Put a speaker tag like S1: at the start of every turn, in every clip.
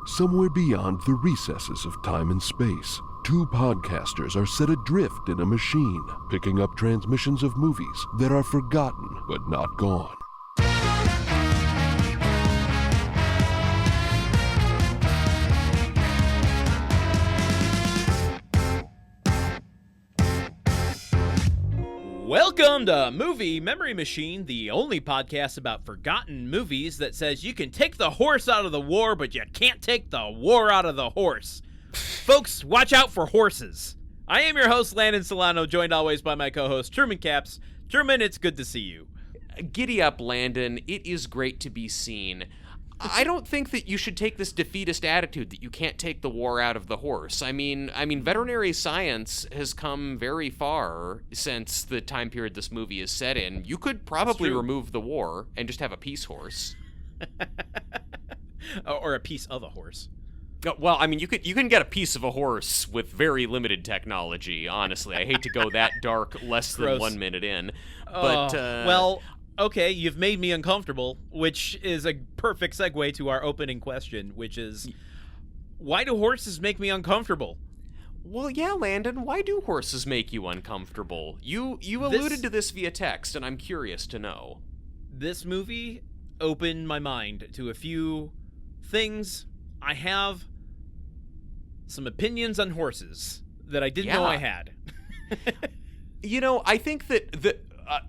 S1: Somewhere beyond the recesses of time and space, two podcasters are set adrift in a machine, picking up transmissions of movies that are forgotten but not gone.
S2: Welcome to Movie Memory Machine, the only podcast about forgotten movies that says you can take the horse out of the war, but you can't take the war out of the horse. Folks, watch out for horses. I am your host, Landon Solano, joined always by my co-host, Truman Caps. Truman, it's good to see you.
S3: Giddy up, Landon. It is great to be seen. I don't think that you should take this defeatist attitude that you can't take the war out of the horse. I mean, veterinary science has come very far since the time period this movie is set in. You could probably remove the war and just have a peace horse.
S2: Or a piece of a horse.
S3: Well, I mean, you can get a piece of a horse with very limited technology, honestly. I hate to go that dark less than 1 minute in. But,
S2: well, okay, you've made me uncomfortable, which is a perfect segue to our opening question, which is, why do horses make me uncomfortable?
S3: Well, yeah, Landon, why do horses make you uncomfortable? You alluded to this via text, and I'm curious to know.
S2: This movie opened my mind to a few things. I have some opinions on horses that I didn't know I had.
S3: You know, I think that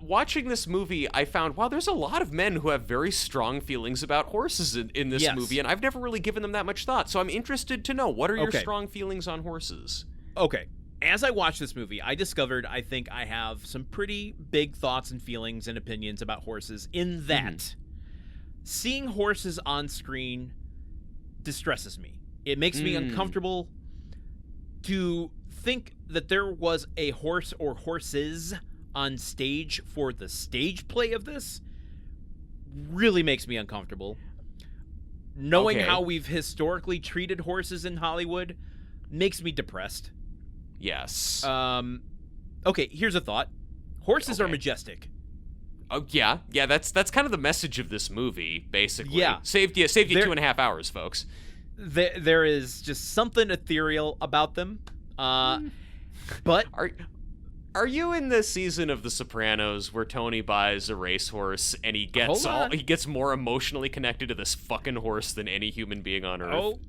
S3: watching this movie, I found, wow, there's a lot of men who have very strong feelings about horses in this movie, and I've never really given them that much thought. So I'm interested to know, what are your strong feelings on horses?
S2: Okay. As I watched this movie, I discovered I think I have some pretty big thoughts and feelings and opinions about horses, in that seeing horses on screen distresses me. It makes me uncomfortable to think that there was a horse or horses on stage for the stage play of this. Really makes me uncomfortable. Knowing how we've historically treated horses in Hollywood makes me depressed.
S3: Yes.
S2: Okay, here's a thought. Horses are majestic.
S3: Oh, yeah, that's kind of the message of this movie, basically.
S2: Yeah.
S3: Saved you 2.5 hours, folks.
S2: There is just something ethereal about them. But
S3: Are you in the season of The Sopranos where Tony buys a racehorse and he gets more emotionally connected to this fucking horse than any human being on Earth?
S2: Oh,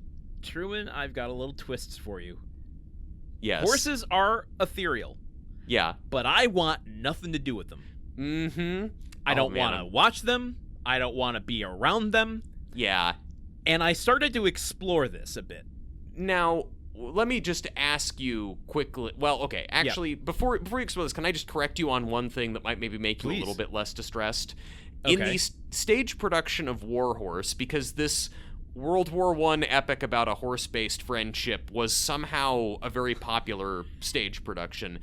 S2: Truman, I've got a little twist for you.
S3: Yes.
S2: Horses are ethereal.
S3: Yeah.
S2: But I want nothing to do with them.
S3: Mm-hmm.
S2: I don't want to watch them. I don't want to be around them.
S3: Yeah.
S2: And I started to explore this a bit.
S3: Now, let me just ask you quickly. Well, okay. Actually, before you explore this, can I just correct you on one thing that might maybe make you a little bit less distressed?
S2: Okay.
S3: In the stage production of War Horse, because this World War I epic about a horse-based friendship was somehow a very popular stage production.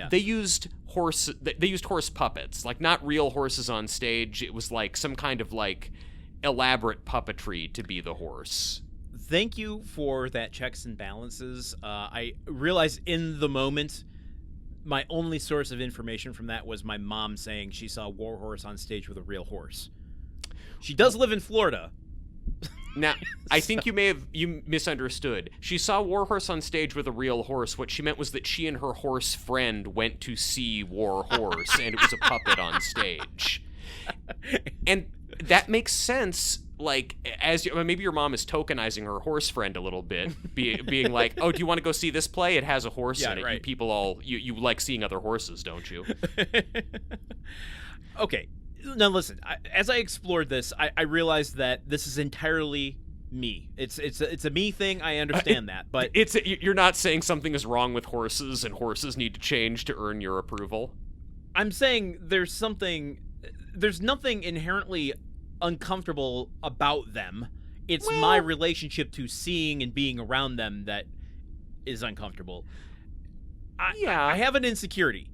S3: They used horse puppets, like not real horses on stage. It was like some kind of like elaborate puppetry to be the horse.
S2: Thank you for that checks and balances. I realized in the moment my only source of information from that was my mom saying she saw War Horse on stage with a real horse. She does live in Florida.
S3: Now, I think you misunderstood. She saw War Horse on stage with a real horse. What she meant was that she and her horse friend went to see War Horse, and it was a puppet on stage. And that makes sense. Like, maybe your mom is tokenizing her horse friend a little bit, being like, "Oh, do you want to go see this play? It has a horse in it.
S2: Right.
S3: You people you like seeing other horses, don't you?"
S2: Okay, now listen. As I explored this, I realized that this is entirely me. It's a me thing. I understand that, but
S3: you're not saying something is wrong with horses and horses need to change to earn your approval.
S2: I'm saying there's nothing inherently uncomfortable about them. It's my relationship to seeing and being around them that is uncomfortable. I have an insecurity.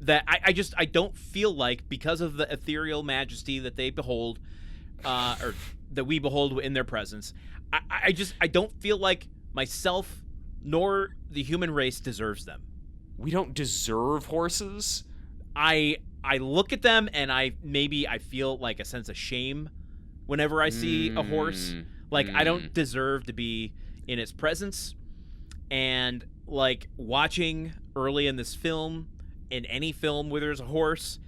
S2: That I don't feel like, because of the ethereal majesty that they behold, or that we behold in their presence, I don't feel like myself nor the human race deserves them.
S3: We don't deserve horses?
S2: I look at them and I feel like a sense of shame whenever I see a horse. Like, I don't deserve to be in its presence. And, like, watching early in this film, in any film where there's a horse,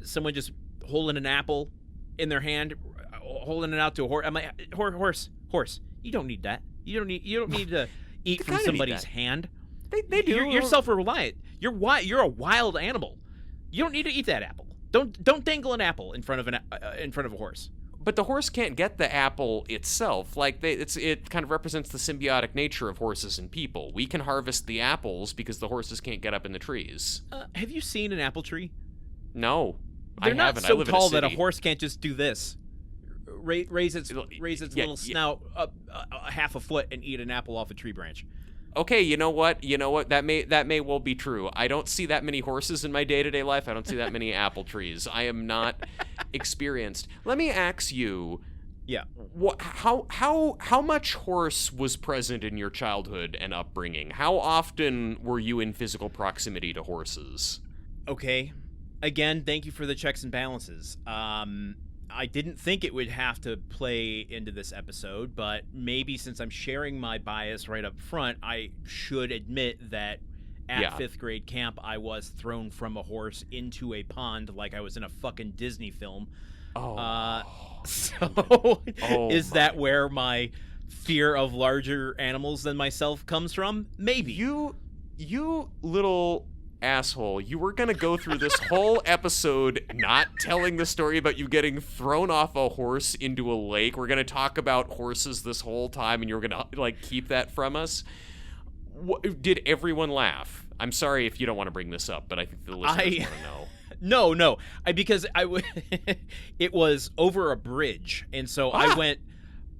S2: someone just holding an apple in their hand, holding it out to a horse. I'm like, horse, you don't need that. You don't need to eat from somebody's hand.
S3: They do.
S2: You're self-reliant. You're a wild animal. You don't need to eat that apple. Don't dangle an apple in front of a horse.
S3: But the horse can't get the apple itself. Like, it kind of represents the symbiotic nature of horses and people. We can harvest the apples because the horses can't get up in the trees.
S2: Have you seen an apple tree?
S3: No,
S2: They're
S3: I
S2: not
S3: haven't.
S2: so
S3: I live
S2: tall
S3: in a
S2: that a
S3: city.
S2: horse can't just do this. Raise its little snout up a half a foot and eat an apple off a tree branch.
S3: Okay, you know what? That may well be true. I don't see that many horses in my day-to-day life. I don't see that many apple trees. I am not experienced. Let me ask you.
S2: Yeah.
S3: How much horse was present in your childhood and upbringing? How often were you in physical proximity to horses?
S2: Okay. Again, thank you for the checks and balances. I didn't think it would have to play into this episode, but maybe since I'm sharing my bias right up front, I should admit that at fifth grade camp, I was thrown from a horse into a pond like I was in a fucking Disney film. Is that where my fear of larger animals than myself comes from? Maybe.
S3: You little asshole, you were gonna go through this whole episode not telling the story about you getting thrown off a horse into a lake. We're gonna talk about horses this whole time, and you're gonna like keep that from us. Did everyone laugh? I'm sorry if you don't want to bring this up, but I think the listeners want to know.
S2: No, because it was over a bridge, and so I went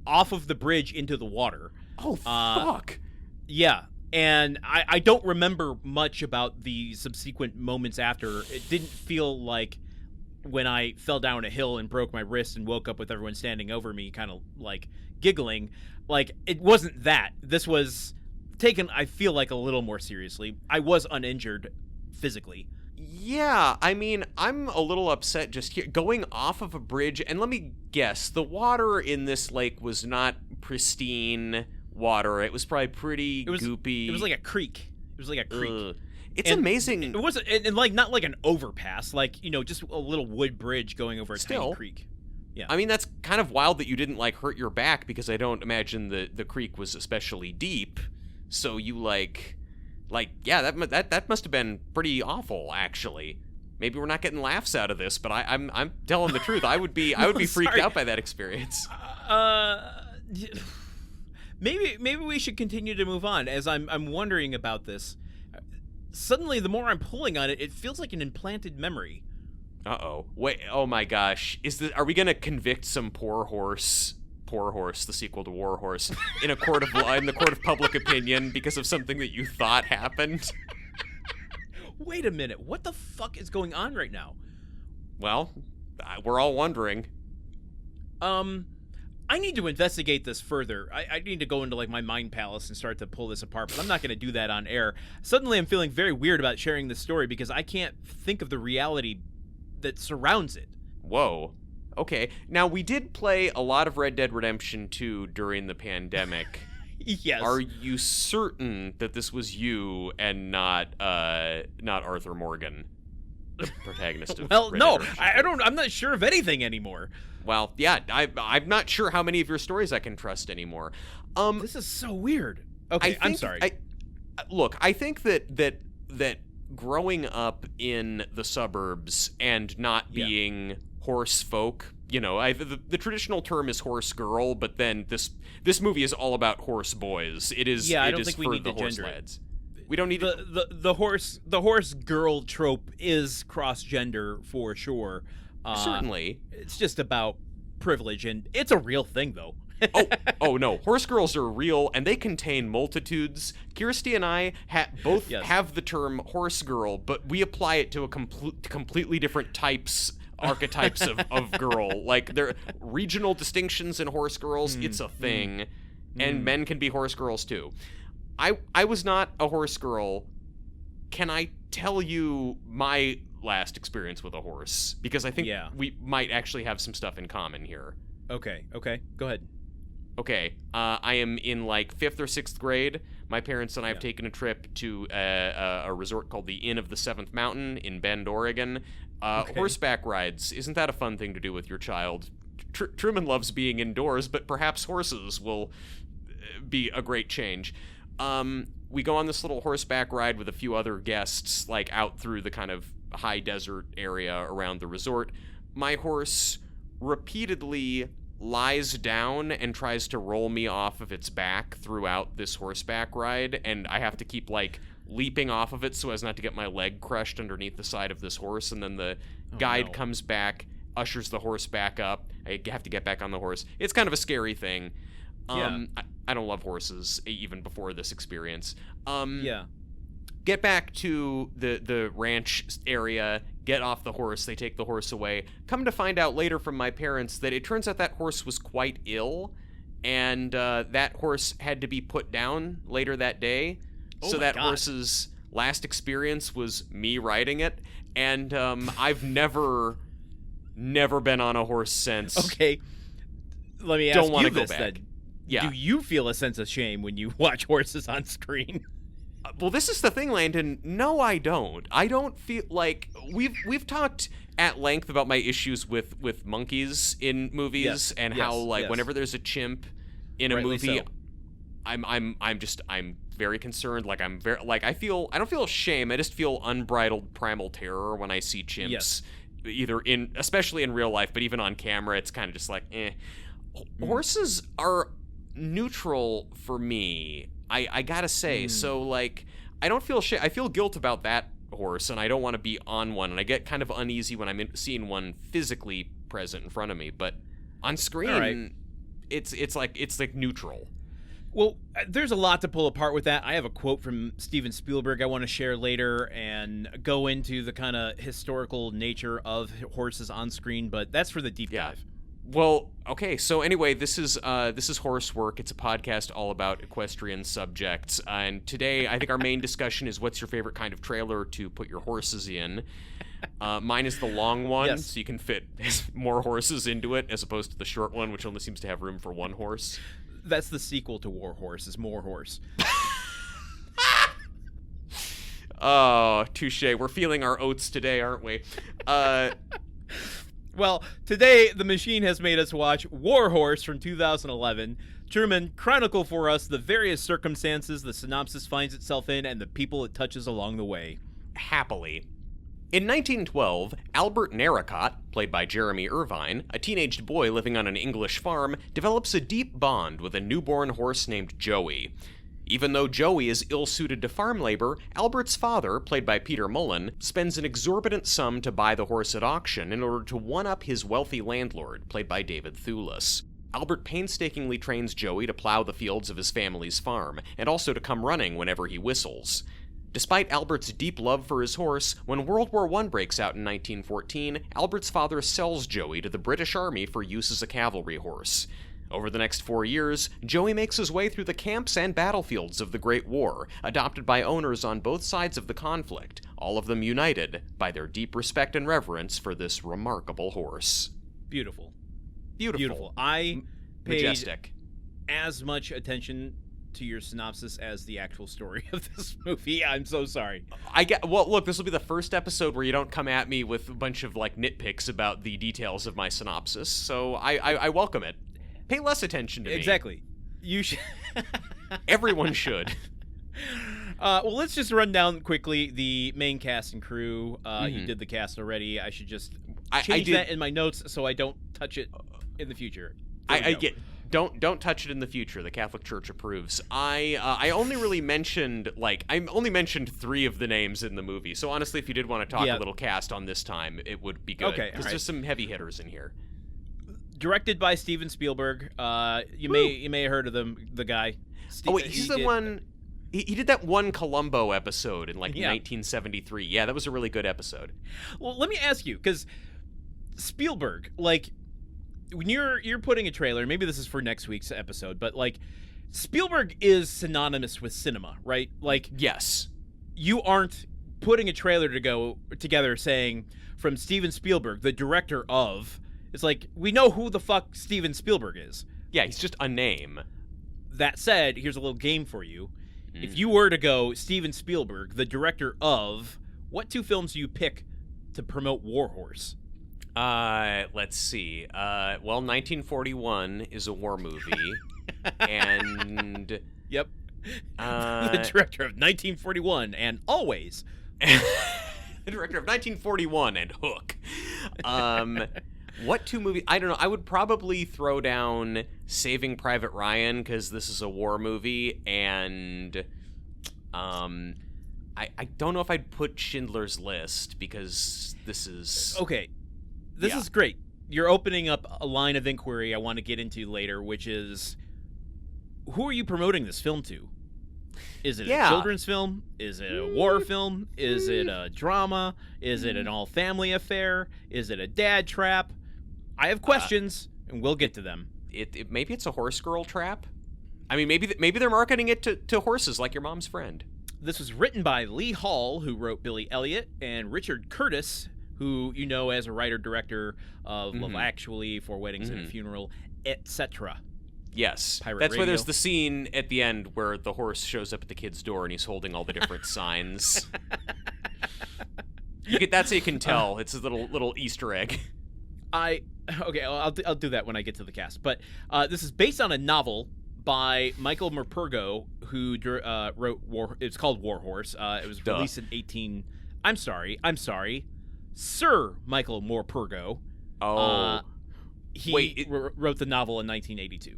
S2: off of the bridge into the water.
S3: Oh fuck!
S2: Yeah. And I don't remember much about the subsequent moments after. It didn't feel like when I fell down a hill and broke my wrist and woke up with everyone standing over me kind of like giggling. Like, it wasn't that. This was taken, I feel like, a little more seriously. I was uninjured physically.
S3: Yeah, I mean, I'm a little upset just here. Going off of a bridge, and let me guess, the water in this lake was not pristine water. It was probably pretty goopy.
S2: It was like a creek.
S3: It's amazing.
S2: It wasn't, and like not like an overpass, like, just a little wood bridge going over a tiny creek. Yeah.
S3: I mean, that's kind of wild that you didn't like hurt your back, because I don't imagine the creek was especially deep. So you that must have been pretty awful, actually. Maybe we're not getting laughs out of this, but I'm telling the truth. I would be freaked out by that experience.
S2: Maybe we should continue to move on, as I'm wondering about this. Suddenly, the more I'm pulling on it, it feels like an implanted memory.
S3: Uh-oh. Wait, oh my gosh. Are we going to convict some Poor Horse, the sequel to War Horse, in a court of law, in the court of public opinion, because of something that you thought happened?
S2: Wait a minute. What the fuck is going on right now?
S3: Well, we're all wondering.
S2: I need to investigate this further. I need to go into like my mind palace and start to pull this apart, but I'm not going to do that on air. Suddenly I'm feeling very weird about sharing this story because I can't think of the reality that surrounds it.
S3: Whoa. Okay. Now, we did play a lot of Red Dead Redemption 2 during the pandemic.
S2: Yes.
S3: Are you certain that this was you and not Arthur Morgan, the protagonist of
S2: Well,
S3: Red
S2: no.
S3: Dead Redemption 2?
S2: I'm not sure of anything anymore.
S3: Well, yeah, I'm not sure how many of your stories I can trust anymore.
S2: This is so weird. Okay, I'm sorry.
S3: I think that growing up in the suburbs and not being horse folk, the traditional term is horse girl, but then this movie is all about horse boys. It is.
S2: Yeah, I
S3: it
S2: don't
S3: is
S2: think we
S3: for
S2: need
S3: the
S2: to
S3: horse
S2: gender
S3: lads. We don't need
S2: the horse girl trope is cross gender for sure.
S3: Certainly.
S2: It's just about privilege, and it's a real thing, though.
S3: oh no, horse girls are real, and they contain multitudes. Kirsty and I both have the term horse girl, but we apply it to a completely different archetypes of girl. Like, there are regional distinctions in horse girls. It's a thing, and men can be horse girls too. I was not a horse girl. Can I tell you my last experience with a horse? Because I think we might actually have some stuff in common here.
S2: Okay. Go ahead.
S3: Okay, I am in like 5th or 6th grade. My parents and I have taken a trip to a resort called the Inn of the Seventh Mountain in Bend, Oregon. Horseback rides, isn't that a fun thing to do with your child? Truman loves being indoors, but perhaps horses will be a great change. We go on this little horseback ride with a few other guests, like out through the kind of high desert area around the resort. My horse repeatedly lies down and tries to roll me off of its back throughout this horseback ride, and I have to keep like leaping off of it so as not to get my leg crushed underneath the side of this horse. And then the guide comes back, ushers the horse back up. I have to get back on the horse. It's kind of a scary thing. I don't love horses even before this experience. Get back to the ranch area, get off the horse, they take the horse away. Come to find out later from my parents that it turns out that horse was quite ill, and that horse had to be put down later that day. So that horse's last experience was me riding it, and I've never been on a horse since.
S2: Okay, let me ask you this then.
S3: Yeah.
S2: Do you feel a sense of shame when you watch horses on screen?
S3: Well, this is the thing, Landon. No, I don't. I don't feel like we've talked at length about my issues with monkeys in movies and how whenever there's a chimp in a movie,
S2: so.
S3: I'm very concerned. Like I don't feel shame. I just feel unbridled primal terror when I see chimps, especially in real life, but even on camera, it's kind of just like, eh. Horses are neutral for me. I gotta say, so like, I don't feel shit. I feel guilt about that horse, and I don't want to be on one, and I get kind of uneasy when I'm seeing one physically present in front of me. But on screen, it's like neutral.
S2: Well, there's a lot to pull apart with that. I have a quote from Steven Spielberg I want to share later and go into the kind of historical nature of horses on screen, but that's for the deep dive.
S3: Well, okay, so anyway, this is Horsework. It's a podcast all about equestrian subjects, and today I think our main discussion is what's your favorite kind of trailer to put your horses in. Mine is the long one, so you can fit more horses into it, as opposed to the short one, which only seems to have room for one horse.
S2: That's the sequel to War Horse, is More Horse.
S3: Oh, touche. We're feeling our oats today, aren't we?
S2: Well, today the machine has made us watch War Horse from 2011. Truman, chronicle for us the various circumstances the synopsis finds itself in and the people it touches along the way.
S3: Happily. In 1912, Albert Narracott, played by Jeremy Irvine, a teenaged boy living on an English farm, develops a deep bond with a newborn horse named Joey. Even though Joey is ill-suited to farm labor, Albert's father, played by Peter Mullen, spends an exorbitant sum to buy the horse at auction in order to one-up his wealthy landlord, played by David Thewlis. Albert painstakingly trains Joey to plow the fields of his family's farm, and also to come running whenever he whistles. Despite Albert's deep love for his horse, when World War I breaks out in 1914, Albert's father sells Joey to the British Army for use as a cavalry horse. Over the next 4 years, Joey makes his way through the camps and battlefields of the Great War, adopted by owners on both sides of the conflict, all of them united by their deep respect and reverence for this remarkable horse.
S2: Beautiful.
S3: Beautiful.
S2: I paid
S3: majestic.
S2: As much attention to your synopsis as the actual story of this movie. I'm so sorry.
S3: Well, look, this will be the first episode where you don't come at me with a bunch of like nitpicks about the details of my synopsis, so I welcome it. Pay less attention to me.
S2: Exactly. You should.
S3: Everyone should.
S2: Well, let's just run down quickly the main cast and crew. You did the cast already. I should just change that in my notes so I don't touch it in the future.
S3: I get. Don't touch it in the future. The Catholic Church approves. I only really mentioned I only mentioned 3 of the names in the movie. So honestly, if you did want to talk a little cast on this time, it would be good.
S2: Okay,
S3: because there's some heavy hitters in here.
S2: Directed by Steven Spielberg. You may have heard of the guy.
S3: He's the one. He did that one Columbo episode in 1973. Yeah, that was a really good episode.
S2: Well, let me ask you, because Spielberg, when you're putting a trailer, maybe this is for next week's episode, but Spielberg is synonymous with cinema, right?
S3: Yes.
S2: You aren't putting a trailer together saying from Steven Spielberg, the director of. It's like, we know who the fuck Steven Spielberg is.
S3: Yeah, he's just a name.
S2: That said, here's a little game for you. If you were to go Steven Spielberg, the director of, what 2 films do you pick to promote War Horse?
S3: Let's see. Well, 1941 is a war movie. And...
S2: Yep. The director of 1941 and Always.
S3: The director of 1941 and Hook. What 2 movies? I don't know. I would probably throw down Saving Private Ryan because this is a war movie, and I don't know if I'd put Schindler's List because this is...
S2: Okay. This is great. You're opening up a line of inquiry I want to get into later, which is, who are you promoting this film to? Is it a children's film? Is it a war film? Is it a drama? Is it an all-family affair? Is it a dad trap? I have questions, and we'll get to them.
S3: Maybe it's a horse girl trap? I mean, maybe they're marketing it to horses like your mom's friend.
S2: This was written by Lee Hall, who wrote Billy Elliot, and Richard Curtis, who you know as a writer-director of Love Actually, For Weddings and a Funeral, etc.
S3: Yes. That's why there's the scene at the end where the horse shows up at the kid's door and he's holding all the different signs. That's how you can tell. It's a little Easter egg.
S2: Okay, I'll do that when I get to the cast. But this is based on a novel by Michael Morpurgo, who wrote it's called War Horse. It was released in I'm sorry. Sir Michael Morpurgo.
S3: Oh.
S2: He wrote the novel in 1982.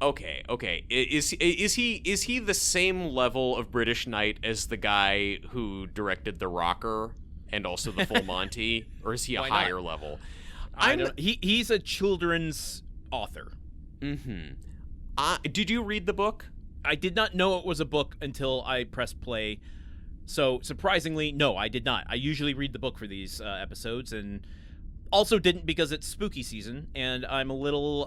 S3: Okay. Is he the same level of British Knight as the guy who directed The Rocker and also The Full Monty, or is he a higher level?
S2: He's a children's author.
S3: Did you read the book?
S2: I did not know it was a book until I pressed play. So surprisingly, no, I did not. I usually read the book for these episodes, and also didn't because it's spooky season, and I'm a little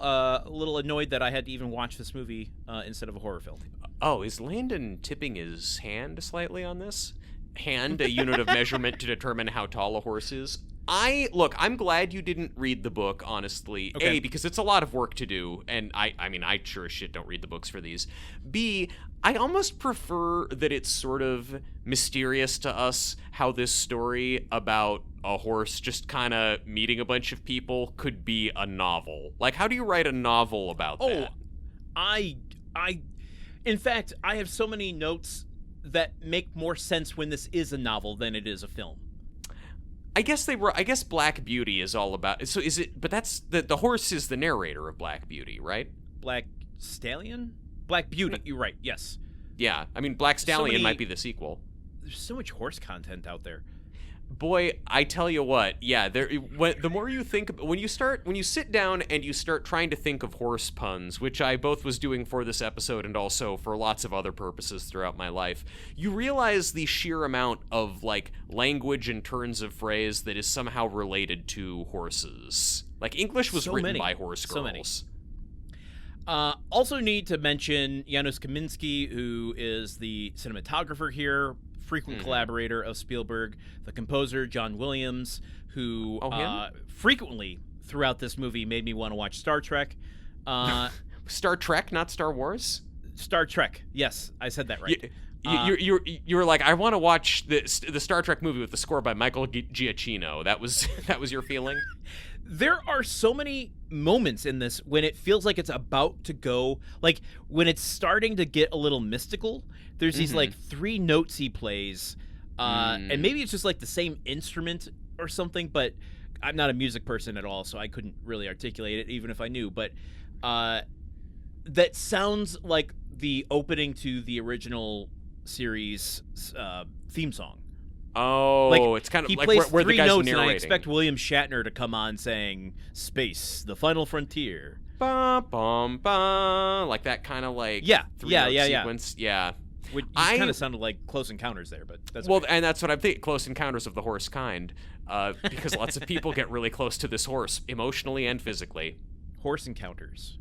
S2: annoyed that I had to even watch this movie instead of a horror film.
S3: Oh, is Landen tipping his hand slightly on this? Hand, a unit of measurement to determine how tall a horse is. I'm glad you didn't read the book, honestly.
S2: Okay.
S3: A, because it's a lot of work to do, and I mean, I sure as shit don't read the books for these. B, I almost prefer that it's sort of mysterious to us how this story about a horse just kind of meeting a bunch of people could be a novel. Like, how do you write a novel about that?
S2: In fact, I have so many notes that make more sense when this is a novel than it is a film.
S3: I guess Black Beauty is all about. So is it? But that's the horse is the narrator of Black Beauty, right?
S2: Black Stallion? Black Beauty. You're right. Yes.
S3: Yeah. I mean, Black Stallion might be the sequel.
S2: There's so much horse content out there.
S3: Boy, I tell you what. Yeah. The more you think, when you sit down and you start trying to think of horse puns, which I both was doing for this episode and also for lots of other purposes throughout my life, you realize the sheer amount of like language and turns of phrase that is somehow related to horses. Like English was written by horse girls.
S2: So many. Also need to mention Janusz Kaminski, who is the cinematographer here, frequent collaborator of Spielberg, the composer John Williams, who frequently throughout this movie made me want to watch Star Trek.
S3: Star Trek, not Star Wars?
S2: Star Trek. Yes, I said that right.
S3: You were like, I want to watch the Star Trek movie with the score by Michael Giacchino. That was your feeling?
S2: There are so many moments in this when it feels like it's about to go, like when it's starting to get a little mystical. There's these like 3 notes he plays, and maybe it's just like the same instrument or something, but I'm not a music person at all, so I couldn't really articulate it even if I knew. But that sounds like the opening to the original series theme song.
S3: Oh,
S2: like,
S3: it's kind of
S2: he
S3: like
S2: plays
S3: where
S2: 3
S3: the guy's
S2: notes,
S3: narrating.
S2: And I expect William Shatner to come on saying "Space, the Final Frontier."
S3: Ba bum ba, like that kind of like 3-note sequence. Yeah.
S2: Which kind of sounded like Close Encounters there, but that's
S3: well,
S2: okay.
S3: And that's what I'm thinking. Close Encounters of the Horse Kind, because lots of people get really close to this horse emotionally and physically.
S2: Horse Encounters.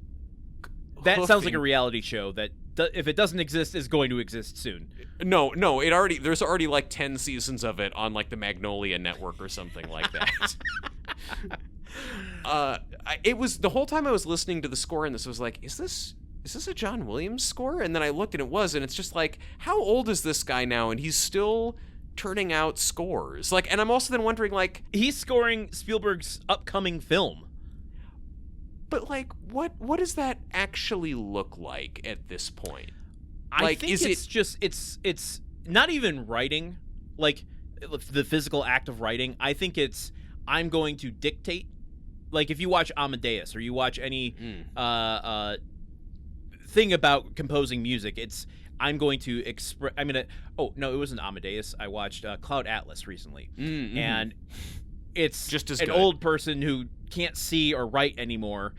S2: That sounds like a reality show that, if it doesn't exist, is going to exist soon.
S3: No, there's already like 10 seasons of it on like the Magnolia Network or something like that. It was the whole time I was listening to the score, and this was like, is this a John Williams score? And then I looked, and it was, and it's just like, how old is this guy now? And he's still turning out scores. Like, and I'm also then wondering, like,
S2: he's scoring Spielberg's upcoming film.
S3: But like, what does that actually look like at this point?
S2: I think it's not even writing, like the physical act of writing. I think it's, I'm going to dictate. Like if you watch Amadeus or you watch any thing about composing music, it's, I'm going to express. I'm gonna. Oh no, it wasn't Amadeus. I watched Cloud Atlas recently, and it's
S3: just as
S2: an
S3: good.
S2: Old person who can't see or write anymore,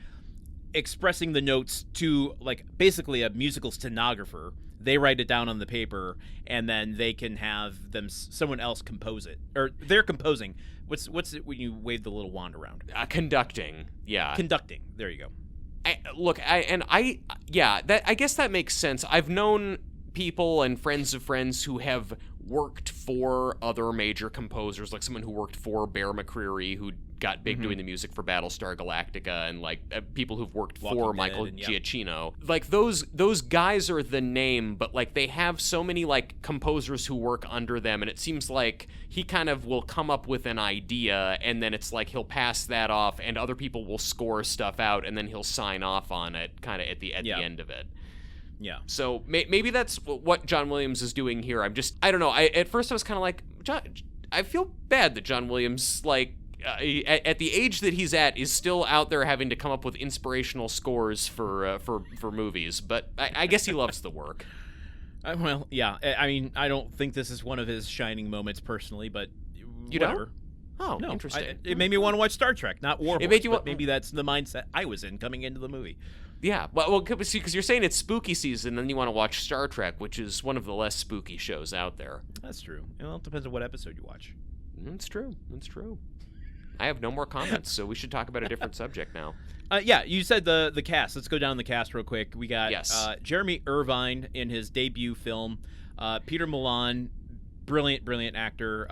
S2: expressing the notes to like basically a musical stenographer. They write it down on the paper, and then they can have someone else compose it, or they're composing. What's it when you wave the little wand around?
S3: Conducting, yeah.
S2: Conducting. There you go.
S3: I guess that makes sense. I've known people and friends of friends who have worked for other major composers, like someone who worked for Bear McCreary, who got big doing the music for Battlestar Galactica, and like people who've worked for Michael Giacchino. Like those guys are the name, but like they have so many like composers who work under them, and it seems like he kind of will come up with an idea, and then it's like he'll pass that off, and other people will score stuff out, and then he'll sign off on it kind of at the end of it.
S2: Yeah.
S3: So maybe that's what John Williams is doing here. I don't know. At first I was kind of like, I feel bad that John Williams, like, at the age that he's at, is still out there having to come up with inspirational scores for movies. But I guess he loves the work.
S2: Well, yeah. I mean, I don't think this is one of his shining moments personally, but
S3: you
S2: whatever.
S3: Don't? Oh,
S2: no,
S3: interesting.
S2: It made me want to watch Star Trek, not War Horse.
S3: It made you
S2: maybe that's the mindset I was in coming into the movie.
S3: Yeah, well, because you're saying it's spooky season, and then you want to watch Star Trek, which is one of the less spooky shows out there.
S2: That's true. Well, it depends on what episode you watch.
S3: That's true. I have no more comments, so we should talk about a different subject now.
S2: Yeah, you said the cast. Let's go down the cast real quick. We got Jeremy Irvine in his debut film. Peter Milan, brilliant actor.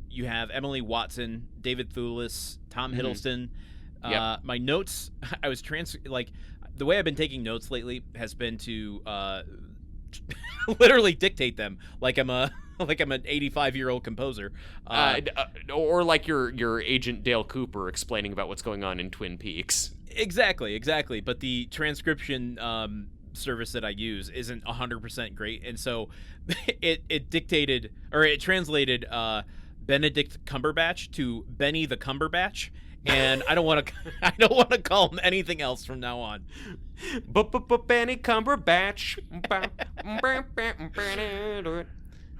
S2: You have Emily Watson, David Thewlis, Tom Hiddleston. My notes, I was the way I've been taking notes lately has been to literally dictate them like I'm an 85-year-old composer,
S3: or like your agent Dale Cooper explaining about what's going on in Twin Peaks.
S2: Exactly. But the transcription service that I use isn't 100% great, and so it dictated, or it translated Benedict Cumberbatch to Benny the Cumberbatch. And I don't want to call him anything else from now on.
S3: Benny Cumberbatch.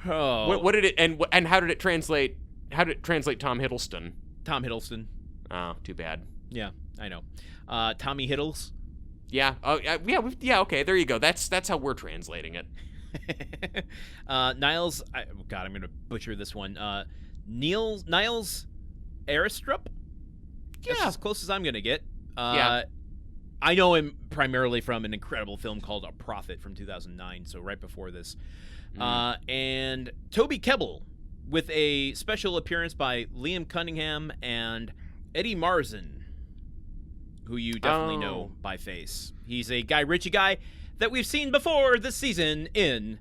S2: Oh.
S3: What did it and how did it translate? How did it translate Tom Hiddleston?
S2: Tom Hiddleston.
S3: Oh, too bad.
S2: Yeah, I know. Tommy Hiddles.
S3: Yeah. Oh, yeah. Okay, there you go. That's how we're translating it.
S2: Niles. I'm gonna butcher this one. Niles Aristrup. That's as close as I'm going to get. I know him primarily from an incredible film called A Prophet from 2009, so right before this. And Toby Kebbell, with a special appearance by Liam Cunningham and Eddie Marsan, who you definitely know by face. He's a Guy Ritchie guy that we've seen before this season in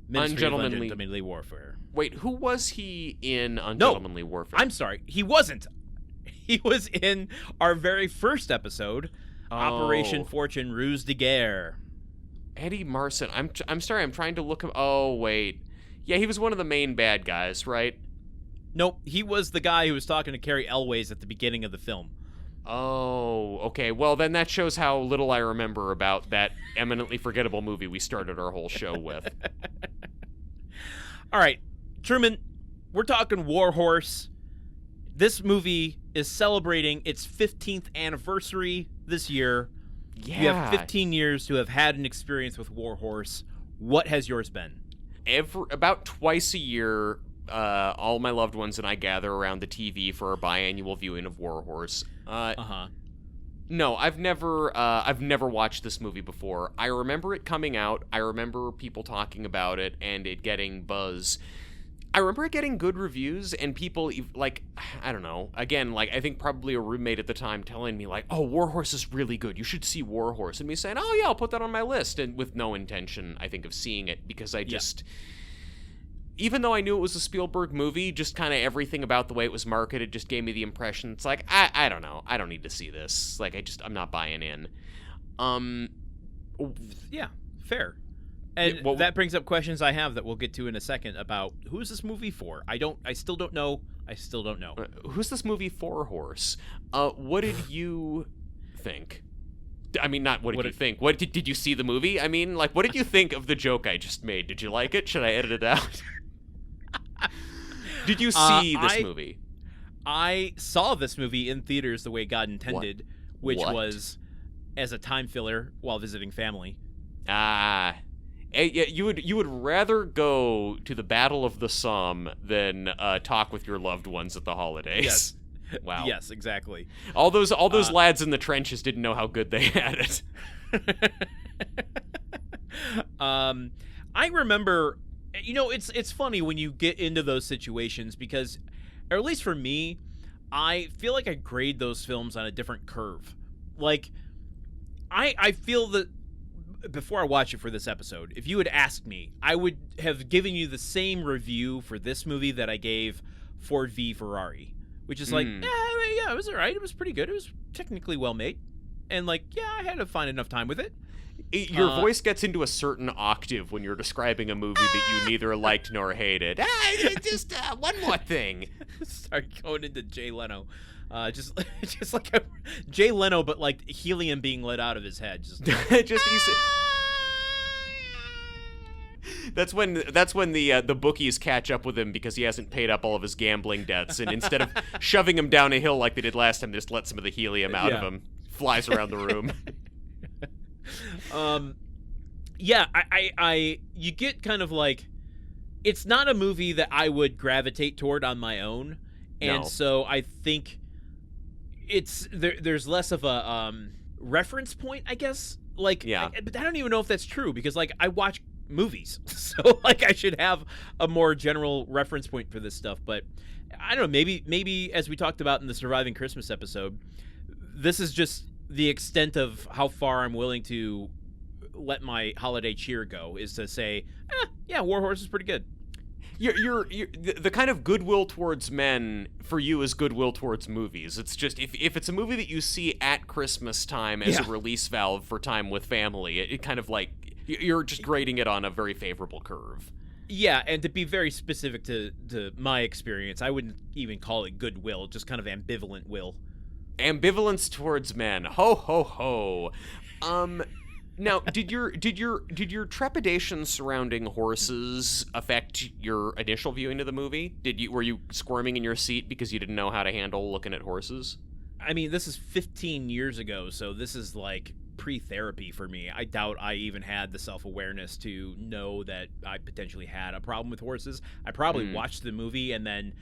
S2: Ministry of Ungentlemanly Warfare.
S3: Wait, who was he in Ungentlemanly Warfare?
S2: I'm sorry, he wasn't. He was in our very first episode, Operation Fortune Ruse de Guerre.
S3: Eddie Marsan. I'm sorry, I'm trying to look him. Oh, wait. Yeah, he was one of the main bad guys, right?
S2: Nope, he was the guy who was talking to Carrie Elways at the beginning of the film.
S3: Oh, okay. Well, then that shows how little I remember about that eminently forgettable movie we started our whole show with.
S2: All right, Truman, we're talking War Horse. This movie is celebrating its 15th anniversary this year.
S3: Yeah.
S2: You have 15 years to have had an experience with War Horse. What has yours been?
S3: About twice a year, all my loved ones and I gather around the TV for our biannual viewing of War Horse. No, I've never watched this movie before. I remember it coming out. I remember people talking about it and it getting buzz. I remember it getting good reviews and people, like, I don't know, again, like, I think probably a roommate at the time telling me, like, oh, War Horse is really good. You should see War Horse. And me saying, oh, yeah, I'll put that on my list. And with no intention, I think, of seeing it because I just... Yeah. Even though I knew it was a Spielberg movie, just kind of everything about the way it was marketed just gave me the impression, it's like, I don't know. I don't need to see this. Like, I'm not buying in.
S2: Yeah, fair. And that brings up questions I have that we'll get to in a second about who's this movie for? I still don't know.
S3: Who's this movie for, Horse? What did you think? I mean, not what did you think? What did you see the movie? I mean, like, what did you think of the joke I just made? Did you like it? Should I edit it out? Did you see this movie?
S2: I saw this movie in theaters the way God intended, which was as a time filler while visiting family.
S3: You would rather go to the Battle of the Somme than talk with your loved ones at the holidays.
S2: Yes.
S3: Wow.
S2: Yes, exactly.
S3: All those lads in the trenches didn't know how good they had it.
S2: I remember, it's funny when you get into those situations because, or at least for me, I feel like I grade those films on a different curve. Like, I feel that before I watch it for this episode, if you had asked me, I would have given you the same review for this movie that I gave Ford v Ferrari, which is like, yeah, it was all right. It was pretty good. It was technically well made. And like, yeah, I had to find enough time with it.
S3: Your voice gets into a certain octave when you're describing a movie that you neither liked nor hated. Just one more thing.
S2: Start going into Jay Leno. Just like Jay Leno, but like helium being let out of his head.
S3: That's when the bookies catch up with him because he hasn't paid up all of his gambling debts, and instead of shoving him down a hill like they did last time, they just let some of the helium out of him. Flies around the room.
S2: You get kind of like, it's not a movie that I would gravitate toward on my own, and so I think there's less of a reference point, I guess. Like, but I don't even know if that's true because like I watch movies, so like I should have a more general reference point for this stuff. But I don't know, maybe as we talked about in the Surviving Christmas episode, this is just the extent of how far I'm willing to let my holiday cheer go, is to say, yeah, War Horse is pretty good.
S3: You're the kind of goodwill towards men for you is goodwill towards movies. It's just if it's a movie that you see at Christmas time as a release valve for time with family, it kind of like you're just grading it on a very favorable curve.
S2: Yeah, and to be very specific to my experience, I wouldn't even call it goodwill, just kind of ambivalent will.
S3: Ambivalence towards men. Ho ho ho. Now, did your trepidation surrounding horses affect your initial viewing of the movie? Were you squirming in your seat because you didn't know how to handle looking at horses?
S2: I mean, this is 15 years ago, so this is like pre-therapy for me. I doubt I even had the self-awareness to know that I potentially had a problem with horses. I probably watched the movie and then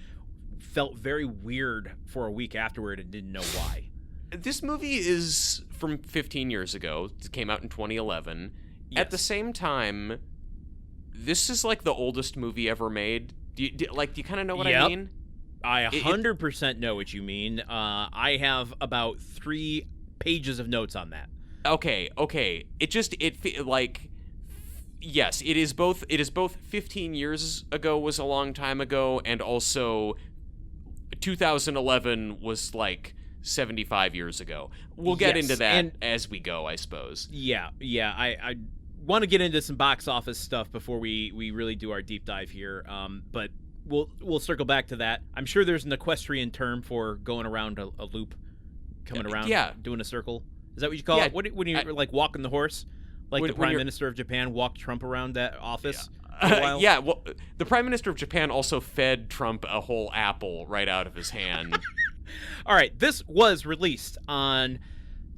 S2: felt very weird for a week afterward and didn't know why.
S3: This movie is from 15 years ago. It came out in 2011. Yes. At the same time, this is like the oldest movie ever made. Do you kind of know what I mean?
S2: I 100% know what you mean. I have about 3 pages of notes on that.
S3: Okay. Yes, it is both 15 years ago was a long time ago, and also 2011 was like 75 years ago. We'll get into that as we go, I suppose.
S2: Yeah. I want to get into some box office stuff before we really do our deep dive here. But we'll circle back to that. I'm sure there's an equestrian term for going around a loop, coming around, doing a circle. Is that what you call it? When you're like walking the horse, like the Prime Minister of Japan walked Trump around that office?
S3: Yeah. Well, the Prime Minister of Japan also fed Trump a whole apple right out of his hand.
S2: All right, this was released on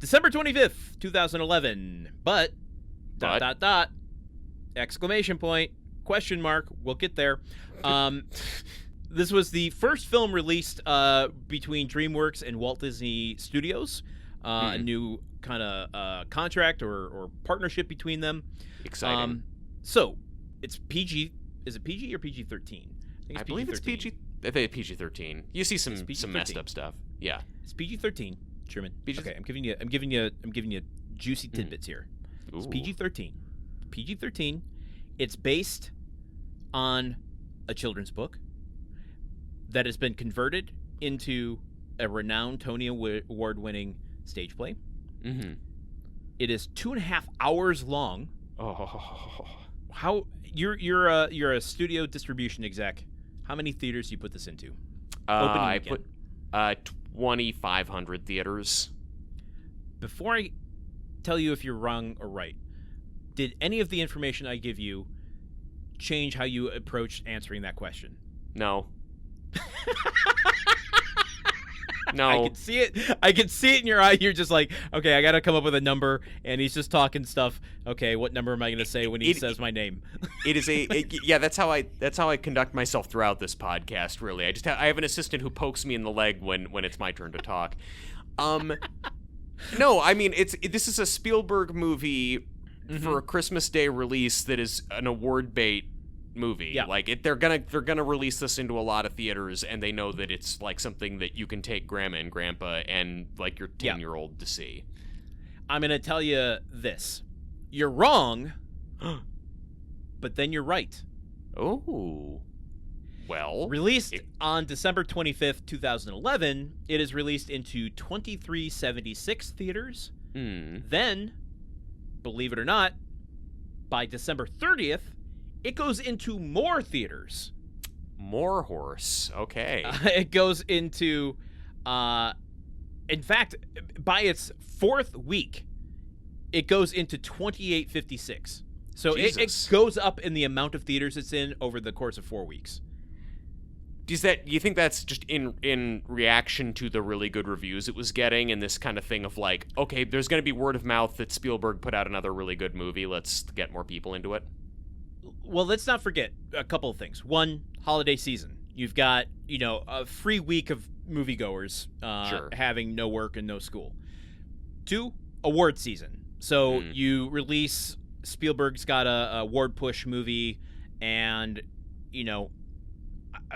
S2: December 25th, 2011, but ... exclamation point, question mark, we'll get there. This was the first film released between DreamWorks and Walt Disney Studios, a new kind of contract or partnership between them.
S3: Exciting.
S2: So, it's PG, is it PG or PG-13?
S3: I believe it's PG. I think PG-13. You see some messed up stuff. Yeah.
S2: It's PG-13, Truman.
S3: PG-
S2: Okay, I'm giving you juicy tidbits here. It's PG-13. PG-13. It's based on a children's book that has been converted into a renowned Tony Award-winning stage play.
S3: Mm-hmm.
S2: It is 2.5 hours long.
S3: Oh.
S2: How you're a studio distribution exec? How many theaters do you put this into?
S3: I put 2,500 theaters.
S2: Before I tell you if you're wrong or right, did any of the information I give you change how you approached answering that question?
S3: No. No.
S2: I can see it. I can see it in your eye. You're just like, okay, I got to come up with a number, and he's just talking stuff. Okay, what number am I going to say when he says my name?
S3: It is yeah. That's how I conduct myself throughout this podcast. Really, I have an assistant who pokes me in the leg when it's my turn to talk. No, I mean this is a Spielberg movie for a Christmas Day release that is an award bait movie.
S2: Yeah.
S3: Like they're gonna release this into a lot of theaters, and they know that it's like something that you can take grandma and grandpa and like your 10-year-old to see.
S2: I'm gonna tell you this: you're wrong, but then you're right.
S3: Oh, well.
S2: Released on December 25th, 2011, it is released into 2376 theaters. Then, believe it or not, by December 30th. It goes into more theaters.
S3: More Horse. Okay.
S2: It goes into, in fact, by its fourth week, it goes into 2856. So it goes up in the amount of theaters it's in over the course of 4 weeks.
S3: You think that's just in reaction to the really good reviews it was getting, and this kind of thing of like, okay, there's going to be word of mouth that Spielberg put out another really good movie. Let's get more people into it.
S2: Well, let's not forget a couple of things. One, holiday season. You've got, a free week of moviegoers having no work and no school. 2, award season. So you release, Spielberg's got a award push movie, and,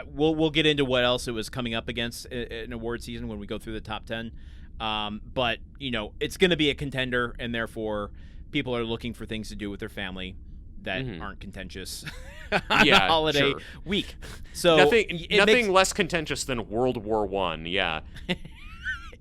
S2: we'll get into what else it was coming up against in award season when we go through the top 10. But, it's going to be a contender, and therefore people are looking for things to do with their family that aren't contentious on a holiday week. So
S3: nothing less contentious than World War I. Yeah.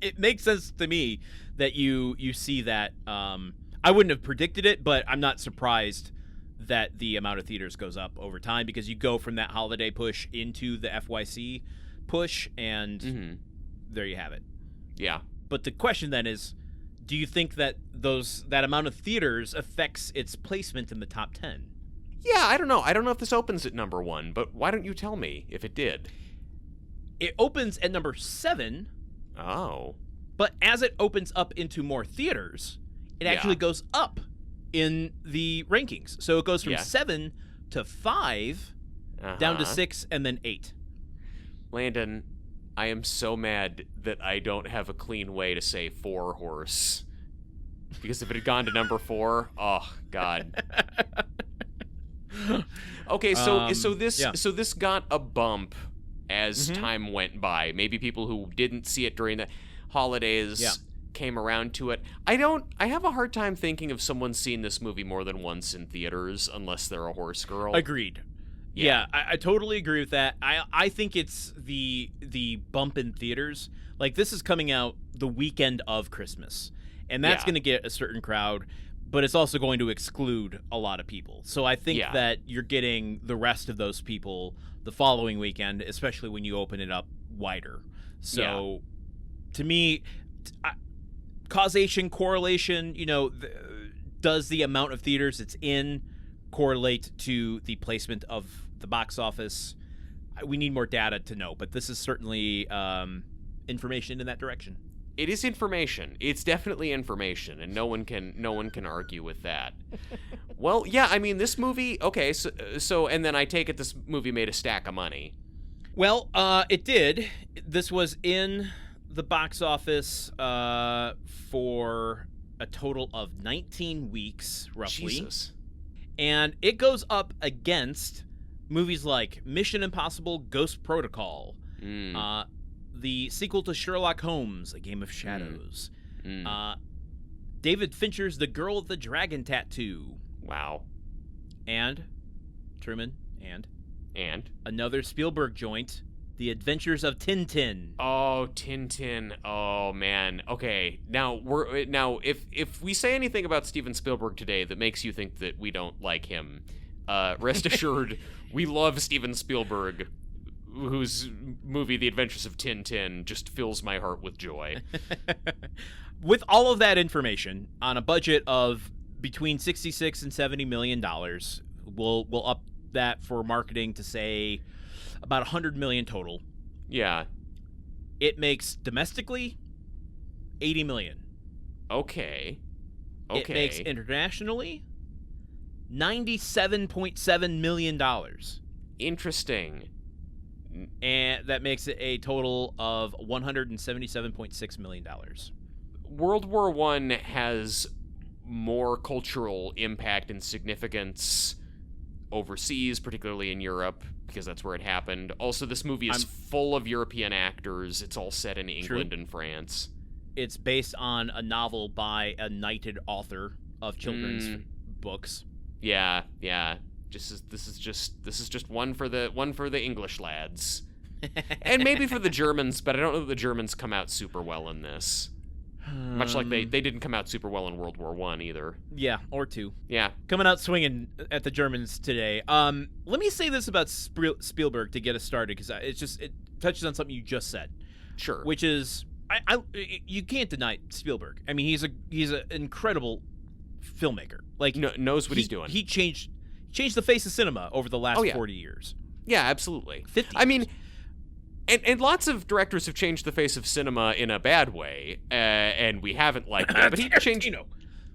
S2: It makes sense to me that you see that. I wouldn't have predicted it, but I'm not surprised that the amount of theaters goes up over time, because you go from that holiday push into the FYC push, and there you have it.
S3: Yeah.
S2: But the question then is, do you think that that amount of theaters affects its placement in the top 10?
S3: Yeah, I don't know. I don't know if this opens at number 1, but why don't you tell me if it did?
S2: It opens at number 7.
S3: Oh.
S2: But as it opens up into more theaters, it actually goes up in the rankings. So it goes from 7 to 5, down to 6, and then 8.
S3: Landon, I am so mad that I don't have a clean way to say 4 Horse. Because if it had gone to number 4, oh God. Okay, so this got a bump as time went by. Maybe people who didn't see it during the holidays came around to it. I have a hard time thinking of someone seeing this movie more than once in theaters unless they're a horse girl.
S2: Agreed. Yeah, I totally agree with that. I think it's the bump in theaters. Like, this is coming out the weekend of Christmas, and that's going to get a certain crowd, but it's also going to exclude a lot of people. So I think that you're getting the rest of those people the following weekend, especially when you open it up wider. So to me, causation, correlation, does the amount of theaters it's in correlate to the placement of the box office? We need more data to know, but this is certainly information in that direction.
S3: It is information. It's definitely information, and no one can argue with that. Well, yeah, I mean, this movie, okay, so and then I take it this movie made a stack of money.
S2: Well, it did. This was in the box office for a total of 19 weeks, roughly.
S3: Jesus.
S2: And it goes up against Movies like Mission Impossible: Ghost Protocol, the sequel to Sherlock Holmes: A Game of Shadows, David Fincher's The Girl with the Dragon Tattoo.
S3: Wow.
S2: And Truman and another Spielberg joint, The Adventures of Tintin.
S3: Oh, Tintin. Oh man. Okay. Now if we say anything about Steven Spielberg today that makes you think that we don't like him, rest assured we love Steven Spielberg, whose movie The Adventures of Tintin just fills my heart with joy.
S2: With all of that information on a budget of between $66 and $70 million, we'll up that for marketing to say about $100 million total.
S3: Yeah.
S2: It makes domestically $80 million.
S3: Okay.
S2: It makes internationally $97.7 million.
S3: Interesting.
S2: And that makes it a total of $177.6 million.
S3: World War I has more cultural impact and significance overseas, particularly in Europe, because that's where it happened. Also, this movie is full of European actors. It's all set in England and France. It's
S2: based on a novel by a knighted author of children's books.
S3: Yeah. This is just one for the English lads, and maybe for the Germans, but I don't know that the Germans come out super well in this. Much like they didn't come out super well in World War I either.
S2: Yeah, or two.
S3: Yeah.
S2: Coming out swinging at the Germans today. Let me say this about Spielberg to get us started, because it touches on something you just said.
S3: Sure.
S2: Which is, you can't deny Spielberg. I mean, he's an incredible filmmaker. Like,
S3: knows what he's doing.
S2: He changed the face of cinema over the last 40 years.
S3: Yeah, absolutely.
S2: 50 years.
S3: I mean, and lots of directors have changed the face of cinema in a bad way, and we haven't liked that. But he changed.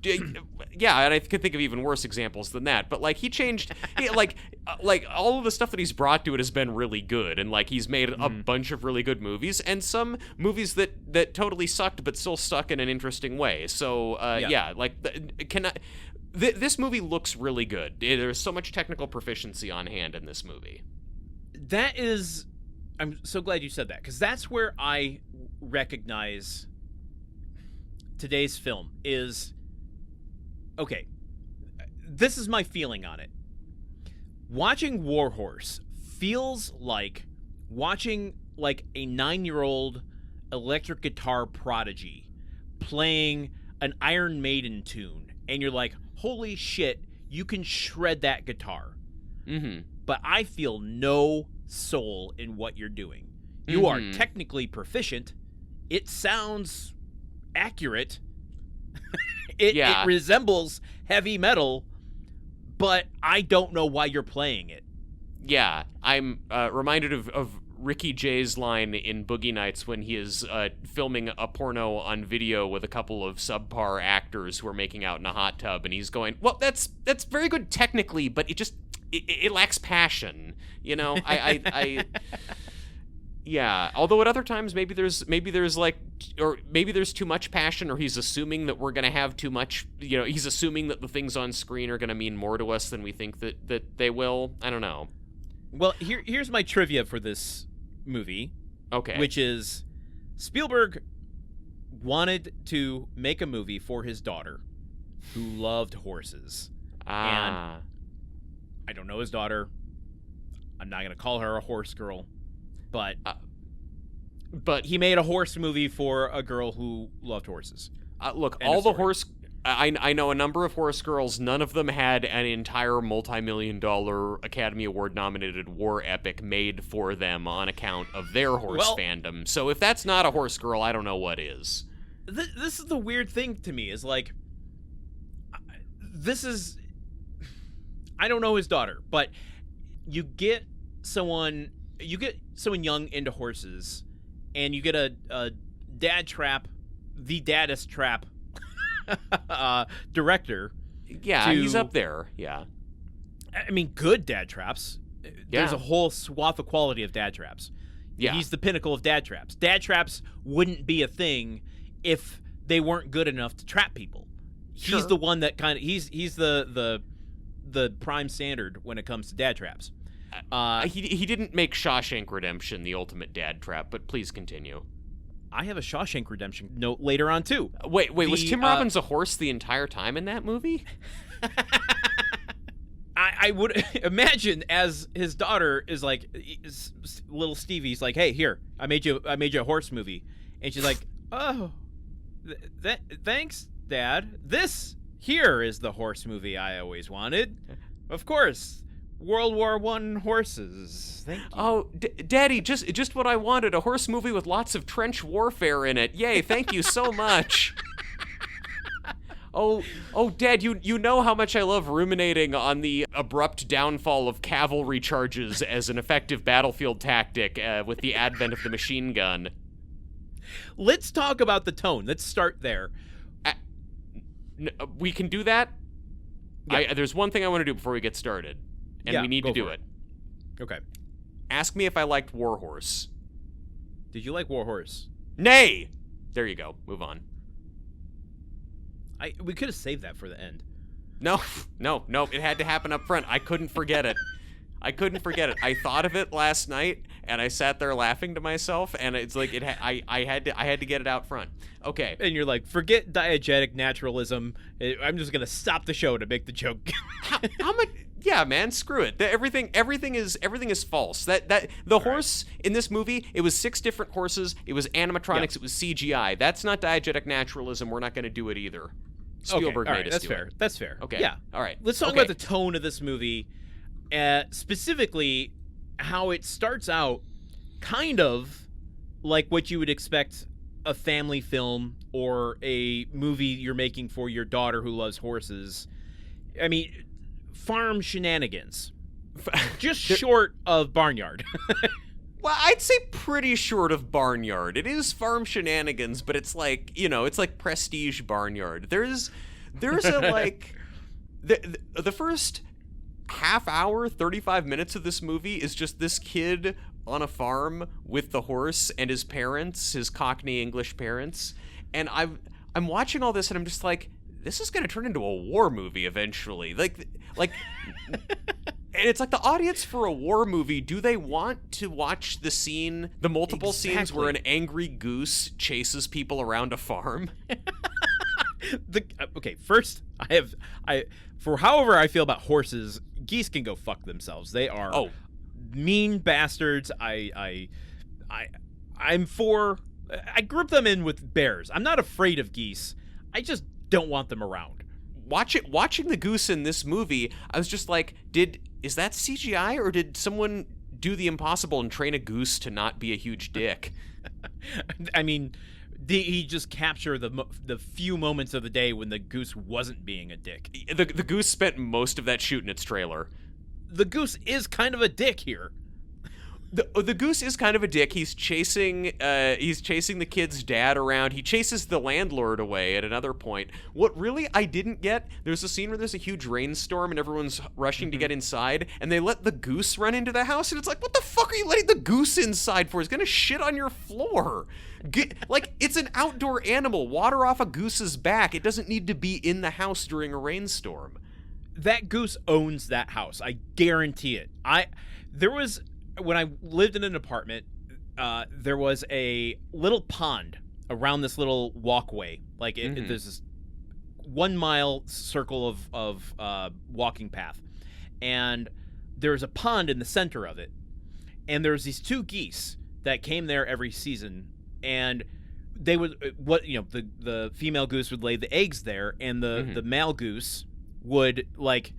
S3: Yeah, and I could think of even worse examples than that. But like he changed, like all of the stuff that he's brought to it has been really good, and like he's made a bunch of really good movies, and some movies that totally sucked but still stuck in an interesting way. So this movie looks really good. There's so much technical proficiency on hand in this movie.
S2: I'm so glad you said that, because that's where I recognize today's film is, okay, this is my feeling on it. Watching War Horse feels like watching like a 9-year-old electric guitar prodigy playing an Iron Maiden tune, and you're like, holy shit, you can shred that guitar.
S3: Mm-hmm.
S2: But I feel no soul in what you're doing. You are technically proficient. It sounds accurate. It resembles heavy metal, but I don't know why you're playing it.
S3: Yeah, I'm reminded of Ricky Jay's line in Boogie Nights when he is filming a porno on video with a couple of subpar actors who are making out in a hot tub, and he's going, well, that's very good technically, but it lacks passion, you know. Yeah. Although at other times maybe there's too much passion, or he's assuming that we're gonna have too much. You know, he's assuming that the things on screen are gonna mean more to us than we think that they will. I don't know.
S2: Well, here's my trivia for this movie.
S3: Okay.
S2: Which is, Spielberg wanted to make a movie for his daughter, who loved horses. And I don't know his daughter. I'm not going to call her a horse girl, but he made a horse movie for a girl who loved horses.
S3: Look, all the horse... I know a number of horse girls. None of them had an entire multi-million-dollar Academy Award-nominated war epic made for them on account of their horse fandom. So if that's not a horse girl, I don't know what is.
S2: This is the weird thing to me, is like... I don't know his daughter, but you get someone young into horses, and you get a dad trap, the daddest trap director.
S3: Yeah, he's up there. Yeah.
S2: I mean, good dad traps. Yeah. There's a whole swath of quality of dad traps. Yeah. He's the pinnacle of dad traps. Dad traps wouldn't be a thing if they weren't good enough to trap people. Sure. He's the one that he's the prime standard when it comes to dad traps.
S3: He didn't make Shawshank Redemption the ultimate dad trap, but please continue.
S2: I have a Shawshank Redemption note later on, too.
S3: Wait, was Tim Robbins a horse the entire time in that movie?
S2: I would imagine as his daughter is like, little Stevie's like, hey, here, I made you a horse movie. And she's like, oh, thanks, Dad. This here is the horse movie I always wanted. Of course. World War I horses. Thank you.
S3: Oh, Daddy, just what I wanted, a horse movie with lots of trench warfare in it. Yay, thank you so much. Oh, Dad, you know how much I love ruminating on the abrupt downfall of cavalry charges as an effective battlefield tactic with the advent of the machine gun.
S2: Let's talk about the tone. Let's start there.
S3: We can do that?
S2: Yeah.
S3: There's one thing I want to do before we get started, and we need to do it.
S2: Okay.
S3: Ask me if I liked War Horse.
S2: Did you like War Horse?
S3: Nay! There you go. Move on.
S2: We could have saved that for the end.
S3: No. It had to happen up front. I couldn't forget it. I thought of it last night, and I sat there laughing to myself, and it's like I had to get it out front. Okay.
S2: And you're like, forget diegetic naturalism. I'm just gonna stop the show to make the joke.
S3: How much? Yeah, man, screw it. Everything is false. The horse in this movie, it was 6 different horses. It was animatronics. It was CGI. That's not diegetic naturalism. We're not going to do it either. Spielberg made us do it.
S2: That's fair.
S3: Okay.
S2: Yeah.
S3: All right.
S2: Let's talk about the tone of this movie, specifically how it starts out kind of like what you would expect a family film or a movie you're making for your daughter who loves horses. I mean, farm shenanigans. Just short of barnyard.
S3: Well, I'd say pretty short of barnyard. It is farm shenanigans, but it's like, it's like prestige barnyard. There's a like the first half hour, 35 minutes of this movie is just this kid on a farm with the horse and his parents, his Cockney English parents. And I'm watching all this and I'm just like, this is going to turn into a war movie eventually. Like and it's like the audience for a war movie, do they want to watch the multiple scenes where an angry goose chases people around a farm?
S2: Okay, first, for however I feel about horses, geese can go fuck themselves. They are mean bastards. I group them in with bears. I'm not afraid of geese. I just don't want them around.
S3: Watching the goose in this movie, I was just like, is that CGI or did someone do the impossible and train a goose to not be a huge dick?
S2: I mean, he just captured the few moments of the day when the goose wasn't being a dick.
S3: The goose spent most of that shoot in its trailer.
S2: The goose is kind of a dick here.
S3: The goose is kind of a dick. He's chasing the kid's dad around. He chases the landlord away at another point. What really I didn't get, there's a scene where there's a huge rainstorm and everyone's rushing to get inside, and they let the goose run into the house, and it's like, what the fuck are you letting the goose inside for? He's gonna shit on your floor. It's an outdoor animal. Water off a goose's back. It doesn't need to be in the house during a rainstorm.
S2: That goose owns that house. I guarantee it. When I lived in an apartment, there was a little pond around this little walkway. Like there's this 1 mile circle of walking path, and there's a pond in the center of it. And there's these 2 geese that came there every season, and they would the female goose would lay the eggs there, and the male goose would like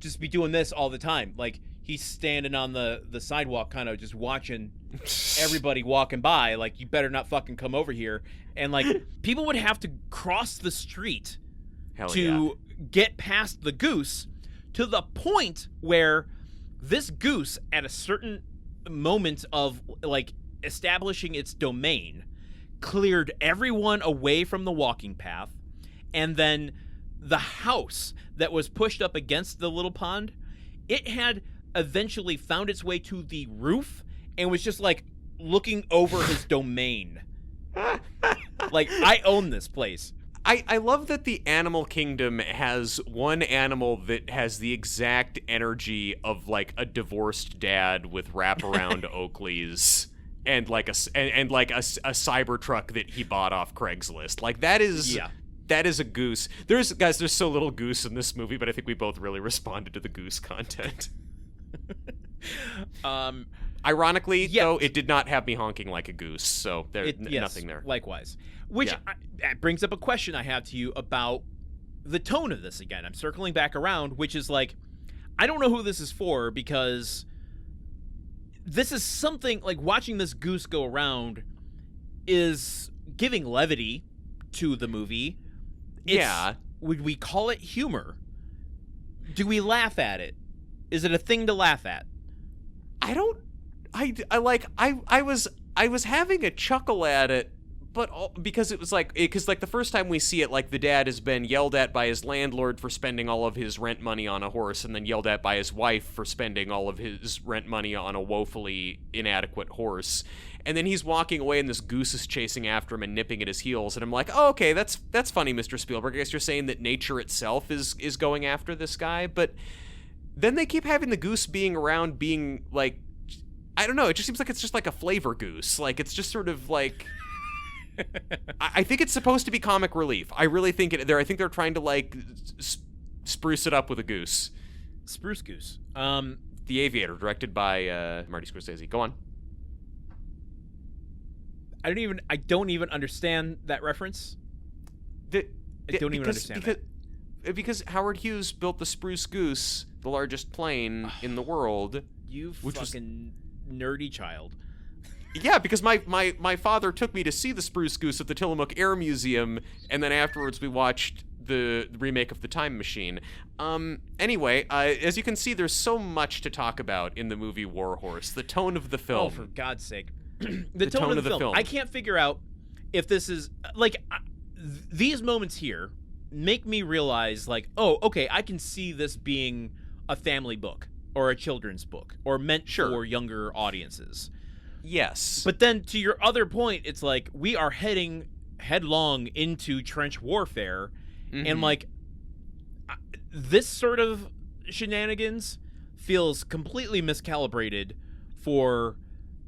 S2: just be doing this all the time, like. He's standing on the sidewalk kind of just watching everybody walking by, like, you better not fucking come over here. And, like, people would have to cross the street get past the goose, to the point where this goose, at a certain moment of, like, establishing its domain, cleared everyone away from the walking path, and then the house that was pushed up against the little pond, it had eventually found its way to the roof and was just like looking over his domain. Like, I own this place.
S3: I love that the animal kingdom has one animal that has the exact energy of like a divorced dad with wraparound Oakleys and like a Cybertruck that he bought off Craigslist. Like that is a goose. There's so little goose in this movie, but I think we both really responded to the goose content. Ironically, though, it did not have me honking like a goose, so there's nothing there.
S2: Likewise. Which that brings up a question I have to you about the tone of this again. I'm circling back around, which is like, I don't know who this is for, because this is something, like watching this goose go around is giving levity to the movie. Would we call it humor? Do we laugh at it? Is it a thing to laugh at?
S3: I was having a chuckle at it, but because it was like, the first time we see it, like the dad has been yelled at by his landlord for spending all of his rent money on a horse, and then yelled at by his wife for spending all of his rent money on a woefully inadequate horse. And then he's walking away and this goose is chasing after him and nipping at his heels. And I'm like, oh, okay, that's funny, Mr. Spielberg. I guess you're saying that nature itself is going after this guy. But then they keep having the goose being around being like, I don't know, it just seems like it's just like a flavor goose. Like it's just sort of like, I think it's supposed to be comic relief. I really think I think they're trying to like spruce it up with a goose.
S2: Spruce Goose.
S3: The Aviator, directed by Marty Scorsese. Go on.
S2: I don't even understand that reference. I don't even understand that.
S3: Because Howard Hughes built the Spruce Goose, the largest plane in the world.
S2: You fucking nerdy child.
S3: Yeah, because my father took me to see the Spruce Goose at the Tillamook Air Museum, and then afterwards we watched the remake of The Time Machine. Anyway, as you can see, there's so much to talk about in the movie War Horse. The tone of the film.
S2: Oh, for God's sake. the tone of the film. I can't figure out if this is, like, these moments here make me realize, like, oh, okay, I can see this being a family book or a children's book or meant for younger audiences.
S3: Yes.
S2: But then to your other point, it's like we are heading headlong into trench warfare, and like this sort of shenanigans feels completely miscalibrated for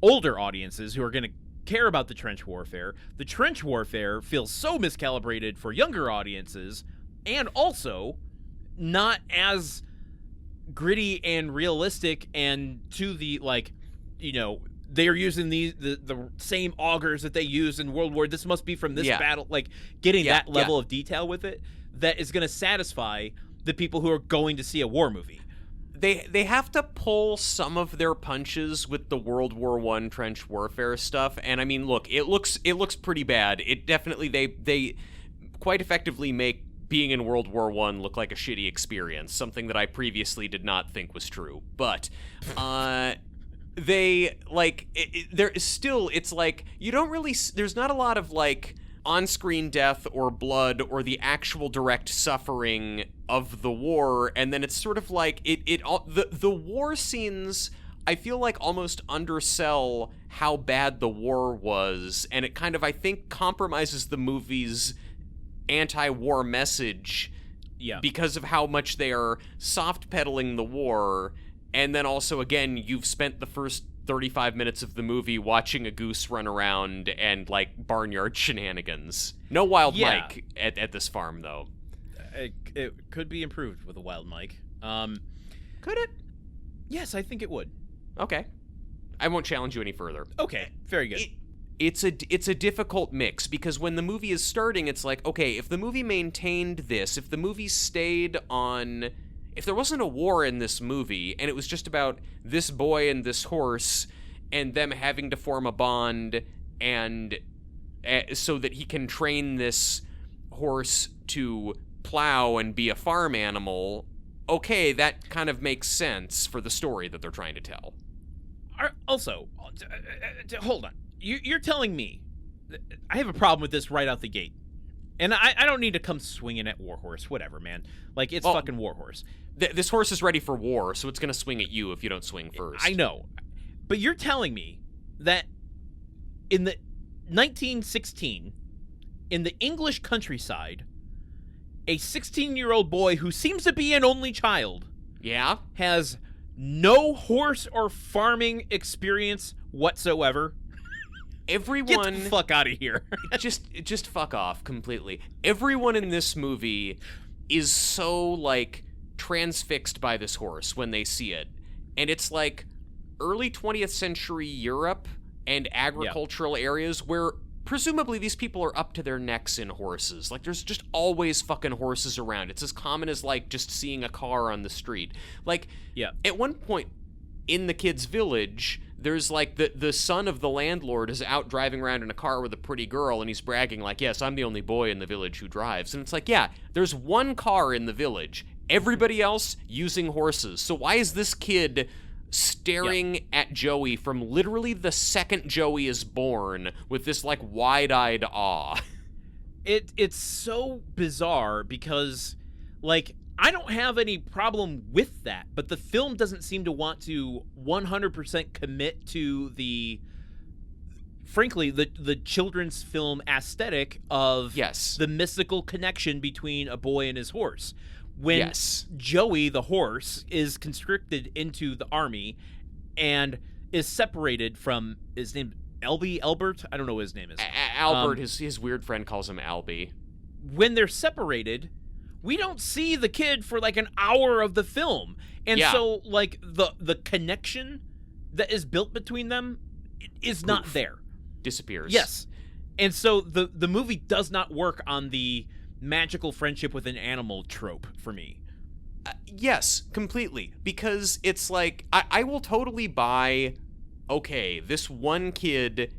S2: older audiences who are going to care about the trench warfare. The trench warfare feels so miscalibrated for younger audiences, and also not as gritty and realistic, and to the, like, you know, they are using the same augers that they used in World War. This must be from this battle. Like, getting that level of detail with it that is going to satisfy the people who are going to see a war movie.
S3: They have to pull some of their punches with the World War I trench warfare stuff, and I mean, look, it looks pretty bad. It definitely they quite effectively make being in World War I look like a shitty experience, something that I previously did not think was true. But they, like, there is still, it's like, you don't really, there's not a lot of, like, on-screen death or blood or the actual direct suffering of the war, and then it's sort of like, the war scenes, I feel like, almost undersell how bad the war was, and it kind of, I think, compromises the movie's anti-war message because of how much they are soft-pedaling the war. And then also, again, you've spent the first 35 minutes of the movie watching a goose run around and, like, barnyard shenanigans. No Wild Mike at this farm, though.
S2: It could be improved with a Wild Mike.
S3: Could it?
S2: Yes, I think it would.
S3: Okay. I won't challenge you any further.
S2: Okay, very good.
S3: It's a difficult mix, because when the movie is starting, it's like, okay, if the movie maintained this, if the movie stayed on... If there wasn't a war in this movie, and it was just about this boy and this horse, and them having to form a bond, and so that he can train this horse to plow and be a farm animal, okay, that kind of makes sense for the story that they're trying to tell.
S2: Also, hold on. You're telling me I have a problem with this right out the gate. And I don't need to come swinging at War Horse. Whatever, man. Like, it's fucking War Horse.
S3: This horse is ready for war, so it's going to swing at you if you don't swing first.
S2: I know. But you're telling me that in the 1916, in the English countryside, a 16-year-old boy who seems to be an only child
S3: Yeah?
S2: has no horse or farming experience whatsoever.
S3: Everyone...
S2: Get the fuck out of here.
S3: just fuck off completely. Everyone in this movie is so, like, transfixed by this horse when they see it. And it's like early 20th century Europe and agricultural areas where presumably these people are up to their necks in horses. Like, there's just always fucking horses around. It's as common as, like, just seeing a car on the street. Like, at one point in the kid's village, there's, like, the son of the landlord is out driving around in a car with a pretty girl, and he's bragging, like, yes, I'm the only boy in the village who drives. And it's like, yeah, there's one car in the village. Everybody else using horses. So why is this kid staring at Joey from literally the second Joey is born with this, like, wide-eyed awe?
S2: It's so bizarre because, like, I don't have any problem with that, but the film doesn't seem to want to 100% commit to frankly, the children's film aesthetic of the mystical connection between a boy and his horse. When Joey, the horse, is conscripted into the army and is separated from his name, Albert? I don't know what his name is.
S3: Albert, his weird friend calls him Albie.
S2: When they're separated, we don't see the kid for like an hour of the film. And so, like, the connection that is built between them is not there.
S3: Disappears.
S2: Yes. And so the movie does not work on the magical friendship with an animal trope for me.
S3: Yes, completely. Because it's like, I will totally buy, okay, this one kid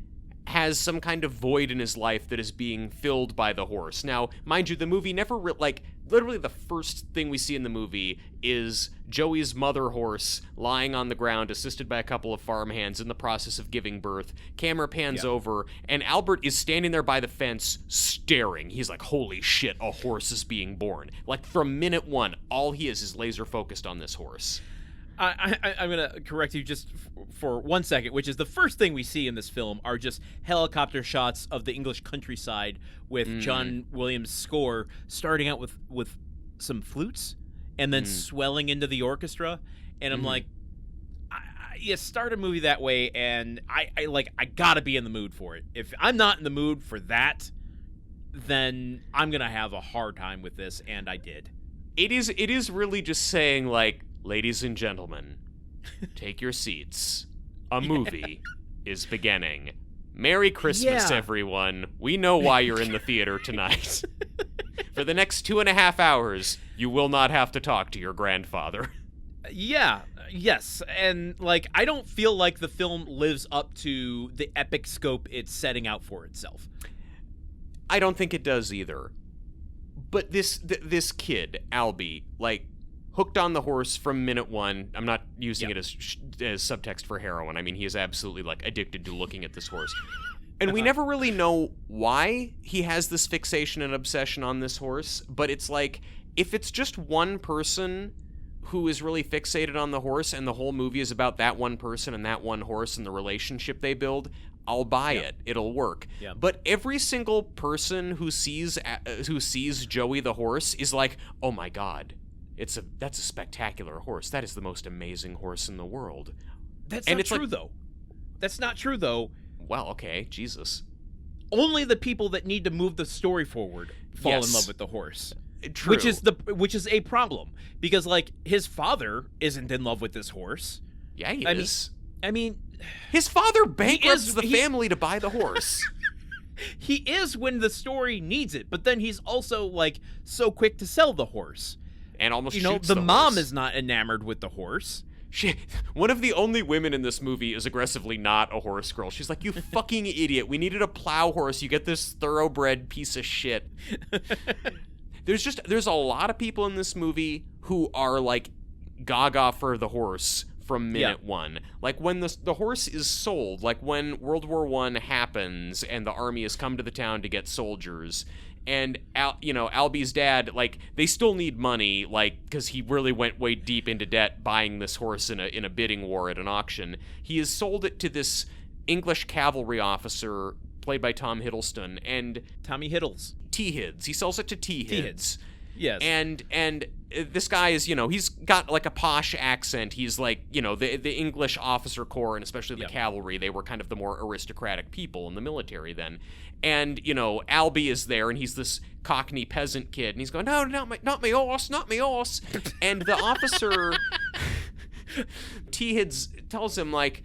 S3: has some kind of void in his life that is being filled by the horse. Now, mind you, the movie never, literally the first thing we see in the movie is Joey's mother horse lying on the ground, assisted by a couple of farmhands in the process of giving birth. Camera pans over, and Albert is standing there by the fence, staring. He's like, holy shit, a horse is being born. Like, from minute one, all he is laser focused on this horse.
S2: I'm going to correct you just for 1 second, which is the first thing we see in this film are just helicopter shots of the English countryside with John Williams' score starting out with some flutes and then swelling into the orchestra. And I'm like, you start a movie that way, and I got to be in the mood for it. If I'm not in the mood for that, then I'm going to have a hard time with this, and I did.
S3: It is really just saying, like, ladies and gentlemen, take your seats. A movie is beginning. Merry Christmas, everyone. We know why you're in the theater tonight. For the next 2.5 hours, you will not have to talk to your grandfather.
S2: Yes. And, like, I don't feel like the film lives up to the epic scope it's setting out for itself.
S3: I don't think it does either. But this kid, Albie, like, hooked on the horse from minute one. I'm not using it as subtext for heroin. I mean, he is absolutely, like, addicted to looking at this horse. And we never really know why he has this fixation and obsession on this horse, but it's like, if it's just one person who is really fixated on the horse and the whole movie is about that one person and that one horse and the relationship they build, I'll buy it. It'll work. But every single person who sees Joey the horse is like, oh my God, that's a spectacular horse. That is the most amazing horse in the world.
S2: That's not true, though. That's not true, though.
S3: Well, okay, Jesus.
S2: Only the people that need to move the story forward fall in love with the horse.
S3: True.
S2: Which is a problem, because, like, his father isn't in love with this horse.
S3: Yeah, he is.
S2: I mean,
S3: his father bankrupts the family to buy the horse.
S2: He is when the story needs it, but then he's also, like, so quick to sell the horse.
S3: And almost shoots
S2: the mom
S3: horse.
S2: is not enamored with the horse.
S3: One of the only women in this movie is aggressively not a horse girl. She's like, you fucking idiot. We needed a plow horse. You get this thoroughbred piece of shit. There's a lot of people in this movie who are, like, gaga for the horse from minute one. Like, when the horse is sold, like when World War I happens and the army has come to the town to get soldiers, and Albie's dad, like, they still need money, like, because he really went way deep into debt buying this horse in a bidding war at an auction. He has sold it to this English cavalry officer played by Tom Hiddleston, and
S2: Tommy Hiddles.
S3: T-Hids. He sells it to T-Hids.
S2: Yes.
S3: And this guy is, he's got like a posh accent. He's like, the English officer corps, and especially the cavalry, they were kind of the more aristocratic people in the military then. And, Albie is there, and he's this Cockney peasant kid, and he's going, no, not my horse, not my horse. And the officer, T-Hids, tells him, like,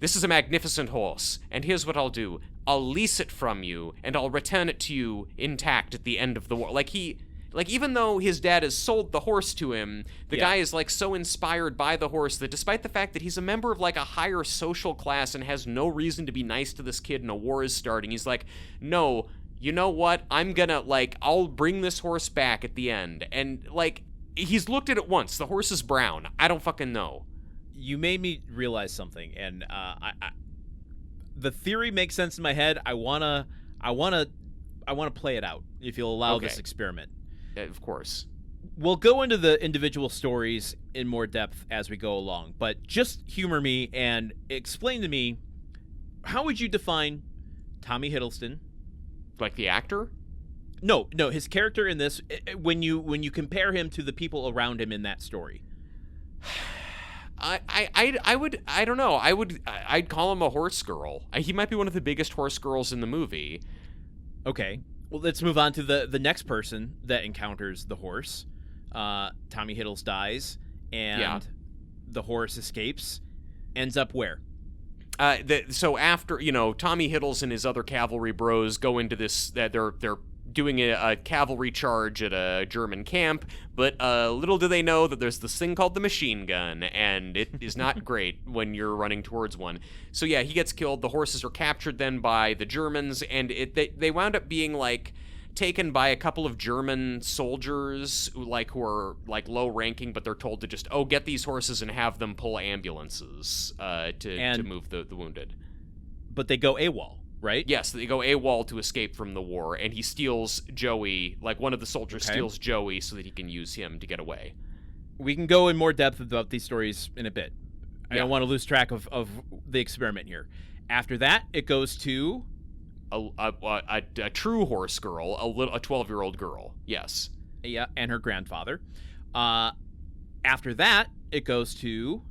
S3: this is a magnificent horse, and here's what I'll do. I'll lease it from you, and I'll return it to you intact at the end of the war. Like, even though his dad has sold the horse to him, the guy is, like, so inspired by the horse that despite the fact that he's a member of, like, a higher social class and has no reason to be nice to this kid and a war is starting, he's like, no, you know what? I'm gonna, like, I'll bring this horse back at the end. And, like, he's looked at it once. The horse is brown. I don't fucking know.
S2: You made me realize something, and the theory makes sense in my head. I wanna play it out, if you'll allow this experiment.
S3: Of course.
S2: We'll go into the individual stories in more depth as we go along, but just humor me and explain to me, how would you define Tommy Hiddleston?
S3: Like the actor?
S2: No, his character in this, when you compare him to the people around him in that story.
S3: I don't know. I'd call him a horse girl. He might be one of the biggest horse girls in the movie.
S2: Okay. Well, let's move on to the next person that encounters the horse. Tommy Hiddles dies, and the horse escapes. Ends up where?
S3: So after, Tommy Hiddles and his other cavalry bros go into this, they're doing a cavalry charge at a German camp, but little do they know that there's this thing called the machine gun, and it is not great when you're running towards one. So yeah, he gets killed. The horses are captured then by the Germans, and they wound up being like taken by a couple of German soldiers who are like low ranking, but they're told to just get these horses and have them pull ambulances to move the wounded.
S2: But they go AWOL. Right?
S3: Yes, they go AWOL to escape from the war, and he steals Joey, like one of the soldiers steals Joey so that he can use him to get away.
S2: We can go in more depth about these stories in a bit. I don't want to lose track of the experiment here. After that, it goes to...
S3: A true horse girl, a 12-year-old girl, yes.
S2: Yeah, and her grandfather. After that, it goes to...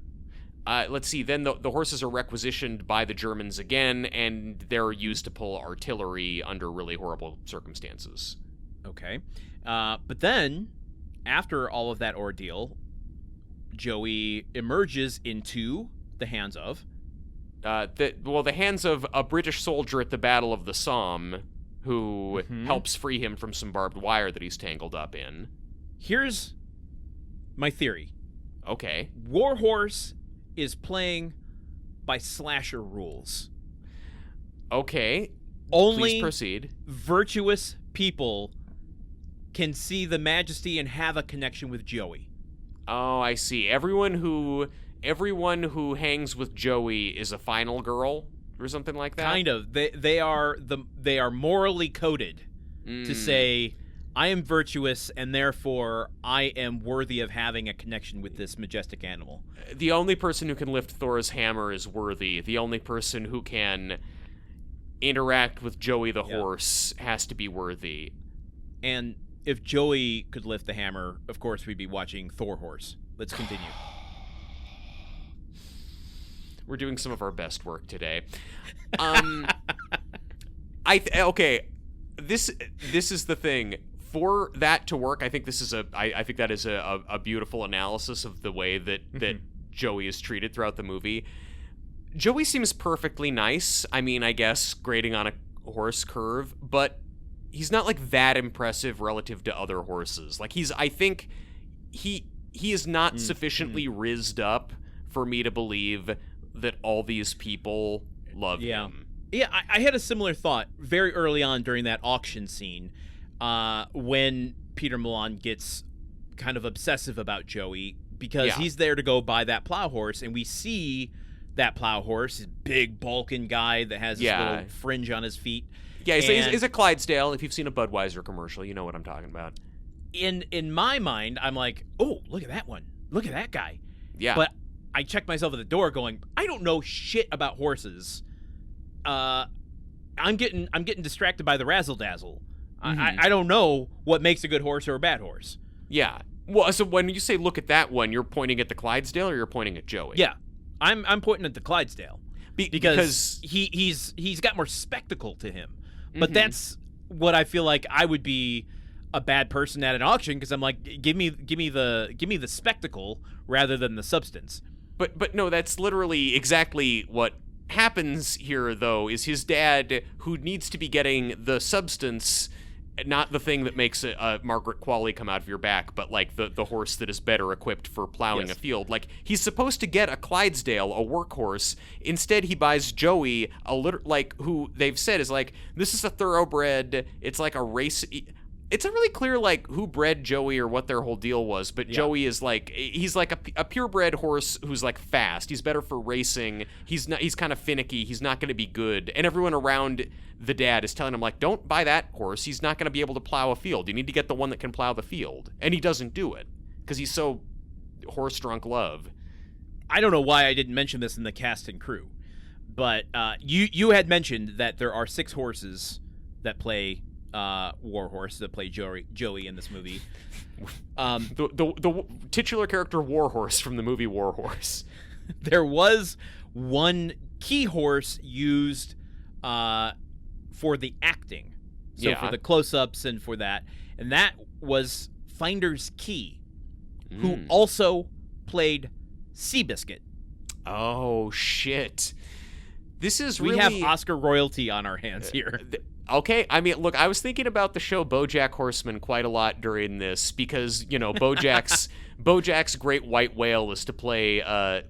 S3: let's see, then the horses are requisitioned by the Germans again, and they're used to pull artillery under really horrible circumstances.
S2: Okay. But then, after all of that ordeal, Joey emerges into the hands of...
S3: the hands of a British soldier at the Battle of the Somme, who helps free him from some barbed wire that he's tangled up in.
S2: Here's my theory.
S3: Okay.
S2: War Horse is playing by slasher rules.
S3: Okay.
S2: Only
S3: please proceed.
S2: Virtuous people can see the majesty and have a connection with Joey.
S3: Oh, I see. Everyone who hangs with Joey is a final girl or something like that.
S2: Kind of. They are morally coded to say, I am virtuous, and therefore I am worthy of having a connection with this majestic animal.
S3: The only person who can lift Thor's hammer is worthy. The only person who can interact with Joey the horse has to be worthy.
S2: And if Joey could lift the hammer, of course we'd be watching Thor Horse. Let's continue.
S3: We're doing some of our best work today. This is the thing. For that to work, I think I think that is a beautiful analysis of the way that Joey is treated throughout the movie. Joey seems perfectly nice. I mean, I guess grading on a horse curve, but he's not like that impressive relative to other horses. Like I think he is not sufficiently rizzed up for me to believe that all these people love him.
S2: Yeah, I had a similar thought very early on during that auction scene. When Peter Milan gets kind of obsessive about Joey because he's there to go buy that plow horse, and we see that plow horse, his big Balkan guy that has this little fringe on his feet.
S3: Yeah, he's a Clydesdale. If you've seen a Budweiser commercial, you know what I'm talking about.
S2: In my mind, I'm like, oh, look at that one. Look at that guy.
S3: Yeah.
S2: But I checked myself at the door going, I don't know shit about horses. I'm getting distracted by the razzle-dazzle. I don't know what makes a good horse or a bad horse.
S3: Yeah. Well, so when you say look at that one, you're pointing at the Clydesdale or you're pointing at Joey?
S2: Yeah, I'm pointing at the Clydesdale because he's got more spectacle to him. But that's what I feel like I would be a bad person at an auction, because I'm like, give me the spectacle rather than the substance.
S3: But no, that's literally exactly what happens here, though, is his dad, who needs to be getting the substance, not the thing that makes a Margaret Qualley come out of your back, but like the horse that is better equipped for plowing a field. Like, he's supposed to get a Clydesdale, a workhorse. Instead, he buys Joey, who they've said is like, this is a thoroughbred. It's like a race. It's not really clear like who bred Joey or what their whole deal was, but Joey is like, he's like a purebred horse who's like fast. He's better for racing. He's kind of finicky. He's not going to be good. And everyone around the dad is telling him like, don't buy that horse. He's not going to be able to plow a field. You need to get the one that can plow the field. And he doesn't do it because he's so horse-drunk love.
S2: I don't know why I didn't mention this in the cast and crew, but you had mentioned that there are 6 horses that play War Horse, that play Joey in this movie.
S3: The titular character War Horse from the movie War Horse.
S2: There was one key horse used for the acting, so for the close-ups and for that, and that was Finder's Key, who also played Seabiscuit.
S3: Oh shit! This is
S2: we have Oscar royalty on our hands here.
S3: Okay, I mean, look, I was thinking about the show BoJack Horseman quite a lot during this because, you know, BoJack's great white whale is to play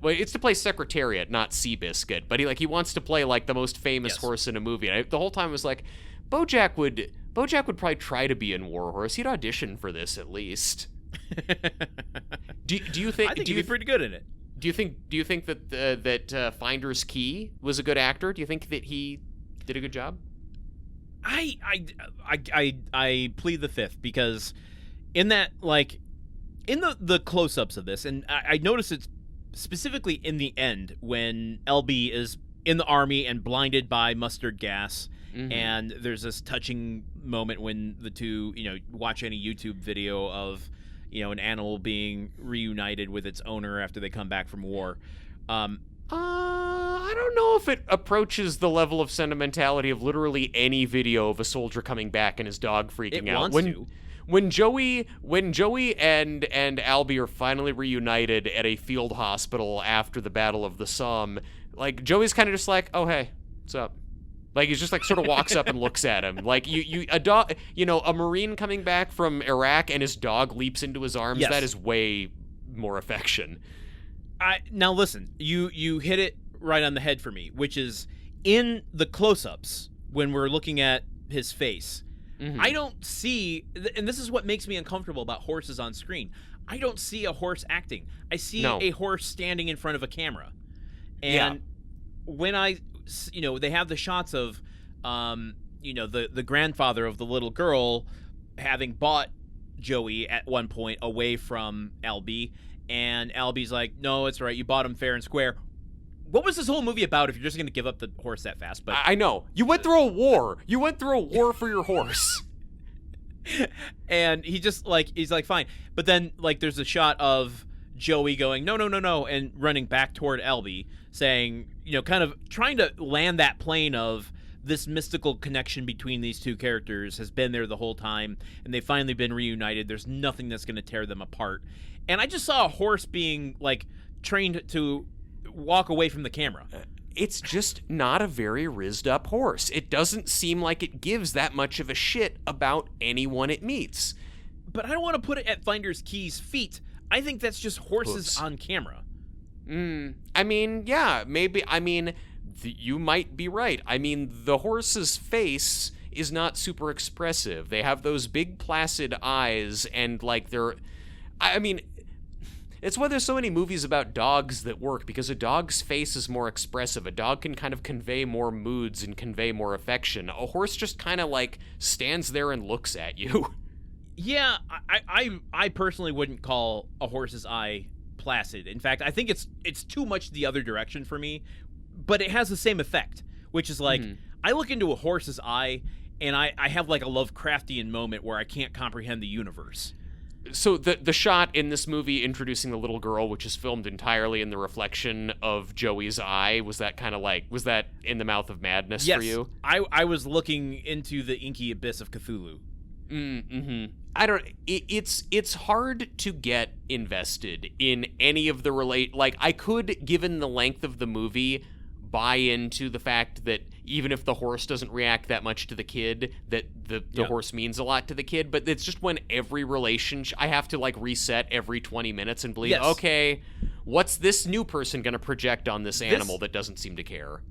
S3: it's to play Secretariat, not Seabiscuit, but he wants to play like the most famous horse in a movie. And the whole time I was like, BoJack would probably try to be in War Horse. He'd audition for this at least. do you think?
S2: I think he'd be pretty good in it.
S3: Do you think that Finder's Key was a good actor? Do you think that he did a good job?
S2: I plead the fifth, because in that, like, in the close-ups of this, and I noticed it specifically in the end when LB is in the army and blinded by mustard gas, and there's this touching moment when the two, you know, watch any YouTube video of, you know, an animal being reunited with its owner after they come back from war.
S3: I don't know if it approaches the level of sentimentality of literally any video of a soldier coming back and his dog freaking out. When Joey and Albie are finally reunited at a field hospital after the Battle of the Somme, like, Joey's kind of just like, oh hey, what's up? Like, he's just like sort of walks up and looks at him. Like, a Marine coming back from Iraq and his dog leaps into his arms. Yes. That is way more affection.
S2: Now listen, you hit it right on the head for me, which is in the close-ups when we're looking at his face. I don't see, and this is what makes me uncomfortable about horses on screen, I don't see a horse acting. I see a horse standing in front of a camera. And when they have the shots of, the grandfather of the little girl having bought Joey at one point away from Albie, and Albie's like, no, it's right, you bought him fair and square. What was this whole movie about if you're just going to give up the horse that fast? But
S3: I know. You went through a war. You went through a war for your horse.
S2: And he's like, fine. But then, like, there's a shot of Joey going, no, and running back toward Albie, saying, kind of trying to land that plane of this mystical connection between these two characters has been there the whole time, and they've finally been reunited. There's nothing that's going to tear them apart. And I just saw a horse being, like, trained to walk away from the camera.
S3: It's just not a very rizzed up horse. It doesn't seem like it gives that much of a shit about anyone it meets.
S2: But I don't want to put it at Finder's Key's feet. I think that's just horses on camera.
S3: I mean, yeah, maybe. I mean, you might be right. I mean, the horse's face is not super expressive. They have those big placid eyes, and like it's why there's so many movies about dogs that work, because a dog's face is more expressive. A dog can kind of convey more moods and convey more affection. A horse just kind of like stands there and looks at you.
S2: Yeah, I personally wouldn't call a horse's eye placid. In fact, I think it's too much the other direction for me, but it has the same effect, which is like, I look into a horse's eye and I have like a Lovecraftian moment where I can't comprehend the universe.
S3: So the shot in this movie introducing the little girl, which is filmed entirely in the reflection of Joey's eye, was that in the mouth of madness for you?
S2: I was looking into the inky abyss of Cthulhu.
S3: Mm-hmm. It's hard to get invested in any of the I could, given the length of the movie, buy into the fact that even if the horse doesn't react that much to the kid, that the horse means a lot to the kid. But it's just when every relationship, I have to like reset every 20 minutes and believe, okay, what's this new person going to project on this animal that doesn't seem to care?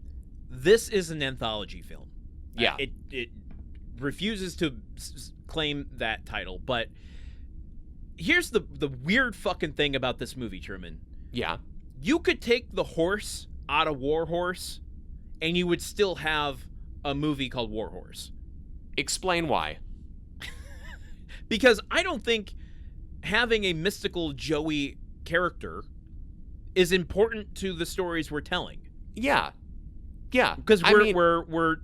S2: This is an anthology film.
S3: Yeah.
S2: It refuses to claim that title, but here's the weird fucking thing about this movie, Truman.
S3: Yeah.
S2: You could take the horse out of War Horse, and you would still have a movie called War Horse.
S3: Explain why.
S2: Because I don't think having a mystical Joey character is important to the stories we're telling.
S3: Yeah.
S2: Because we're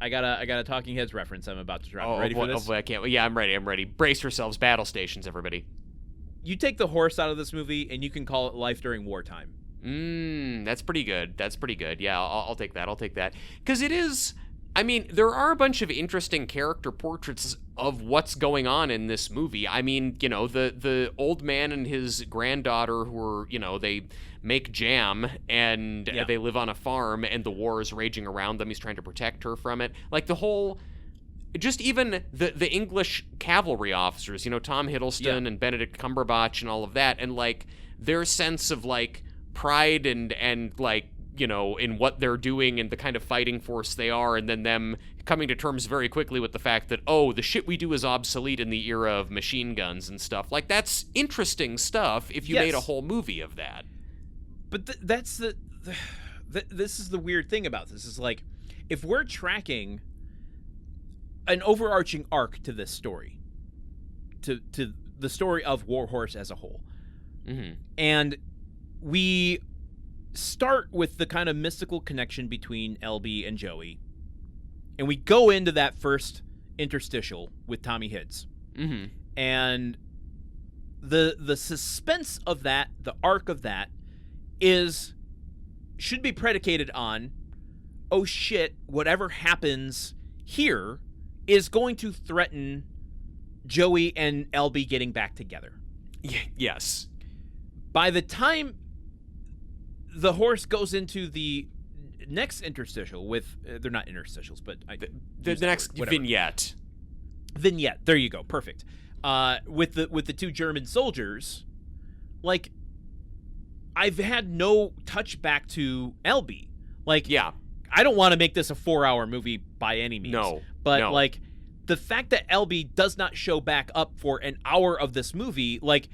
S2: I got a Talking Heads reference I'm about to drop. Ready for this?
S3: I can't. Yeah, I'm ready. Brace yourselves, battle stations, everybody.
S2: You take the horse out of this movie, and you can call it Life During Wartime.
S3: That's pretty good. Yeah, I'll take that. Because it is, I mean, there are a bunch of interesting character portraits of what's going on in this movie. I mean, you know, the old man and his granddaughter who are, you know, they make jam and they live on a farm and the war is raging around them. He's trying to protect her from it. Like the whole, just even the English cavalry officers, you know, Tom Hiddleston and Benedict Cumberbatch and all of that. And like their sense of like pride and like, you know, in what they're doing and the kind of fighting force they are, and then them coming to terms very quickly with the fact that, oh, the shit we do is obsolete in the era of machine guns and stuff. Like, that's interesting stuff if you made a whole movie of that.
S2: But this is the weird thing about this, is like, if we're tracking an overarching arc to this story, to the story of War Horse as a whole, and we start with the kind of mystical connection between LB and Joey, and we go into that first interstitial with Tommy Hids, and the suspense of that, the arc of that, should be predicated on, oh shit, whatever happens here is going to threaten Joey and LB getting back together.
S3: Yes. By
S2: the time the horse goes into the next interstitial with, they're not interstitials, but
S3: the next vignette.
S2: Vignette. There you go. Perfect. With the two German soldiers, like, I've had no touch back to LB. Like, I don't want to make this a 4-hour movie by any means. But like, the fact that LB does not show back up for an hour of this movie, like,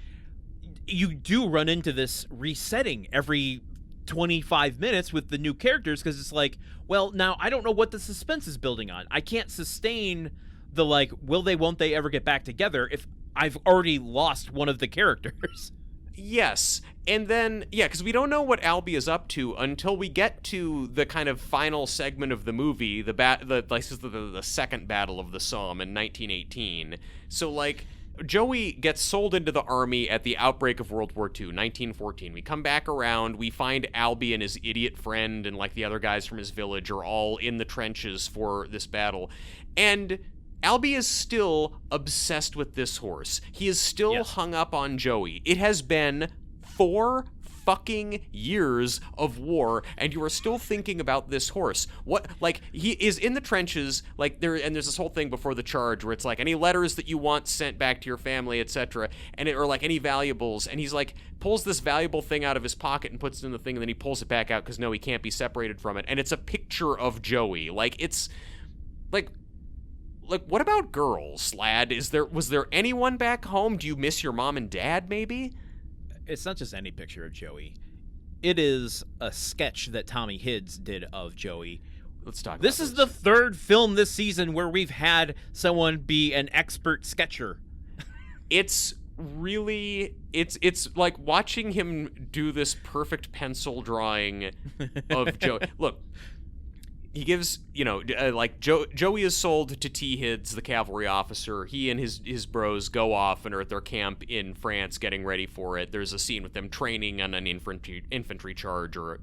S2: you do run into this resetting every 25 minutes with the new characters, because it's like, well, now I don't know what the suspense is building on. I can't sustain the, like, will they, won't they ever get back together if I've already lost one of the characters.
S3: Yes. And then, because we don't know what Albie is up to until we get to the kind of final segment of the movie, the second battle of the Somme in 1918. So, like, Joey gets sold into the army at the outbreak of World War II, 1914. We come back around, we find Albie and his idiot friend and, like, the other guys from his village are all in the trenches for this battle. And Albie is still obsessed with this horse. He is still hung up on Joey. It has been 4 fucking years of war, and you are still thinking about this horse. What, like, he is in the trenches, like, there's this whole thing before the charge where it's like, any letters that you want sent back to your family, etc., or like any valuables, and he's like, pulls this valuable thing out of his pocket and puts it in the thing, and then he pulls it back out because no, he can't be separated from it, and it's a picture of Joey. Like, it's like, what about girls, lad? Was there anyone back home? Do you miss your mom and dad, maybe?
S2: It's not just any picture of Joey. It is a sketch that Tommy Hids did of Joey.
S3: Let's talk about
S2: this. This is the 3rd film this season where we've had someone be an expert sketcher.
S3: It's really, it's like watching him do this perfect pencil drawing of Joey. Look, he gives, like Joey is sold to T-Hids, the cavalry officer. He and his bros go off and are at their camp in France getting ready for it. There's a scene with them training on an infantry charge or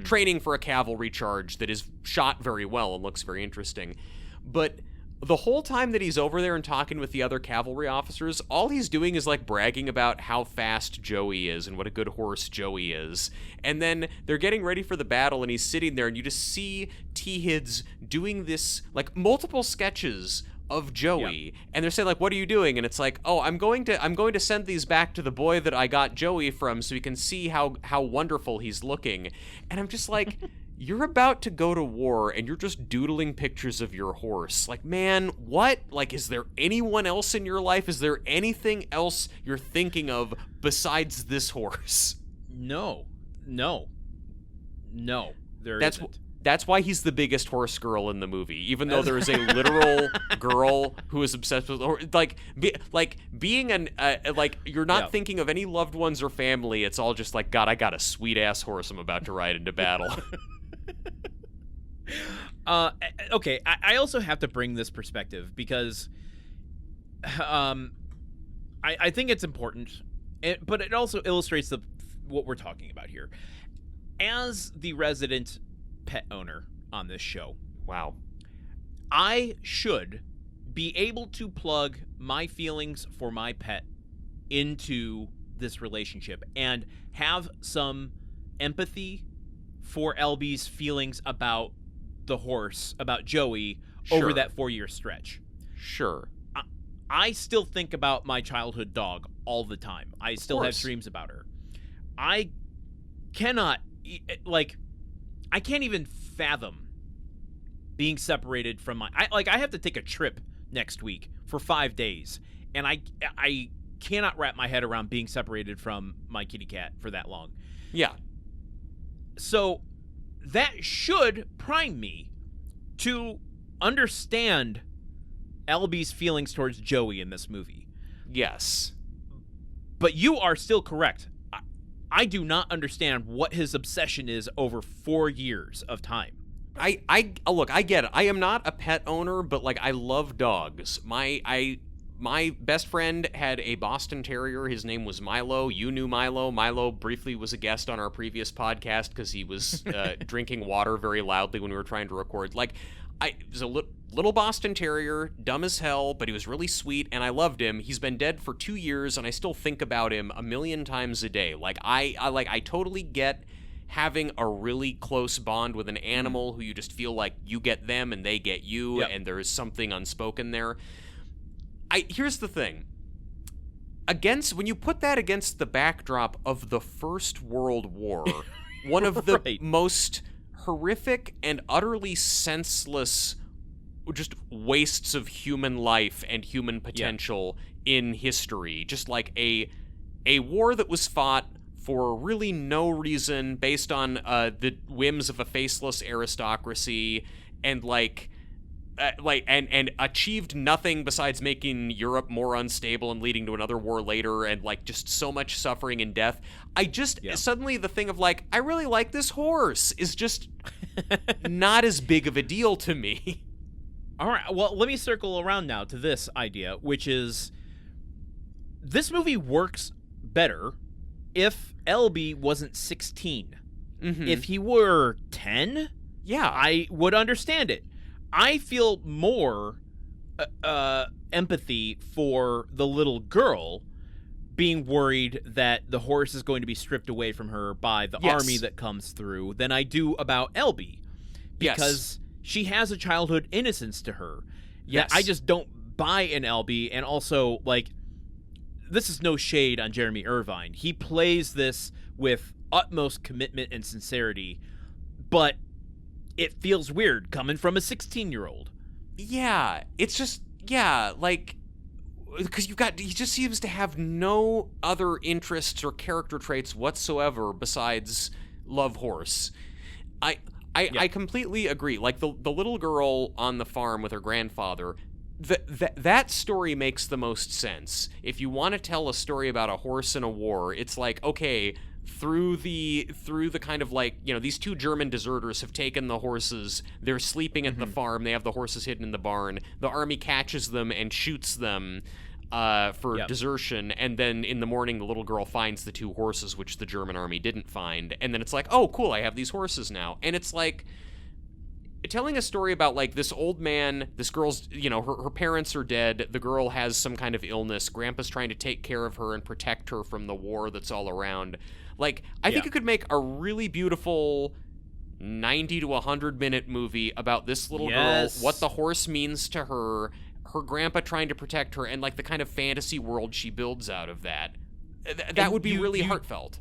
S3: training for a cavalry charge that is shot very well and looks very interesting. But the whole time that he's over there and talking with the other cavalry officers, all he's doing is like bragging about how fast Joey is and what a good horse Joey is. And then they're getting ready for the battle and he's sitting there and you just see T-Hids doing this, like multiple sketches of Joey. And they're saying like, what are you doing? And it's like, oh, I'm going to send these back to the boy that I got Joey from so he can see how wonderful he's looking. And I'm just like, you're about to go to war and you're just doodling pictures of your horse. Like, man, what? Like, is there anyone else in your life? Is there anything else you're thinking of besides this horse?
S2: No. There isn't.
S3: That's why he's the biggest horse girl in the movie, even though there is a literal girl who is obsessed with, or being an you're not thinking of any loved ones or family. It's all just like, God, I got a sweet ass horse I'm about to ride into battle.
S2: Okay, I also have to bring this perspective because I think it's important, but it also illustrates what we're talking about here. As the resident pet owner on this show,
S3: wow,
S2: I should be able to plug my feelings for my pet into this relationship and have some empathy for LB's feelings about the horse, about Joey, over that 4-year stretch.
S3: Sure.
S2: I still think about my childhood dog all the time. I still have dreams about her. I cannot, I can't even fathom being separated from I have to take a trip next week for 5 days, and I cannot wrap my head around being separated from my kitty cat for that long.
S3: Yeah.
S2: So that should prime me to understand LB's feelings towards Joey in this movie.
S3: Yes.
S2: But you are still correct. I do not understand what his obsession is over 4 years of time.
S3: Look, I get it. I am not a pet owner, but like I love dogs. My best friend had a Boston Terrier. His name was Milo. You knew Milo. Milo briefly was a guest on our previous podcast because he was drinking water very loudly when we were trying to record. Like, it was a little Boston Terrier, dumb as hell, but he was really sweet, and I loved him. He's been dead for 2 years, and I still think about him a million times a day. Like, I totally get having a really close bond with an animal who you just feel like you get them and they get you, and there is something unspoken there. Here's the thing. When you put that against the backdrop of the First World War, one of the most horrific and utterly senseless just wastes of human life and human potential in history, just like a war that was fought for really no reason, based on the whims of a faceless aristocracy, and and achieved nothing besides making Europe more unstable and leading to another war later, and just so much suffering and death. Suddenly the thing of I really like this horse is just not as big of a deal to me.
S2: All right, well, let me circle around now to this idea, which is this movie works better if LB wasn't 16.
S3: Mm-hmm.
S2: If he were 10, I would understand it. I feel more empathy for the little girl being worried that the horse is going to be stripped away from her by the army that comes through than I do about LB. Because she has a childhood innocence to her.
S3: Yes.
S2: I just don't buy an LB, and also, this is no shade on Jeremy Irvine. He plays this with utmost commitment and sincerity, but it feels weird coming from a 16-year-old.
S3: Yeah, it's just, because he just seems to have no other interests or character traits whatsoever besides love horse. I completely agree. The little girl on the farm with her grandfather, that story makes the most sense. If you want to tell a story about a horse in a war, it's okay, through the kind of like, these two German deserters have taken the horses. They're sleeping at the farm. They have the horses hidden in the barn. The army catches them and shoots them for desertion, and then in the morning the little girl finds the two horses, which the German army didn't find, and then it's like, oh cool, I have these horses now. And it's like telling a story about like this old man, this girl's, her parents are dead, the girl has some kind of illness, grandpa's trying to take care of her and protect her from the war that's all around. Like, I think you could make a really beautiful 90 to 100 minute movie about this little girl, what the horse means to her grandpa trying to protect her, and like the kind of fantasy world she builds out of that. That would be really heartfelt.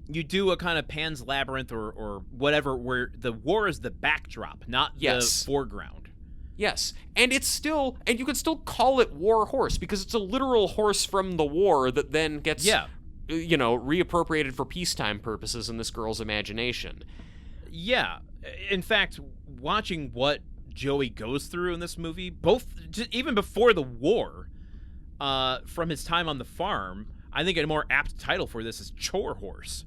S2: You do a kind of Pan's Labyrinth or whatever, where the war is the backdrop, not the foreground.
S3: Yes, and it's still, and you could still call it War Horse because it's a literal horse from the war that then gets, reappropriated for peacetime purposes in this girl's imagination.
S2: Yeah, in fact, watching what Joey goes through in this movie, even before the war, from his time on the farm, I think a more apt title for this is Chore Horse.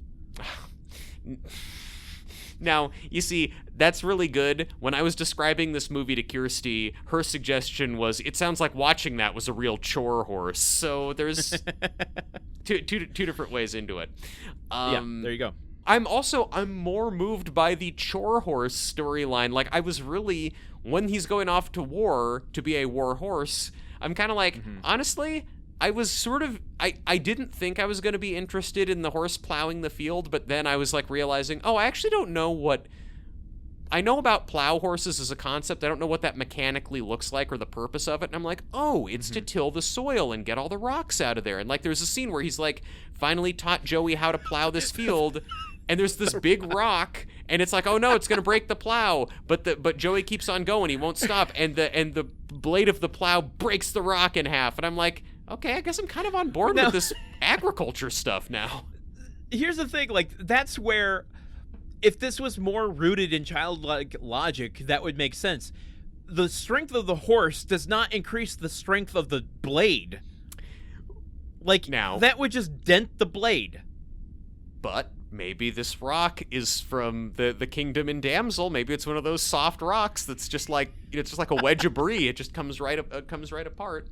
S3: Now, you see, that's really good. When I was describing this movie to Kirsty, her suggestion was, it sounds like watching that was a real chore horse. So there's two different ways into it.
S2: There you go.
S3: I'm more moved by the chore horse storyline. Like, I was really, when he's going off to war to be a war horse, I'm kind of like, honestly, I was sort of, I didn't think I was going to be interested in the horse plowing the field, but then I was like realizing, I actually don't know what, I know about plow horses as a concept. I don't know what that mechanically looks like or the purpose of it. And I'm like, it's to till the soil and get all the rocks out of there. And like, there's a scene where he's like, finally taught Joey how to plow this field. And there's this big rock, and it's like, oh no, it's gonna break the plow. But Joey keeps on going, he won't stop, and the blade of the plow breaks the rock in half. And I'm like, okay, I guess I'm kind of on board with this agriculture stuff now.
S2: Here's the thing, like, that's where, if this was more rooted in childlike logic, that would make sense. The strength of the horse does not increase the strength of the blade. Like, now, that would just dent the blade.
S3: But maybe this rock is from the kingdom in Damsel. Maybe it's one of those soft rocks that's just like, it's just like a wedge of brie. It just comes right apart.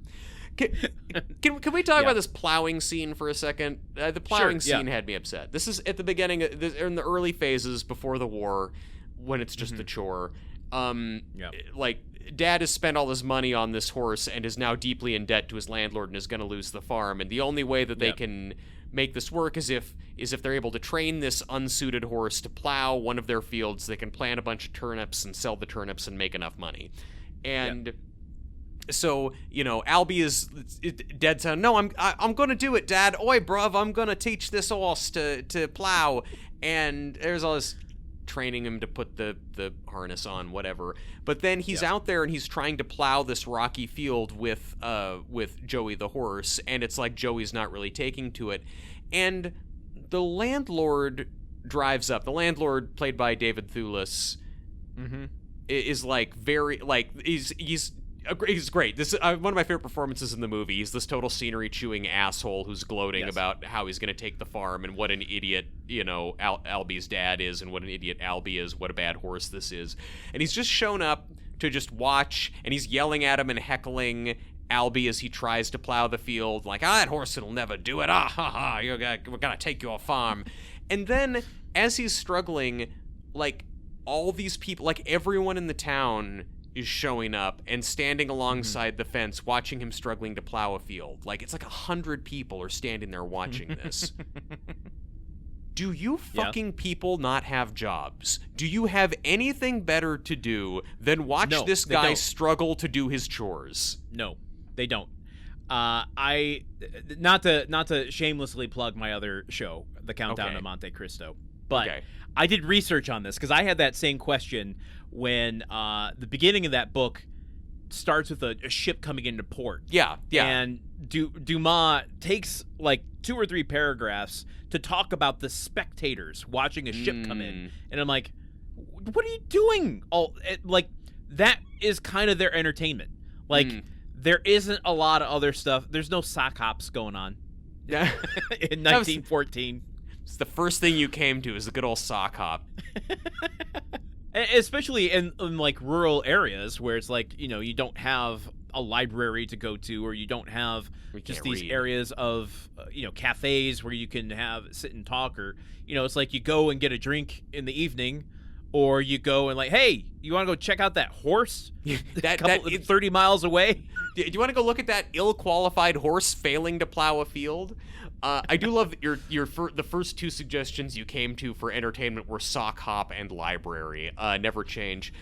S3: Can we talk about this plowing scene for a second? The plowing scene had me upset. This is at the beginning, in the early phases before the war, when it's just the chore. Like, Dad has spent all his money on this horse and is now deeply in debt to his landlord and is going to lose the farm. And the only way that they can make this work is if they're able to train this unsuited horse to plow one of their fields. They can plant a bunch of turnips and sell the turnips and make enough money. And so, Albie is dead set. No, I'm going to do it, Dad. Oi, bruv, I'm going to teach this horse to plow. And there's all this training him to put the harness on, whatever. But then he's out there and he's trying to plow this rocky field with Joey the horse, and it's like Joey's not really taking to it. And the landlord drives up. The landlord, played by David Thewlis, is like very, like, he's great. This is one of my favorite performances in the movie. He's this total scenery chewing asshole who's gloating about how he's going to take the farm and what an idiot, Albie's dad is, and what an idiot Albie is, what a bad horse this is. And he's just shown up to just watch, and he's yelling at him and heckling Albie as he tries to plow the field, like, that horse will never do it. Ah, ha, ha, we're going to take your farm. And then, as he's struggling, like, all these people, like, everyone in the town is showing up and standing alongside the fence watching him struggling to plow a field. Like, it's like 100 people are standing there watching this. Do you fucking people not have jobs? Do you have anything better to do than watch this guy struggle to do his chores?
S2: No, they don't. I not to shamelessly plug my other show, The Countdown to Monte Cristo, but I did research on this because I had that same question when the beginning of that book starts with a ship coming into port. Yeah. And Dumas takes like 2 or 3 paragraphs to talk about the spectators watching a ship come in, and I'm like, what are you doing? Like, that is kind of their entertainment. Like, there isn't a lot of other stuff. There's no sock hops going on.
S3: Yeah.
S2: In 1914.
S3: It's the first thing you came to is a good old sock hop.
S2: Especially in like rural areas where it's like, you don't have a library to go to, or you don't have just these areas of, cafes where you can sit and talk, or, it's like you go and get a drink in the evening, or you go and like, hey, you want to go check out that horse 30 miles away?
S3: Do you want to go look at that ill-qualified horse failing to plow a field? I do love that the first two suggestions you came to for entertainment were sock hop and library. Never change.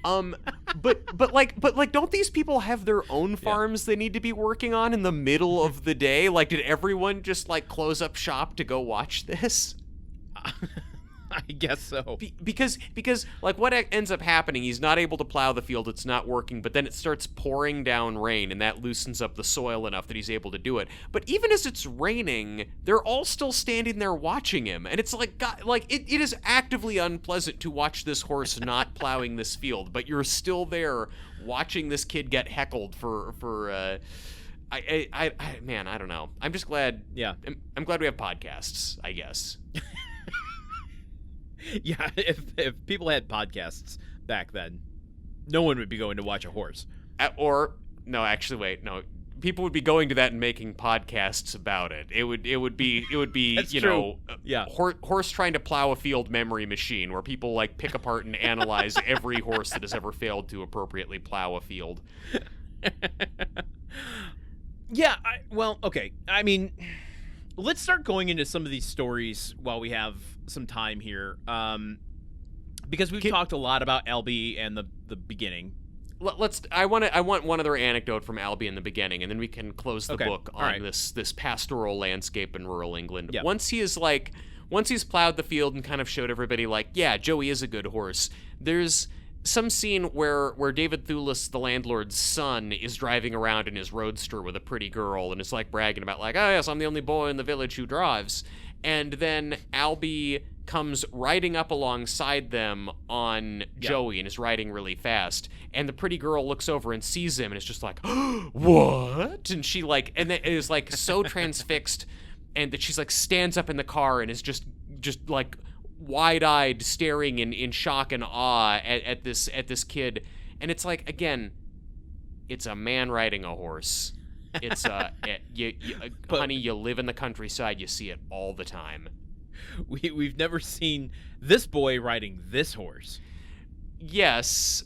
S3: But like, don't these people have their own farms they need to be working on in the middle of the day? Like, did everyone just like close up shop to go watch this?
S2: I guess so.
S3: Because like what ends up happening, he's not able to plow the field, it's not working, but then it starts pouring down rain, and that loosens up the soil enough that he's able to do it. But even as it's raining, they're all still standing there watching him, and it's like, God, like it is actively unpleasant to watch this horse not plowing this field, but you're still there watching this kid get heckled for man, I don't know. I'm just glad.
S2: Yeah.
S3: I'm glad we have podcasts, I guess.
S2: Yeah, if people had podcasts back then, no one would be going to watch a horse.
S3: People would be going to that and making podcasts about it. It would be
S2: That's
S3: you
S2: true.
S3: know,
S2: Yeah.
S3: horse trying to plow a field memory machine, where people like pick apart and analyze every horse that has ever failed to appropriately plow a field.
S2: Yeah, okay. I mean, let's start going into some of these stories while we have some time here, because we've talked a lot about Albie and the beginning.
S3: I want one other anecdote from Albie in the beginning, and then we can close the book on this pastoral landscape in rural England.
S2: Yeah.
S3: Once he's plowed the field and kind of showed everybody, like, yeah, Joey is a good horse, there's some scene where David Thewlis, the landlord's son, is driving around in his roadster with a pretty girl and is like bragging about, like, oh yes, I'm the only boy in the village who drives. And then Albie comes riding up alongside them on Joey and is riding really fast. And the pretty girl looks over and sees him and is just like, what? And she and then is like so transfixed, and that she's like stands up in the car and is just like wide-eyed, staring in shock and awe at this kid. And it's like, again, it's a man riding a horse. It's honey, you live in the countryside, you see it all the time.
S2: We've never seen this boy riding this horse.
S3: Yes.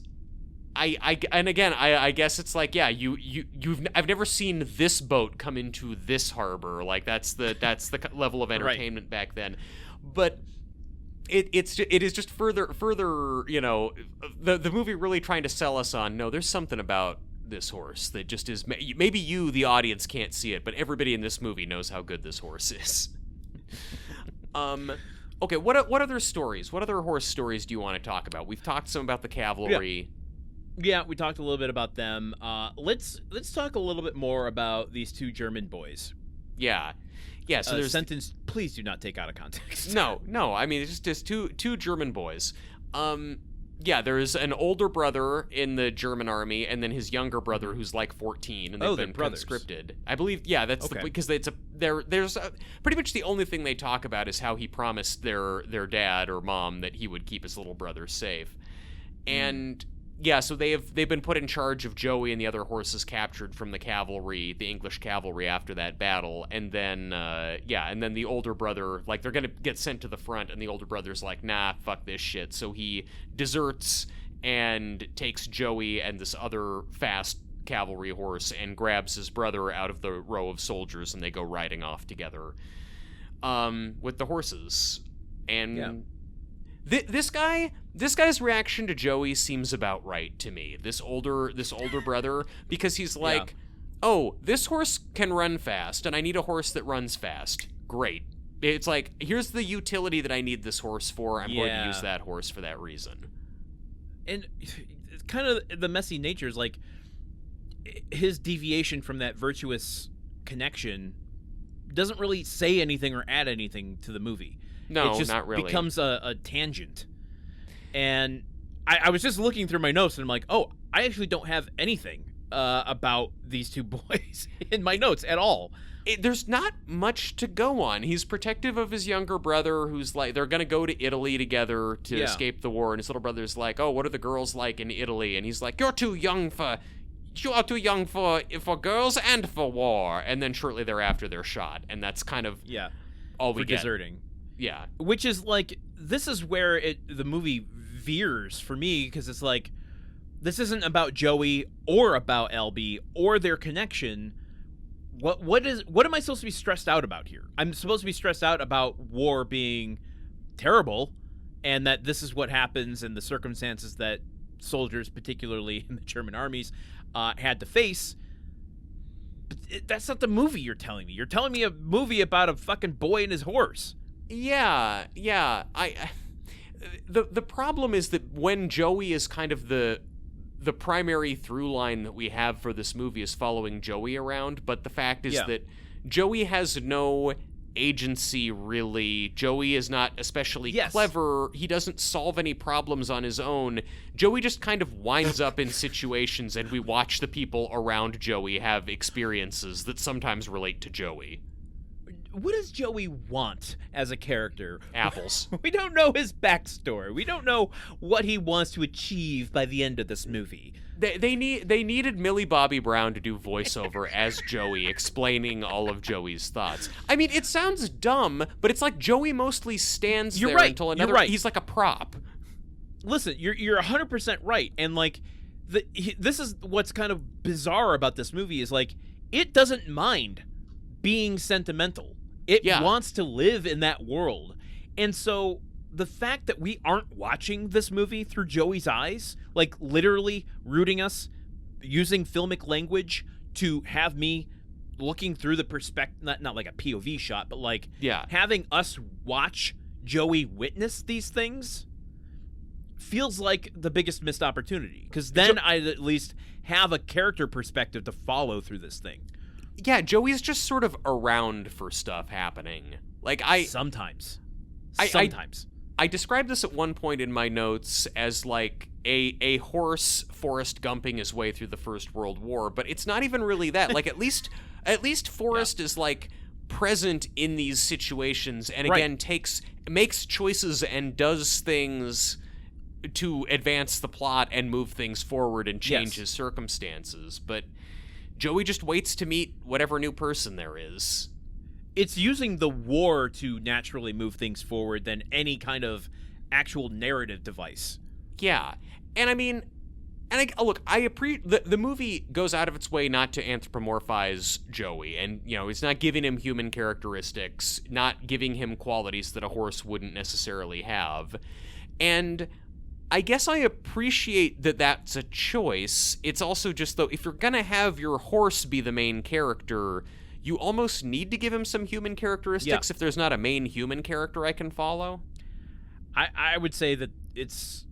S3: I guess it's like, yeah, I've never seen this boat come into this harbor. Like that's the level of entertainment back then. But it is just further, you know, the movie really trying to sell us on, no, there's something about this horse that just is, maybe you, the audience, can't see it, but everybody in this movie knows how good this horse is. Okay, what other stories? What other horse stories do you want to talk about? We've talked some about the cavalry.
S2: Yeah, we talked a little bit about them. Let's talk a little bit more about these two German boys.
S3: Yeah. So there's
S2: sentence. Please do not take out of context.
S3: No. I mean, it's just two German boys. Yeah, there's an older brother in the German army, and then his younger brother who's like 14, and they've been conscripted. I believe, yeah, that's because there's pretty much the only thing they talk about is how he promised their dad or mom that he would keep his little brother safe, and yeah, so they've been put in charge of Joey and the other horses captured from the cavalry, the English cavalry, after that battle, and then the older brother, like, they're gonna get sent to the front, and the older brother's like, nah, fuck this shit, so he deserts and takes Joey and this other fast cavalry horse and grabs his brother out of the row of soldiers, and they go riding off together with the horses. And this guy's reaction to Joey seems about right to me. This older brother, because he's like, oh, this horse can run fast, and I need a horse that runs fast. Great. It's like, here's the utility that I need this horse for. I'm going to use that horse for that reason.
S2: And kind of the messy nature is like his deviation from that virtuous connection doesn't really say anything or add anything to the movie.
S3: No,
S2: it just
S3: not really.
S2: Becomes a tangent. And I was just looking through my notes, and I'm like, oh, I actually don't have anything about these two boys in my notes at all.
S3: There's not much to go on. He's protective of his younger brother, who's like, they're going to go to Italy together to escape the war. And his little brother's like, oh, what are the girls like in Italy? And he's like, you are too young for girls and for war. And then shortly thereafter, they're shot. And that's kind of all we get.
S2: Deserting.
S3: Yeah.
S2: Which is like, this is where the movie veers for me, because it's like, this isn't about Joey or about LB or their connection. What am I supposed to be stressed out about here? I'm supposed to be stressed out about war being terrible, and that this is what happens and the circumstances that soldiers, particularly in the German armies, had to face. But that's not the movie you're telling me. You're telling me a movie about a fucking boy and his horse.
S3: Yeah. The problem is that when Joey is kind of the primary through line that we have for this movie is following Joey around, but the fact is that Joey has no agency, really. Joey is not especially clever. He doesn't solve any problems on his own. Joey just kind of winds up in situations, and we watch the people around Joey have experiences that sometimes relate to Joey.
S2: What does Joey want as a character?
S3: Apples.
S2: We don't know his backstory. We don't know what he wants to achieve by the end of this movie.
S3: They needed Millie Bobby Brown to do voiceover as Joey, explaining all of Joey's thoughts. I mean, it sounds dumb, but it's like Joey mostly stands there until another.
S2: You're right.
S3: He's like a prop.
S2: Listen, you're 100% right, and like this is what's kind of bizarre about this movie is like it doesn't mind being sentimental. It wants to live in that world. And so the fact that we aren't watching this movie through Joey's eyes, like literally rooting us, using filmic language to have me looking through the perspective, not like a POV shot, but like having us watch Joey witness these things feels like the biggest missed opportunity. Because then I'd at least have a character perspective to follow through this thing.
S3: Yeah, Joey's just sort of around for stuff happening. Like
S2: Sometimes.
S3: I described this at one point in my notes as like a horse Forrest Gumping his way through the First World War, but it's not even really that. Like at least Forrest is like present in these situations and again makes choices and does things to advance the plot and move things forward and change his circumstances. But Joey just waits to meet whatever new person there is.
S2: It's using the war to naturally move things forward than any kind of actual narrative device.
S3: Yeah. And I mean, I appreciate the movie goes out of its way not to anthropomorphize Joey, and you know, it's not giving him human characteristics, not giving him qualities that a horse wouldn't necessarily have. And I guess I appreciate that that's a choice. It's also just, though, if you're going to have your horse be the main character, you almost need to give him some human characteristics if there's not a main human character I can follow.
S2: I would say that it's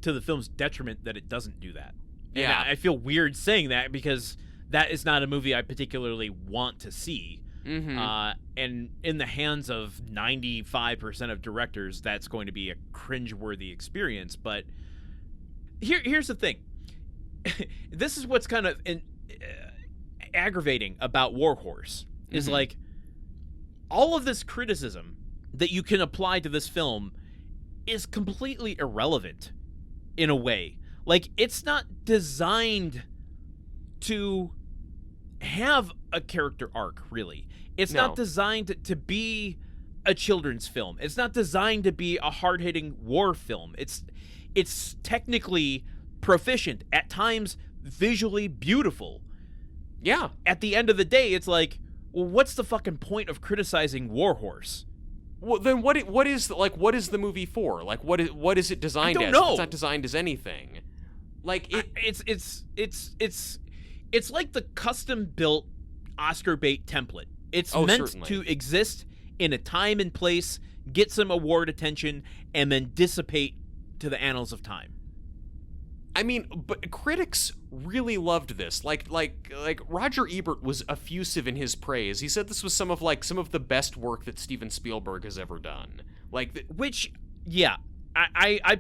S2: to the film's detriment that it doesn't do that.
S3: Yeah.
S2: And I feel weird saying that because that is not a movie I particularly want to see. Mm-hmm. And in the hands of 95% of directors, that's going to be a cringeworthy experience. But here's the thing. This is what's kind of aggravating about War Horse is like all of this criticism that you can apply to this film is completely irrelevant in a way. Like, it's not designed to have a character arc, really. It's not designed to be a children's film. It's not designed to be a hard-hitting war film. It's technically proficient, at times visually beautiful.
S3: Yeah.
S2: At the end of the day, it's like, well, what's the fucking point of criticizing War Horse?
S3: Well, then what is the movie for? Like, what is it designed as?
S2: Know.
S3: It's not designed as anything. Like
S2: it's like the custom-built Oscar bait template. It's meant to exist in a time and place, get some award attention, and then dissipate to the annals of time.
S3: I mean, but critics really loved this. Like Roger Ebert was effusive in his praise. He said this was some of the best work that Steven Spielberg has ever done. I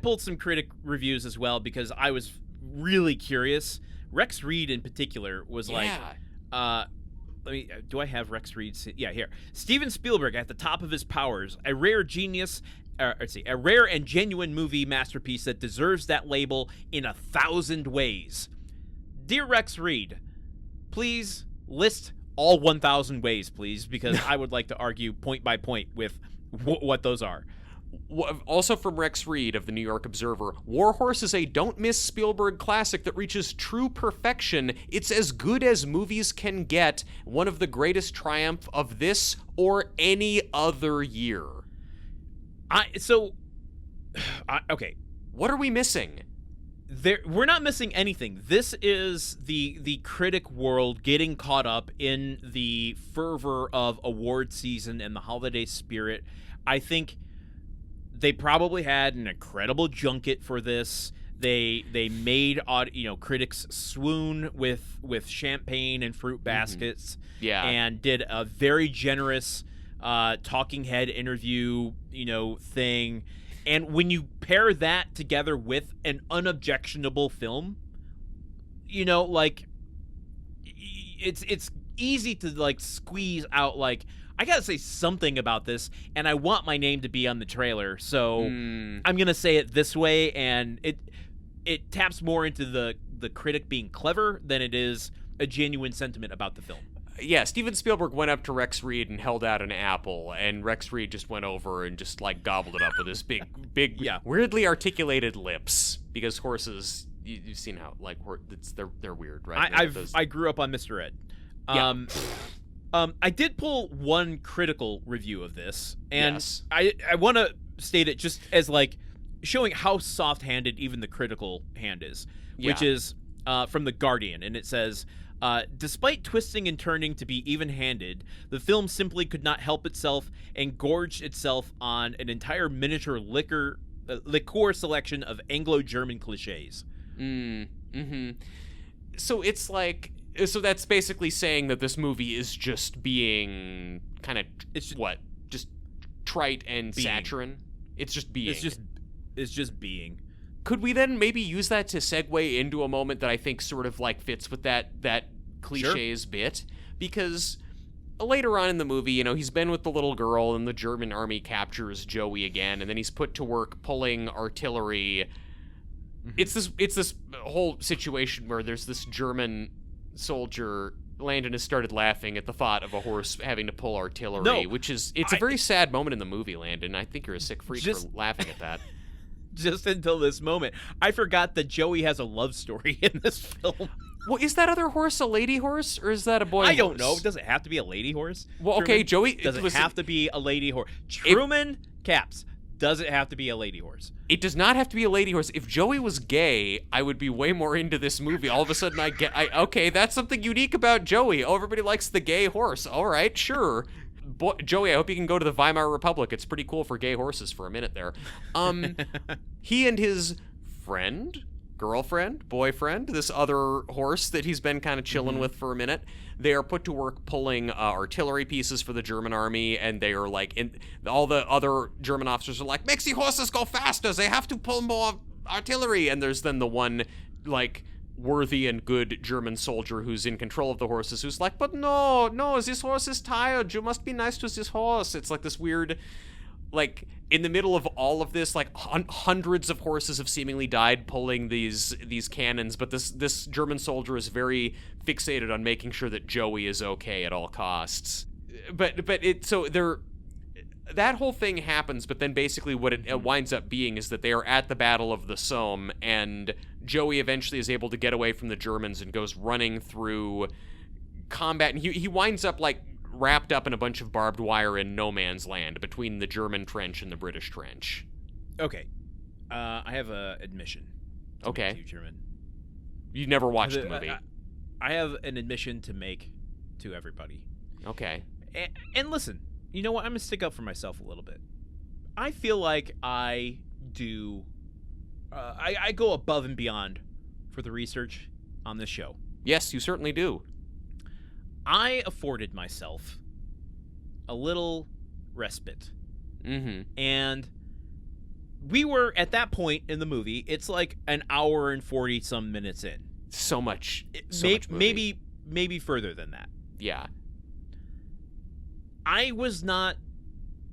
S3: pulled some critic reviews as well because I was
S2: really curious. Rex Reed in particular was like, do I have Rex Reed? Yeah, here. Steven Spielberg at the top of his powers, a rare and genuine movie masterpiece that deserves that label in 1,000 ways. Dear Rex Reed, please list all 1,000 ways, please, because I would like to argue point by point with what those are.
S3: Also from Rex Reed of the New York Observer, War Horse is a don't-miss Spielberg classic that reaches true perfection. It's as good as movies can get, one of the greatest triumph of this or any other year.
S2: Okay.
S3: What are we missing?
S2: We're not missing anything. This is the critic world getting caught up in the fervor of award season and the holiday spirit. I think they probably had an incredible junket for this. They made critics swoon with champagne and fruit baskets.
S3: Yeah.
S2: And did a very generous talking head interview, thing. And when you pair that together with an unobjectionable film, it's easy to squeeze out I gotta say something about this, and I want my name to be on the trailer, so I'm gonna say it this way, and it taps more into the critic being clever than it is a genuine sentiment about the film.
S3: Yeah, Steven Spielberg went up to Rex Reed and held out an apple, and Rex Reed just went over and just gobbled it up with his big, weirdly articulated lips. Because horses, you've seen how they're weird, right?
S2: I grew up on Mr. Ed.
S3: Yeah.
S2: I did pull one critical review of this, and
S3: yes.
S2: I want to state it just as showing how soft-handed even the critical hand is, which is from The Guardian, and it says, despite twisting and turning to be even-handed, the film simply could not help itself and gorged itself on an entire miniature liquor selection of Anglo-German cliches.
S3: So it's so that's basically saying that this movie is just being kind of just trite and saccharine. It's just being.
S2: It's just being.
S3: Could we then maybe use that to segue into a moment that I think sort of fits with that cliches bit? Because later on in the movie, he's been with the little girl and the German army captures Joey again, and then he's put to work pulling artillery. Mm-hmm. It's this whole situation where there's this German soldier. Landon has started laughing at the thought of a horse having to pull artillery, it's a very sad moment in the movie, Landon. I think you're a sick freak for laughing at that.
S2: Just until this moment, I forgot that Joey has a love story in this film.
S3: Well, is that other horse a lady horse, or is that a boy horse?
S2: I don't know. Does it have to be a lady horse?
S3: Well,
S2: Truman?
S3: okay, Joey...
S2: Does it have to be a lady horse? Truman, caps. Does it have to be a lady horse?
S3: It does not have to be a lady horse. If Joey was gay, I would be way more into this movie. All of a sudden, okay, that's something unique about Joey. Oh, everybody likes the gay horse. All right, sure. Joey, I hope you can go to the Weimar Republic. It's pretty cool for gay horses for a minute there. He and his girlfriend, boyfriend, this other horse that he's been kind of chilling with for a minute, they are put to work pulling artillery pieces for the German army, and they are all the other German officers are like, makes the horses go faster, they have to pull more artillery, and there's then the one, worthy and good German soldier who's in control of the horses who's like, but no, this horse is tired, you must be nice to this horse. It's this weird, in the middle of all of this, hundreds of horses have seemingly died pulling these cannons, but this German soldier is very fixated on making sure that Joey is okay at all costs. That whole thing happens, but then basically what it winds up being is that they are at the Battle of the Somme, and Joey eventually is able to get away from the Germans and goes running through combat, and he winds up wrapped up in a bunch of barbed wire in no man's land between the German trench and the British trench.
S2: Okay. I have a admission.
S3: Okay.
S2: To you, Truman.
S3: You never watched the movie.
S2: I have an admission to make to everybody.
S3: Okay.
S2: And listen, you know what? I'm going to stick up for myself a little bit. I feel like I do... I go above and beyond for the research on this show.
S3: Yes, you certainly do.
S2: I afforded myself a little respite.
S3: Mm-hmm.
S2: And we were at that point in the movie. It's like an hour and 40 some minutes in.
S3: So much movie.
S2: Maybe further than that.
S3: Yeah.
S2: I was not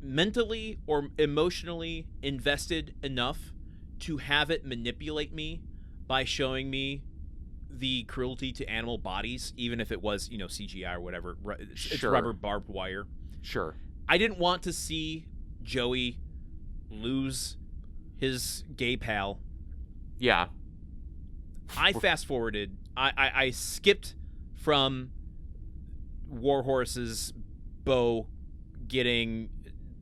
S2: mentally or emotionally invested enough to have it manipulate me by showing me the cruelty to animal bodies, even if it was, CGI or whatever. It's rubber barbed wire.
S3: Sure.
S2: I didn't want to see Joey lose his gay pal.
S3: Yeah.
S2: I fast forwarded. I skipped from War Horse's bow getting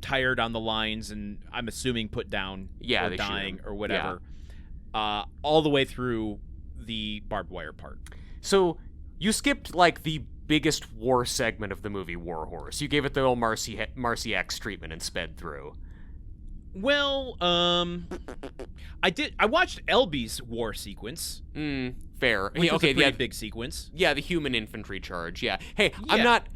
S2: tired on the lines and I'm assuming put down or dying or whatever, all the way through the barbed wire part.
S3: So you skipped like the biggest war segment of the movie War Horse. You gave it the old Marcy X treatment and sped through.
S2: Well, I did. I watched Elby's war sequence.
S3: Fair.
S2: Which was a pretty big sequence.
S3: Yeah, the human infantry charge. Yeah. Hey, I'm not.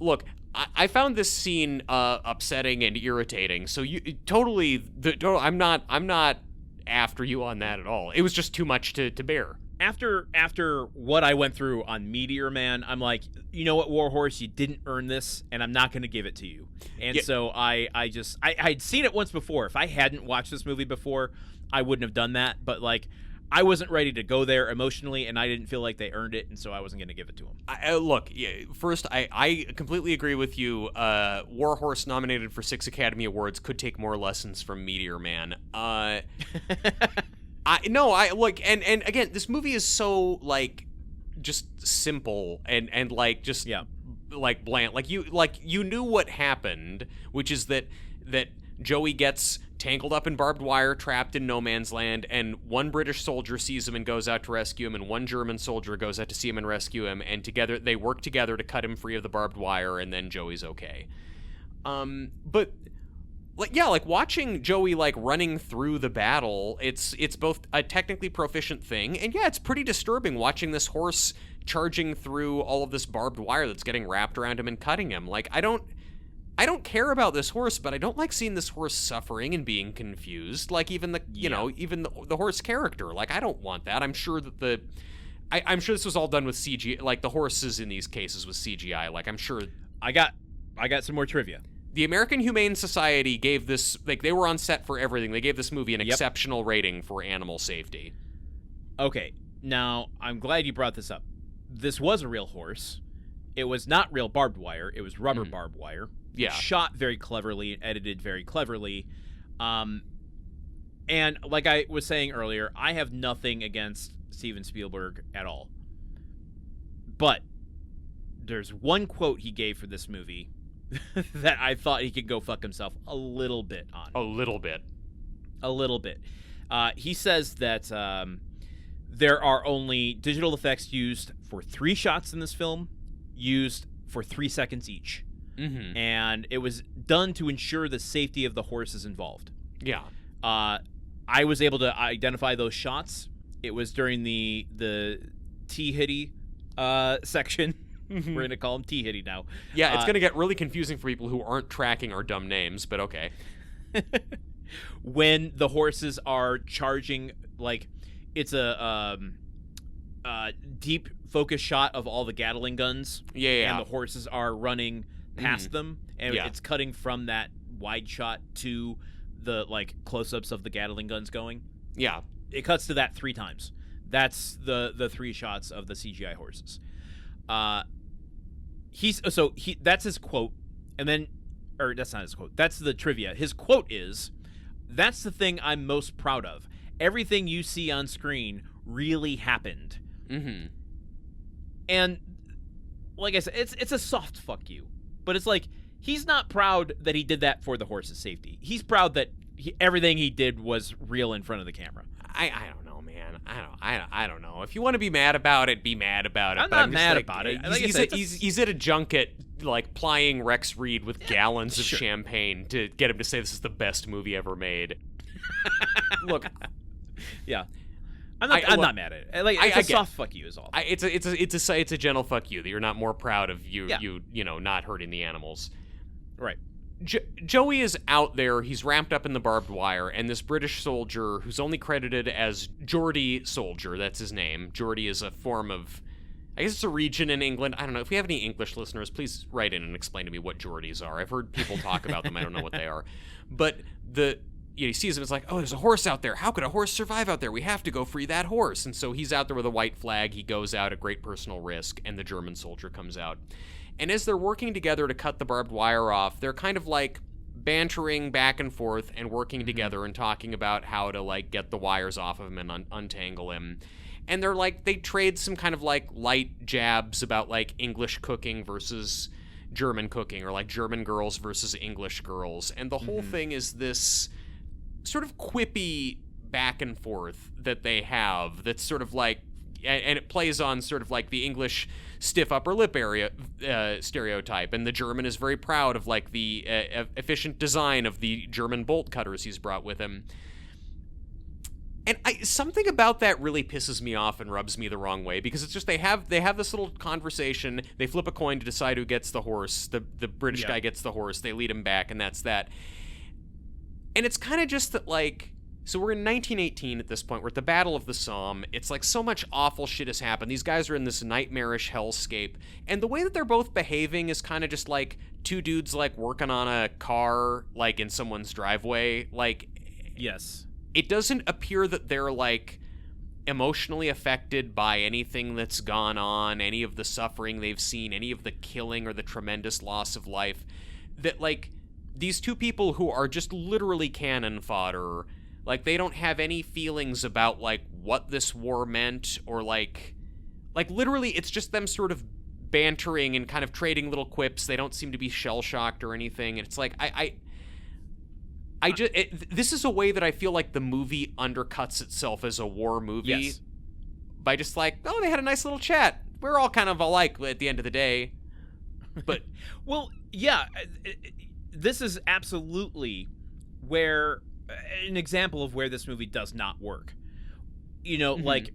S3: Look, I found this scene upsetting and irritating. So you totally. I'm not after you on that at all. It was just too much to bear.
S2: After what I went through on Meteor Man, I'm like, you know what, War Horse, you didn't earn this, and I'm not going to give it to you. And so I'd seen it once before. If I hadn't watched this movie before, I wouldn't have done that. But like, I wasn't ready to go there emotionally, and I didn't feel like they earned it, and so I wasn't going to give it to them.
S3: Look, first, I completely agree with you. War Horse, nominated for 6 Academy Awards, could take more lessons from Meteor Man. And again, this movie is so like just simple and like just like bland. Like you knew what happened, which is that Joey gets tangled up in barbed wire, trapped in no man's land, and one British soldier sees him and goes out to rescue him, and one German soldier goes out to see him and rescue him, and together they work together to cut him free of the barbed wire, and then Joey's okay. But like watching Joey like running through the battle, it's both a technically proficient thing, and it's pretty disturbing watching this horse charging through all of this barbed wire that's getting wrapped around him and cutting him. Like I don't care about this horse, but I don't like seeing this horse suffering and being confused. Like even the horse character. Like I don't want that. I'm sure that I'm sure this was all done with CGI. Like the horses in these cases with CGI. Like I'm sure.
S2: I got some more trivia.
S3: The American Humane Society gave this, like, they were on set for everything. They gave this movie an exceptional rating for animal safety.
S2: Okay, now, I'm glad you brought this up. This was a real horse. It was not real barbed wire. It was rubber barbed wire.
S3: Yeah.
S2: Shot very cleverly, edited very cleverly. And like I was saying earlier, I have nothing against Steven Spielberg at all. But there's one quote he gave for this movie that I thought he could go fuck himself a little bit on.
S3: A little bit.
S2: He says that there are only digital effects used for 3 shots in this film, used for 3 seconds each.
S3: Mm-hmm.
S2: And it was done to ensure the safety of the horses involved.
S3: Yeah.
S2: I was able to identify those shots. It was during the T-Hitty section. We're going to call him T-Hitty now.
S3: Yeah, it's going to get really confusing for people who aren't tracking our dumb names, but okay.
S2: When the horses are charging, like, it's a deep focus shot of all the Gatling guns.
S3: Yeah.
S2: And the horses are running past them, and it's cutting from that wide shot to the, like, close-ups of the Gatling guns going.
S3: Yeah.
S2: It cuts to that 3 times. That's the 3 shots of the CGI horses. That's his quote, and then, or that's not his quote, that's the trivia. His quote is, "That's the thing I'm most proud of. Everything you see on screen really happened."
S3: Mm-hmm.
S2: And like I said, it's a soft fuck you, but it's like, he's not proud that he did that for the horse's safety. He's proud that everything he did was real in front of the camera.
S3: I don't know, man. I don't know. If you want to be mad about it, be mad about it.
S2: I'm not mad about it.
S3: He's at a junket, like, plying Rex Reed with gallons of champagne to get him to say this is the best movie ever made. Look,
S2: yeah, I'm not mad at it. Like, it's a soft fuck you is all.
S3: It's a gentle fuck you that you're not more proud of you know not hurting the animals.
S2: Right.
S3: Joey is out there. He's ramped up in the barbed wire, and this British soldier, who's only credited as Geordie Soldier, that's his name. Geordie is a form of, I guess it's a region in England. I don't know. If we have any English listeners, please write in and explain to me what Geordies are. I've heard people talk about them. I don't know what they are. But he sees him. It's like, oh, there's a horse out there. How could a horse survive out there? We have to go free that horse. And so he's out there with a white flag. He goes out at great personal risk, and the German soldier comes out. And as they're working together to cut the barbed wire off, they're kind of like bantering back and forth and working together and talking about how to like get the wires off of him and untangle him. And they're like, they trade some kind of like light jabs about like English cooking versus German cooking, or like German girls versus English girls. And the whole thing is this sort of quippy back and forth that they have that's sort of like, and it plays on sort of like the English stiff upper lip area stereotype, and the German is very proud of like the efficient design of the German bolt cutters he's brought with him. And something about that really pisses me off and rubs me the wrong way, because it's just they have this little conversation. They flip a coin to decide who gets the horse. The British guy gets the horse. They lead him back, and that's that. And it's kind of just that, like, so we're in 1918 at this point. We're at the Battle of the Somme. It's like so much awful shit has happened. These guys are in this nightmarish hellscape. And the way that they're both behaving is kind of just like two dudes like working on a car like in someone's driveway. Like,
S2: yes.
S3: It doesn't appear that they're like emotionally affected by anything that's gone on, any of the suffering they've seen, any of the killing or the tremendous loss of life. That like these two people who are just literally cannon fodder, like, they don't have any feelings about, like, what this war meant, or, like, literally, it's just them sort of bantering and kind of trading little quips. They don't seem to be shell-shocked or anything, and it's like, this is a way that I feel like the movie undercuts itself as a war movie by just like, oh, they had a nice little chat. We're all kind of alike at the end of the day. But
S2: well, yeah, this is absolutely where an example of where this movie does not work. You know, like,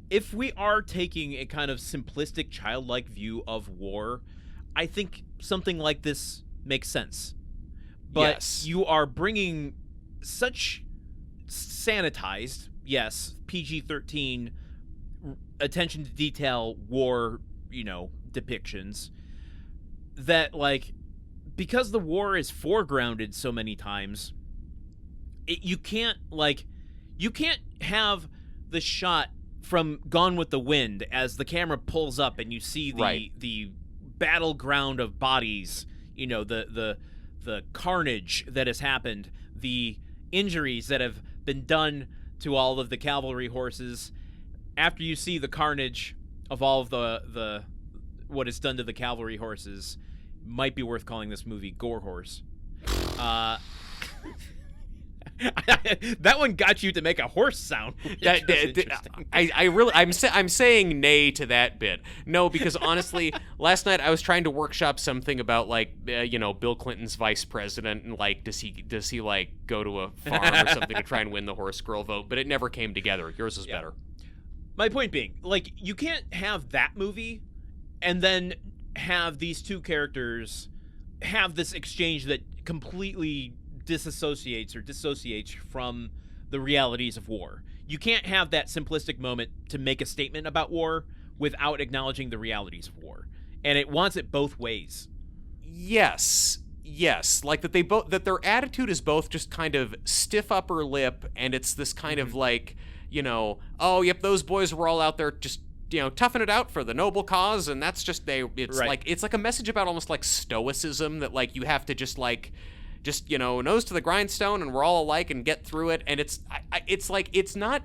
S2: if we are taking a kind of simplistic, childlike view of war, I think something like this makes sense. But you are bringing such sanitized, PG-13, attention to detail war, depictions that, like, because the war is foregrounded so many times, you can't have the shot from Gone with the Wind as the camera pulls up and you see the battleground of bodies, the carnage that has happened, the injuries that have been done to all of the cavalry horses. After you see the carnage of all of the what is done to the cavalry horses, might be worth calling this movie Gore Horse. That one got you to make a horse sound.
S3: I'm saying nay to that bit. No, because honestly, last night I was trying to workshop something about like Bill Clinton's vice president, and like does he like go to a farm or something to try and win the horse girl vote, but it never came together. Yours was better.
S2: My point being, like, you can't have that movie and then have these two characters have this exchange that completely dissociates from the realities of war. You can't have that simplistic moment to make a statement about war without acknowledging the realities of war. And it wants it both ways.
S3: Yes. Like that their attitude is both just kind of stiff upper lip, and it's this kind of like, oh, yep, those boys were all out there just toughing it out for the noble cause, and that's just it's like a message about almost like stoicism, that like you have to just nose to the grindstone and we're all alike and get through it. And it's like, it's not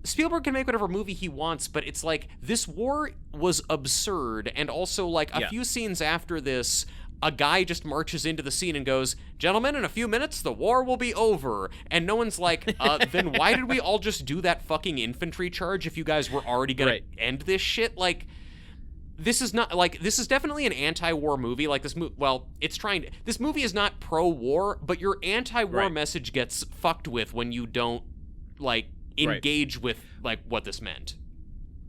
S3: Spielberg can make whatever movie he wants, but it's like, this war was absurd. And also, like, a few scenes after this, a guy just marches into the scene and goes, "Gentlemen, in a few minutes the war will be over." And no one's like, then why did we all just do that fucking infantry charge if you guys were already gonna end this shit? Like, this is not, like, this is definitely an anti-war movie. Like, this movie is not pro-war, but your anti-war message gets fucked with when you don't, like, engage with, like, what this meant.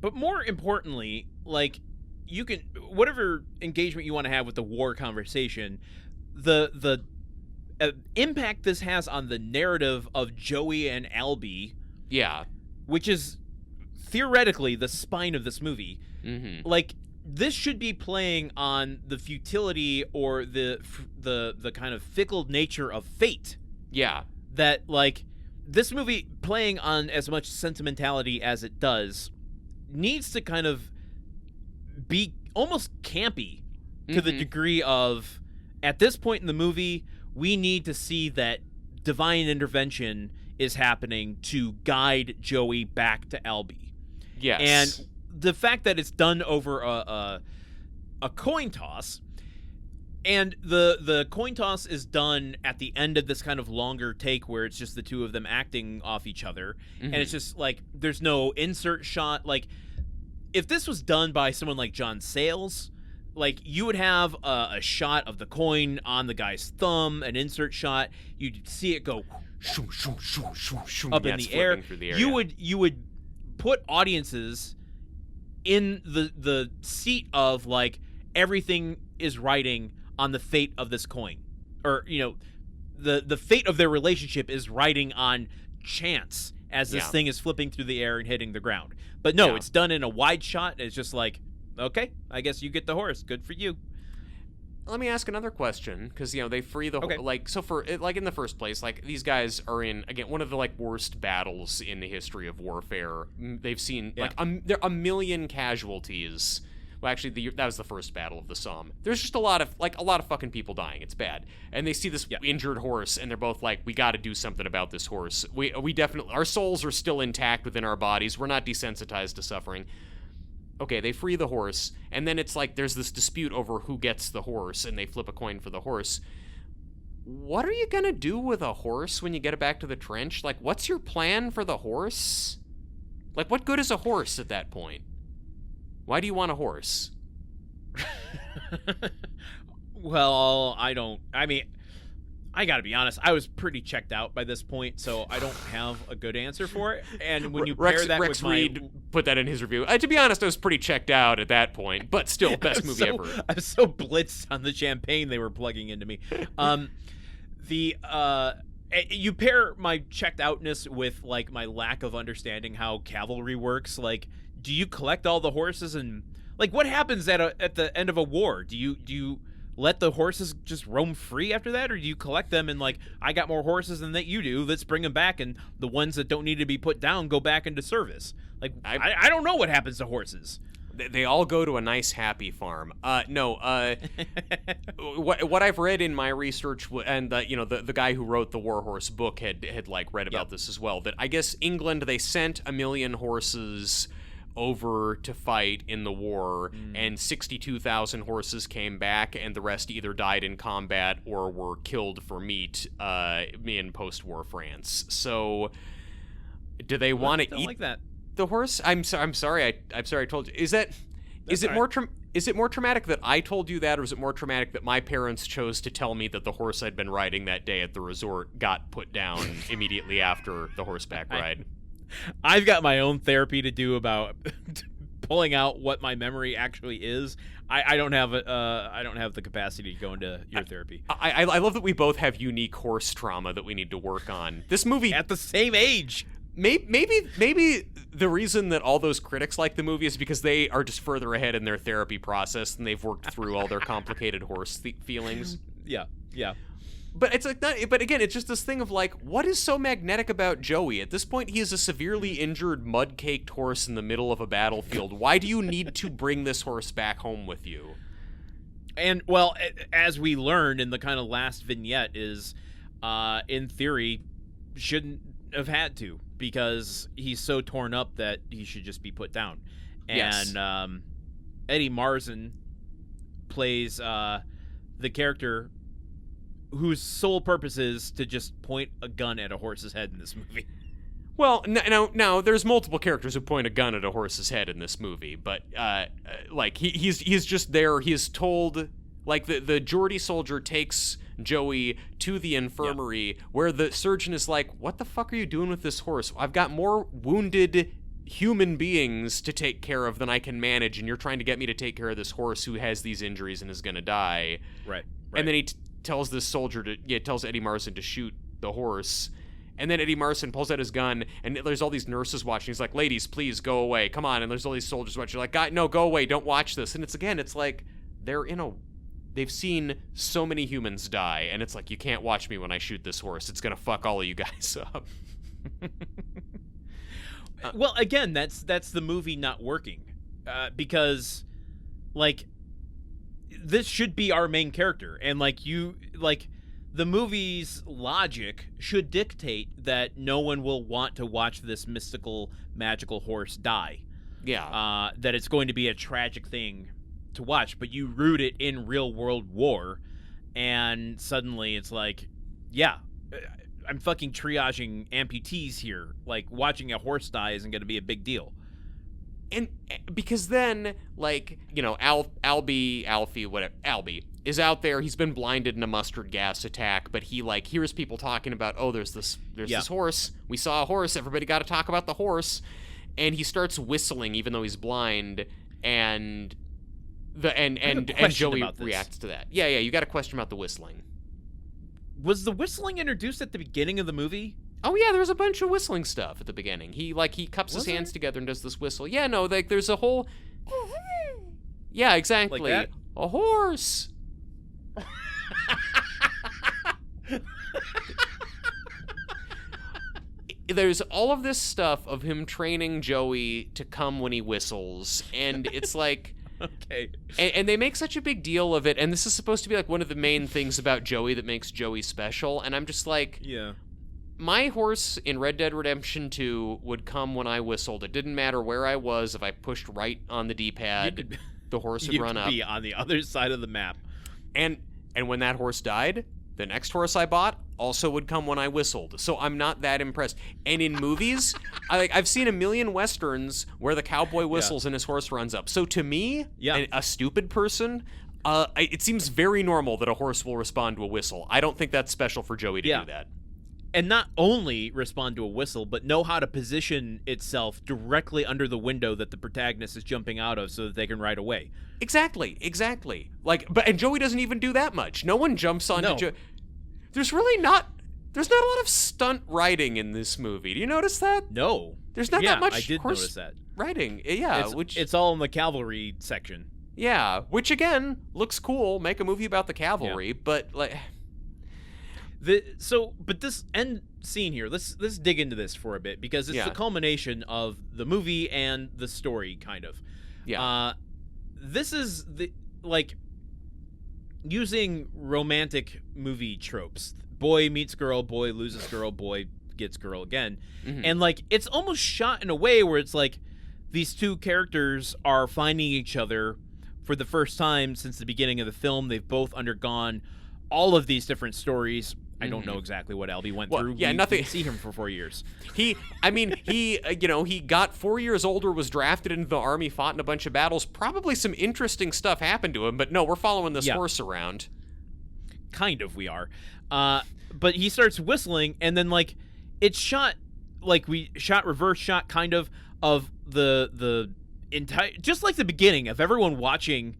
S2: But more importantly, like, you can, whatever engagement you want to have with the war conversation, the impact this has on the narrative of Joey and Albie,
S3: Yeah.
S2: which is theoretically the spine of this movie.
S3: Mm-hmm.
S2: Like, this should be playing on the futility or the kind of fickle nature of fate.
S3: Yeah.
S2: That, like, this movie playing on as much sentimentality as it does needs to kind of be almost campy to the degree of, at this point in the movie, we need to see that divine intervention is happening to guide Joey back to Albie.
S3: Yes.
S2: And the fact that it's done over a coin toss, and the coin toss is done at the end of this kind of longer take where it's just the two of them acting off each other, and it's just like there's no insert shot. Like, if this was done by someone like John Sayles, like, you would have a shot of the coin on the guy's thumb, an insert shot. You'd see it go up in the air. You would put audiences in the seat of, like, everything is riding on the fate of this coin, or, you know, the fate of their relationship is riding on chance as this thing is flipping through the air and hitting the ground. But no, it's done in a wide shot. It's just like, okay, I guess you get the horse. Good for you.
S3: Let me ask another question, because, you know, they free the so for, like, in the first place, like, these guys are in, again, one of the, like, worst battles in the history of warfare. They've seen like there are 1 million casualties. Well, actually, that was the first battle of the Somme. There's just a lot of fucking people dying. It's bad. And they see this injured horse, and they're both like, we got to do something about this horse. We definitely, our souls are still intact within our bodies. We're not desensitized to suffering. Okay, they free the horse, and then it's like there's this dispute over who gets the horse, and they flip a coin for the horse. What are you gonna do with a horse when you get it back to the trench? Like, what's your plan for the horse? Like, what good is a horse at that point? Why do you want a horse?
S2: Well, I gotta be honest, I was pretty checked out by this point, so I don't have a good answer for it. And when you pair that
S3: Rex
S2: with
S3: Reed put that in his review. To be honest, I was pretty checked out at that point, but still, best movie ever.
S2: I was so blitzed on the champagne they were plugging into me. You pair my checked outness with, like, my lack of understanding how cavalry works. Like, do you collect all the horses, and, like, what happens at the end of a war? Do you let the horses just roam free after that, or do you collect them and, like, I got more horses than that you do, let's bring them back, and the ones that don't need to be put down go back into service? Like, I don't know what happens to horses.
S3: They all go to a nice, happy farm. What I've read in my research, and you know, the guy who wrote the War Horse book had like read about this as well, that I guess England, they sent 1 million horses over to fight in the war, and 62,000 horses came back, and the rest either died in combat or were killed for meat in post-war France. So, do they want to eat
S2: like that?
S3: The horse? I'm sorry I told you. Is it more traumatic that I told you that, or is it more traumatic that my parents chose to tell me that the horse I'd been riding that day at the resort got put down immediately after the horseback ride?
S2: I've got my own therapy to do about pulling out what my memory actually is. I don't have the capacity to go into your therapy.
S3: I love that we both have unique horse trauma that we need to work on. This movie
S2: at the same age.
S3: Maybe the reason that all those critics like the movie is because they are just further ahead in their therapy process and they've worked through all their complicated horse feelings.
S2: Yeah.
S3: But it's like, but again, it's just this thing of like, what is so magnetic about Joey? At this point, he is a severely injured, mud-caked horse in the middle of a battlefield. Why do you need to bring this horse back home with you?
S2: And, well, as we learned in the kind of last vignette is, in theory, shouldn't have had to, because he's so torn up that he should just be put down. And Eddie Marsan plays the character whose sole purpose is to just point a gun at a horse's head in this movie.
S3: Well, now there's multiple characters who point a gun at a horse's head in this movie, but like he's just there. He is told, like, the Geordie soldier takes Joey to the infirmary where the surgeon is like, "What the fuck are you doing with this horse? I've got more wounded human beings to take care of than I can manage, and you're trying to get me to take care of this horse who has these injuries and is gonna die."
S2: Right.
S3: And then tells Eddie Marsan to shoot the horse. And then Eddie Marsan pulls out his gun, and there's all these nurses watching. He's like, ladies, please go away. Come on. And there's all these soldiers watching. Like, God, no, go away. Don't watch this. And it's like they've seen so many humans die. And it's like, you can't watch me when I shoot this horse. It's going to fuck all of you guys up.
S2: Well, again, that's the movie not working. Because, like, this should be our main character. And, the movie's logic should dictate that no one will want to watch this mystical, magical horse die.
S3: Yeah.
S2: That it's going to be a tragic thing to watch, but you root it in real-world war, and suddenly it's like, yeah, I'm fucking triaging amputees here. Like, watching a horse die isn't going to be a big deal.
S3: And because then, Albie is out there. He's been blinded in a mustard gas attack, but he hears people talking about, oh, there's this horse. We saw a horse. Everybody got to talk about the horse. And he starts whistling even though he's blind, and Joey reacts to that. Yeah, you got a question about the whistling.
S2: Was the whistling introduced at the beginning of the movie?
S3: Oh yeah, there's a bunch of whistling stuff at the beginning. He cups his hands together and does this whistle. Yeah, no, there's a whole. Yeah, exactly.
S2: Like that?
S3: A horse. There's all of this stuff of him training Joey to come when he whistles, and it's like.
S2: Okay.
S3: And they make such a big deal of it, and this is supposed to be one of the main things about Joey that makes Joey special, and I'm just like.
S2: Yeah.
S3: My horse in Red Dead Redemption 2 would come when I whistled. It didn't matter where I was. If I pushed right on the D-pad, the horse would run up.
S2: You'd be on the other side of the map.
S3: And when that horse died, the next horse I bought also would come when I whistled. So I'm not that impressed. And in movies, I've seen a million westerns where the cowboy whistles and his horse runs up. So to me, a stupid person, it seems very normal that a horse will respond to a whistle. I don't think that's special for Joey to do that.
S2: And not only respond to a whistle, but know how to position itself directly under the window that the protagonist is jumping out of so that they can ride away.
S3: Exactly. And Joey doesn't even do that much. No one jumps onto Joey. There's not a lot of stunt riding in this movie. Do you notice that?
S2: No.
S3: There's not that much
S2: I did
S3: horse
S2: notice that.
S3: riding. Yeah,
S2: it's all in the cavalry section.
S3: Yeah, which again looks cool. Make a movie about the cavalry, but
S2: But this end scene here, let's dig into this for a bit, because it's the culmination of the movie and the story, kind of.
S3: Yeah.
S2: This is using romantic movie tropes. Boy meets girl, boy loses girl, boy gets girl again. Mm-hmm. And it's almost shot in a way where it's like these two characters are finding each other for the first time since the beginning of the film. They've both undergone all of these different stories. I don't know exactly what Albie went through.
S3: Yeah,
S2: we didn't see him for 4 years.
S3: He got 4 years older, was drafted into the army, fought in a bunch of battles. Probably some interesting stuff happened to him, but no, we're following this horse around.
S2: Kind of, we are. But he starts whistling, and then it's shot we shot reverse shot kind of the entire, just like the beginning of everyone watching,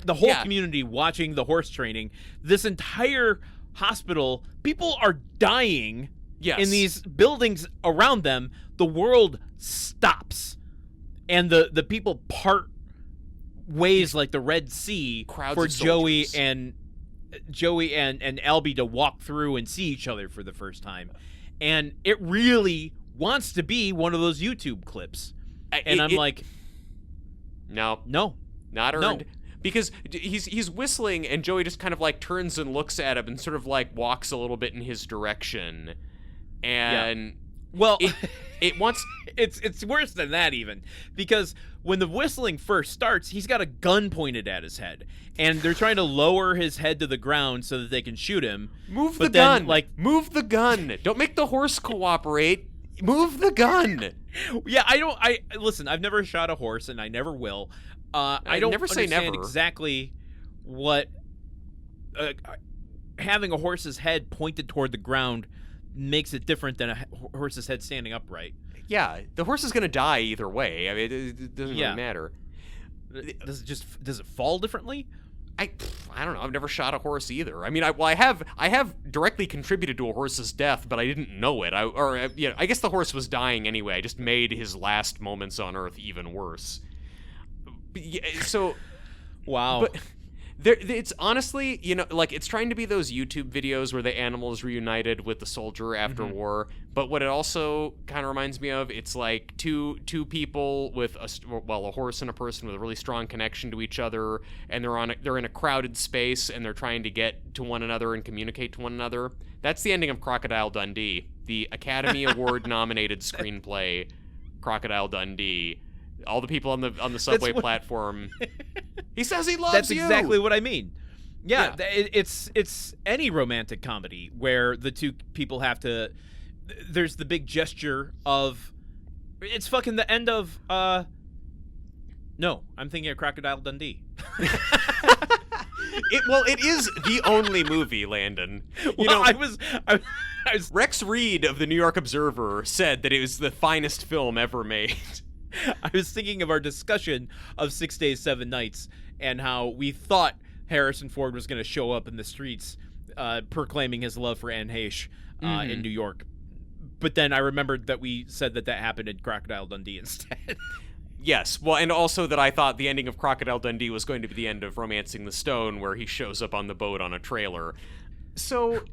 S2: the whole community watching the horse training. This entire hospital, people are dying in these buildings around them. The world stops, and the people part ways like the Red Sea.
S3: Crowds
S2: for
S3: of soldiers.
S2: Joey and Albie to walk through and see each other for the first time. And it really wants to be one of those YouTube clips. I'm like,
S3: no, not earned.
S2: No.
S3: Because he's whistling, and Joey just kind of turns and looks at him and sort of walks a little bit in his direction. And
S2: well,
S3: it wants
S2: it's worse than that even, because when the whistling first starts, he's got a gun pointed at his head, and they're trying to lower his head to the ground so that they can shoot him.
S3: Move the gun. Move the gun. Don't make the horse cooperate. Move the gun.
S2: Yeah, listen, I've never shot a horse, and I never will. I don't
S3: never say
S2: understand
S3: never.
S2: exactly what having a horse's head pointed toward the ground makes it different than a horse's head standing upright.
S3: Yeah, the horse is going to die either way. I mean, it doesn't really matter.
S2: Does it fall differently?
S3: I don't know. I've never shot a horse either. I mean, I have directly contributed to a horse's death, but I didn't know it. I guess the horse was dying anyway. I just made his last moments on Earth even worse. So,
S2: wow.
S3: But it's honestly, like it's trying to be those YouTube videos where the animals reunited with the soldier after war. But what it also kind of reminds me of, it's like two people with a horse and a person with a really strong connection to each other, and they're in a crowded space, and they're trying to get to one another and communicate to one another. That's the ending of Crocodile Dundee, the Academy Award nominated screenplay, Crocodile Dundee. All the people on the subway platform. He says he loves you.
S2: That's exactly what I mean. Yeah. It's any romantic comedy where the two people have to. There's the big gesture of. It's fucking the end of. No, I'm thinking of Crocodile Dundee.
S3: It is the only movie, Landon.
S2: I was
S3: Rex Reed of the New York Observer said that it was the finest film ever made.
S2: I was thinking of our discussion of 6 Days, 7 Nights and how we thought Harrison Ford was going to show up in the streets proclaiming his love for Anne Heche in New York. But then I remembered that we said that happened in Crocodile Dundee instead.
S3: Yes, well, and also that I thought the ending of Crocodile Dundee was going to be the end of Romancing the Stone, where he shows up on the boat on a trailer. So,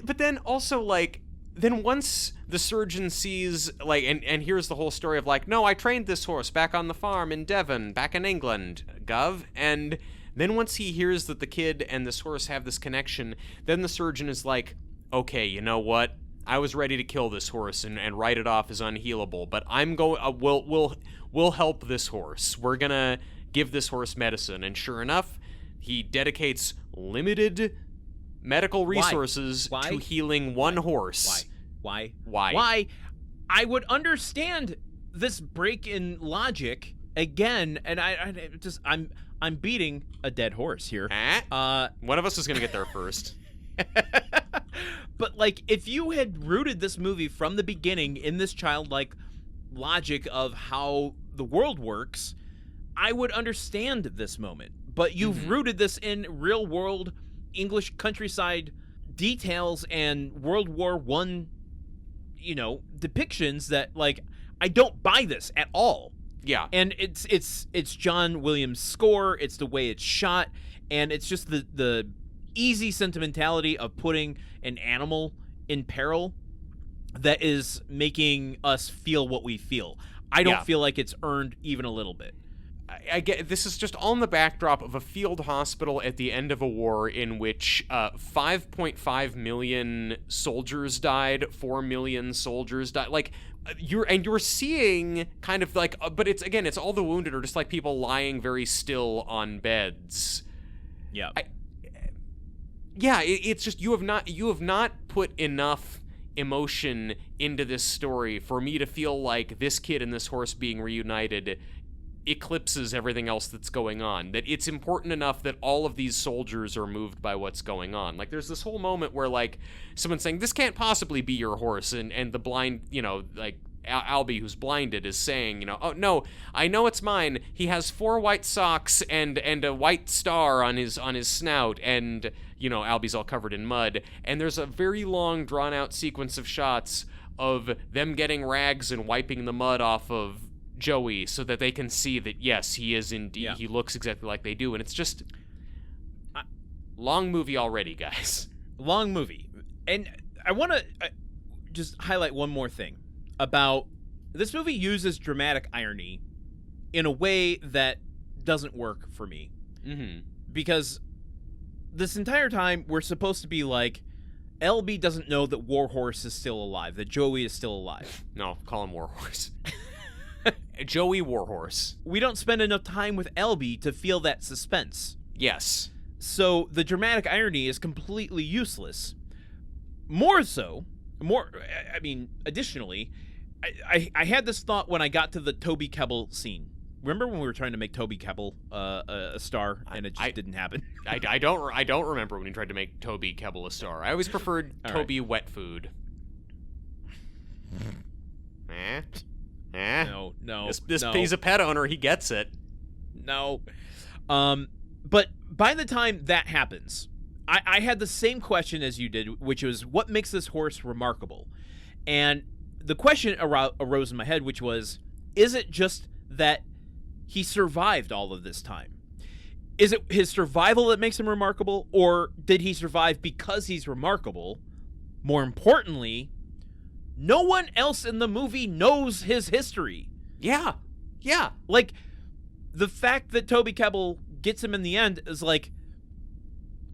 S3: but then also, like, then once the surgeon sees, like, and here's the whole story of, like, no, I trained this horse back on the farm in Devon, back in England, Gov, and then once he hears that the kid and this horse have this connection, then the surgeon is like, okay, you know what? I was ready to kill this horse and write it off as unhealable, but I'm going, we'll help this horse. We're gonna give this horse medicine, and sure enough, he dedicates limited medical resources to healing one horse.
S2: Why? I would understand this break in logic again, and I'm beating a dead horse here.
S3: One of us is gonna get there first.
S2: But, like, if you had rooted this movie from the beginning in this childlike logic of how the world works, I would understand this moment. But you've rooted this in real world English countryside details and World War I, depictions that, like, I don't buy this at all.
S3: Yeah.
S2: And it's John Williams' score, it's the way it's shot, and it's just the easy sentimentality of putting an animal in peril that is making us feel what we feel. I don't feel like it's earned even a little bit.
S3: I get this is just on the backdrop of a field hospital at the end of a war in which 5.5 million soldiers died, 4 million soldiers died. Like you're seeing kind of like, but it's all the wounded are just like people lying very still on beds.
S2: Yeah.
S3: It's just you have not put enough emotion into this story for me to feel like this kid and this horse being reunited eclipses everything else that's going on. That it's important enough that all of these soldiers are moved by what's going on. Like there's this whole moment where like someone's saying, this can't possibly be your horse, and the blind, like Albie, who's blinded, is saying, oh no, I know it's mine. He has 4 white socks and a white star on his snout, and Albie's all covered in mud. And there's a very long, drawn out sequence of shots of them getting rags and wiping the mud off of Joey so that they can see that yes, he is indeed. He looks exactly like they do, and it's just long movie already, guys.
S2: Long movie, and I want to just highlight one more thing. About this movie uses dramatic irony in a way that doesn't work for me. Because this entire time we're supposed to be like, LB doesn't know that War Horse is still alive, that Joey is still alive.
S3: No, call him War Horse. Joey War Horse.
S2: We don't spend enough time with LB to feel that suspense.
S3: Yes.
S2: So the dramatic irony is completely useless. Additionally, I had this thought when I got to the Toby Kebbell scene. Remember when we were trying to make Toby Kebbell a star, and it just didn't happen?
S3: I don't remember when we tried to make Toby Kebbell a star. I always preferred Toby Wet Food.
S2: No.
S3: He's a pet owner. He gets it.
S2: No. But by the time that happens, I had the same question as you did, which was, what makes this horse remarkable? And the question arose in my head, which was, is it just that he survived all of this time? Is it his survival that makes him remarkable, or did he survive because he's remarkable? More importantly, no one else in the movie knows his history.
S3: Yeah. Yeah.
S2: Like, the fact that Toby Kebbell gets him in the end is like,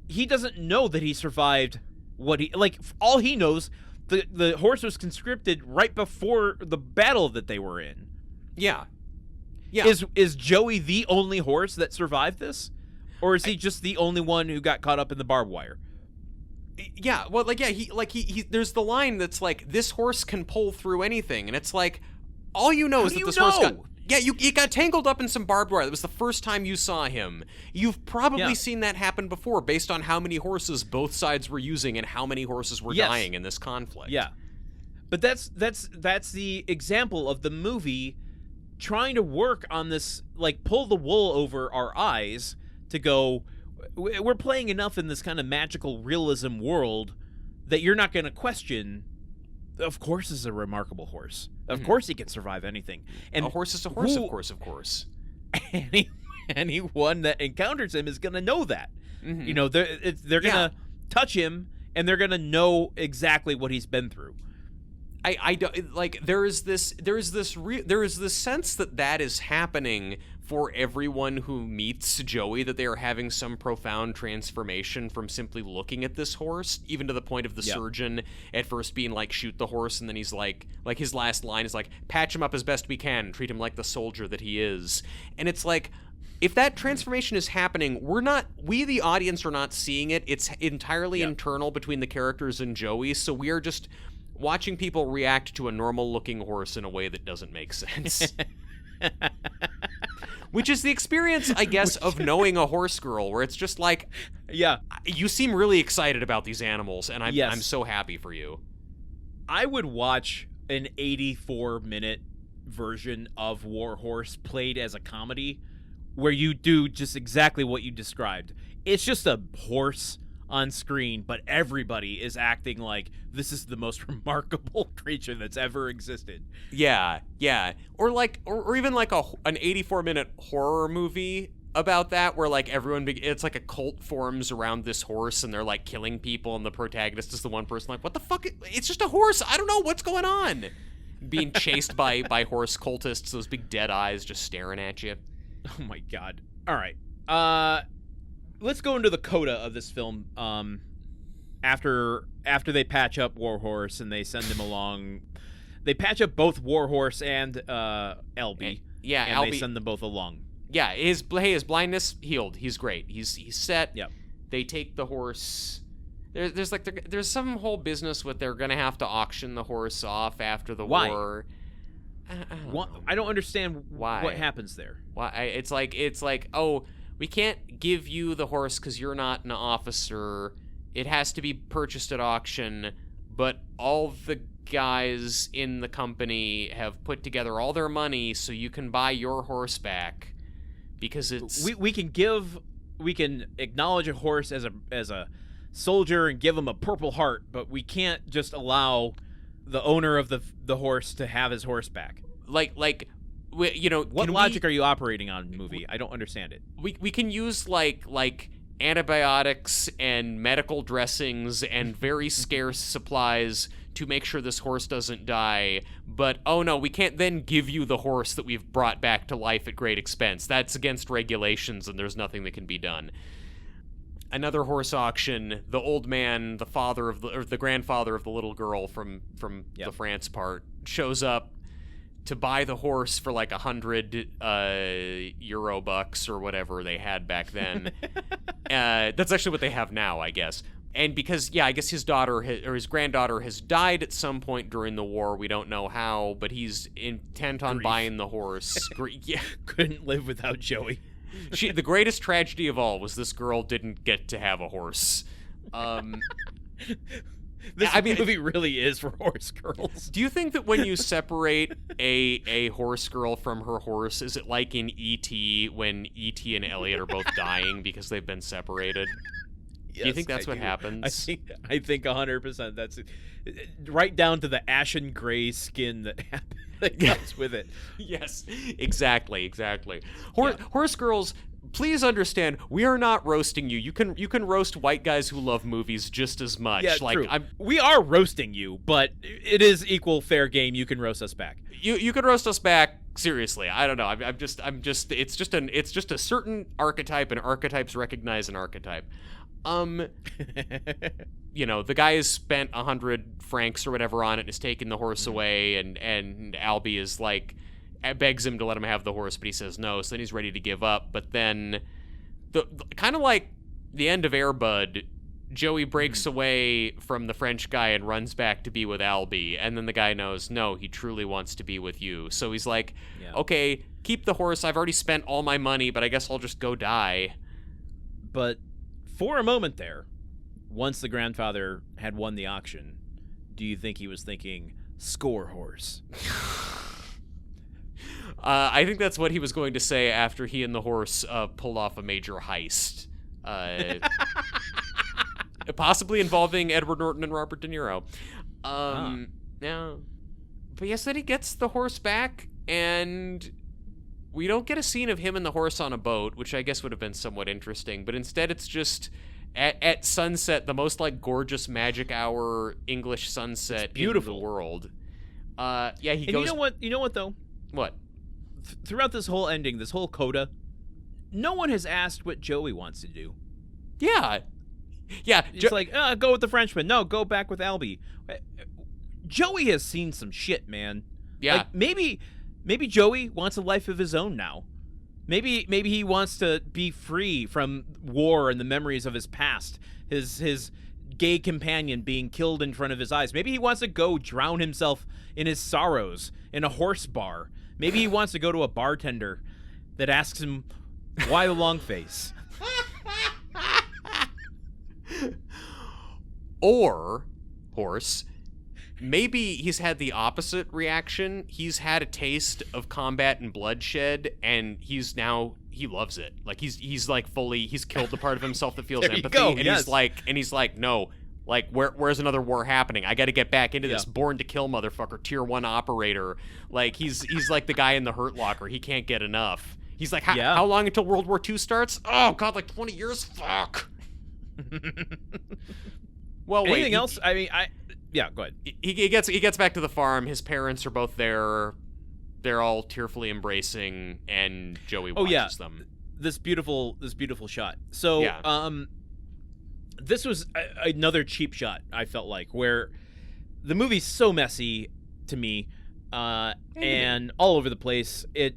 S2: he doesn't know that he survived what he, like, all he knows, the horse was conscripted right before the battle that they were in.
S3: Yeah. Yeah.
S2: Is Joey the only horse that survived this? Or is he just the only one who got caught up in the barbed wire?
S3: Yeah, well, like, yeah, he there's the line that's like, this horse can pull through anything, and it's like, all you know is that this horse got... Yeah, he got tangled up in some barbed wire. That was the first time you saw him. You've probably seen that happen before, based on how many horses both sides were using and how many horses were dying in this conflict.
S2: Yeah. But that's the example of the movie trying to work on this, like, pull the wool over our eyes to go, we're playing enough in this kind of magical realism world that you're not going to question, of course this is a remarkable horse. Of course he can survive anything. And
S3: a horse is a horse, of course.
S2: Anyone that encounters him is going to know that. You know, they're going to touch him, and they're going to know exactly what he's been through.
S3: I don't, like, there is this sense that is happening for everyone who meets Joey, that they are having some profound transformation from simply looking at this horse, even to the point of the surgeon at first being like, shoot the horse, and then he's like his last line is like, patch him up as best we can, treat him like the soldier that he is. And it's like, if that transformation is happening, we the audience are not seeing it. It's entirely internal between the characters and Joey, so we are just watching people react to a normal-looking horse in a way that doesn't make sense. Which is the experience, I guess, of knowing a horse girl, where it's just like, you seem really excited about these animals, and I'm so happy for you.
S2: I would watch an 84-minute version of War Horse played as a comedy, where you do just exactly what you described. It's just a horse on screen, but everybody is acting like this is the most remarkable creature that's ever existed.
S3: Yeah. Or even like an 84-minute horror movie about that, where like it's like a cult forms around this horse, and they're like killing people, and the protagonist is the one person like, what the fuck? It's just a horse. I don't know what's going on. Being chased by horse cultists, those big dead eyes just staring at you.
S2: Oh my god. All right. Let's go into the coda of this film. After they patch up War Horse and they send him along, they patch up both War Horse and Albie. And
S3: Albie,
S2: they send them both along.
S3: Yeah, his blindness healed. He's great. He's set.
S2: Yep.
S3: They take the horse. There's some whole business with they're gonna have to auction the horse off after the war.
S2: I don't understand
S3: why.
S2: What happens there.
S3: Why? It's like, oh, we can't give you the horse because you're not an officer. It has to be purchased at auction, but all the guys in the company have put together all their money so you can buy your horse back, because it's...
S2: We can acknowledge a horse as a soldier and give him a Purple Heart, but we can't just allow the owner of the horse to have his horse back. What logic are you operating on, movie? I don't understand it.
S3: We can use like antibiotics and medical dressings and very scarce supplies to make sure this horse doesn't die, but oh no, we can't then give you the horse that we've brought back to life at great expense. That's against regulations, and there's nothing that can be done. Another horse auction, the old man, the grandfather of the little girl from the France part, shows up to buy the horse for like 100 euro bucks or whatever they had back then. That's actually what they have now, I guess. And because, I guess his daughter or his granddaughter has died at some point during the war. We don't know how, but he's intent on buying the horse.
S2: Couldn't live without Joey.
S3: The greatest tragedy of all was this girl didn't get to have a horse.
S2: This movie really is for horse girls.
S3: Do you think that when you separate a horse girl from her horse, is it like in E.T. when E.T. and Elliot are both dying because they've been separated?
S2: Yes,
S3: do you think that's what happens?
S2: I think 100%. That's it. Right down to the ashen gray skin that comes with it.
S3: Yes, exactly. Horse girls, please understand, we are not roasting you. You can roast white guys who love movies just as much.
S2: Yeah, true. We are roasting you, but it is equal fair game. You can roast us back.
S3: You can roast us back. Seriously, I don't know. I'm just. It's just a certain archetype, and archetypes recognize an archetype. The guy has spent 100 francs or whatever on it and has taken the horse away, and Albie is like, begs him to let him have the horse, but he says no, so then he's ready to give up. But then, kind of like the end of Air Bud, Joey breaks away from the French guy and runs back to be with Albie, and then the guy knows, no, he truly wants to be with you. So he's like, okay, keep the horse, I've already spent all my money, but I guess I'll just go die.
S2: But for a moment there, once the grandfather had won the auction, do you think he was thinking, score horse?
S3: I think that's what he was going to say after he and the horse pulled off a major heist. Possibly involving Edward Norton and Robert De Niro. Yeah. But yes, then he gets the horse back, and we don't get a scene of him and the horse on a boat, which I guess would have been somewhat interesting, but instead it's just at sunset, the most like gorgeous magic hour English sunset in the world. He goes.
S2: You know what though?
S3: What?
S2: Throughout this whole ending, this whole coda, no one has asked what Joey wants to do.
S3: Yeah.
S2: It's like, go with the Frenchman. No, go back with Albie. Joey has seen some shit, man.
S3: Yeah.
S2: Like, maybe Joey wants a life of his own now. Maybe he wants to be free from war and the memories of his past. His gay companion being killed in front of his eyes. Maybe he wants to go drown himself in his sorrows in a horse bar. Maybe he wants to go to a bartender that asks him, why the long face?
S3: Or, horse, maybe he's had the opposite reaction. He's had a taste of combat and bloodshed, and he loves it. Like he's like fully, he's killed the part of himself that feels empathy, and he's like, no, like where's another war happening? I got to get back into this. Born to kill, motherfucker, tier 1 operator. Like he's like the guy in the Hurt Locker. He can't get enough. He's like, how long until World War II starts? Oh God, like 20 years. Fuck. Well,
S2: anything else? I mean, go ahead.
S3: He gets back to the farm. His parents are both there. They're all tearfully embracing, and Joey watches them.
S2: This beautiful shot. So, this was another cheap shot, I felt like, where the movie's so messy to me, and all over the place. It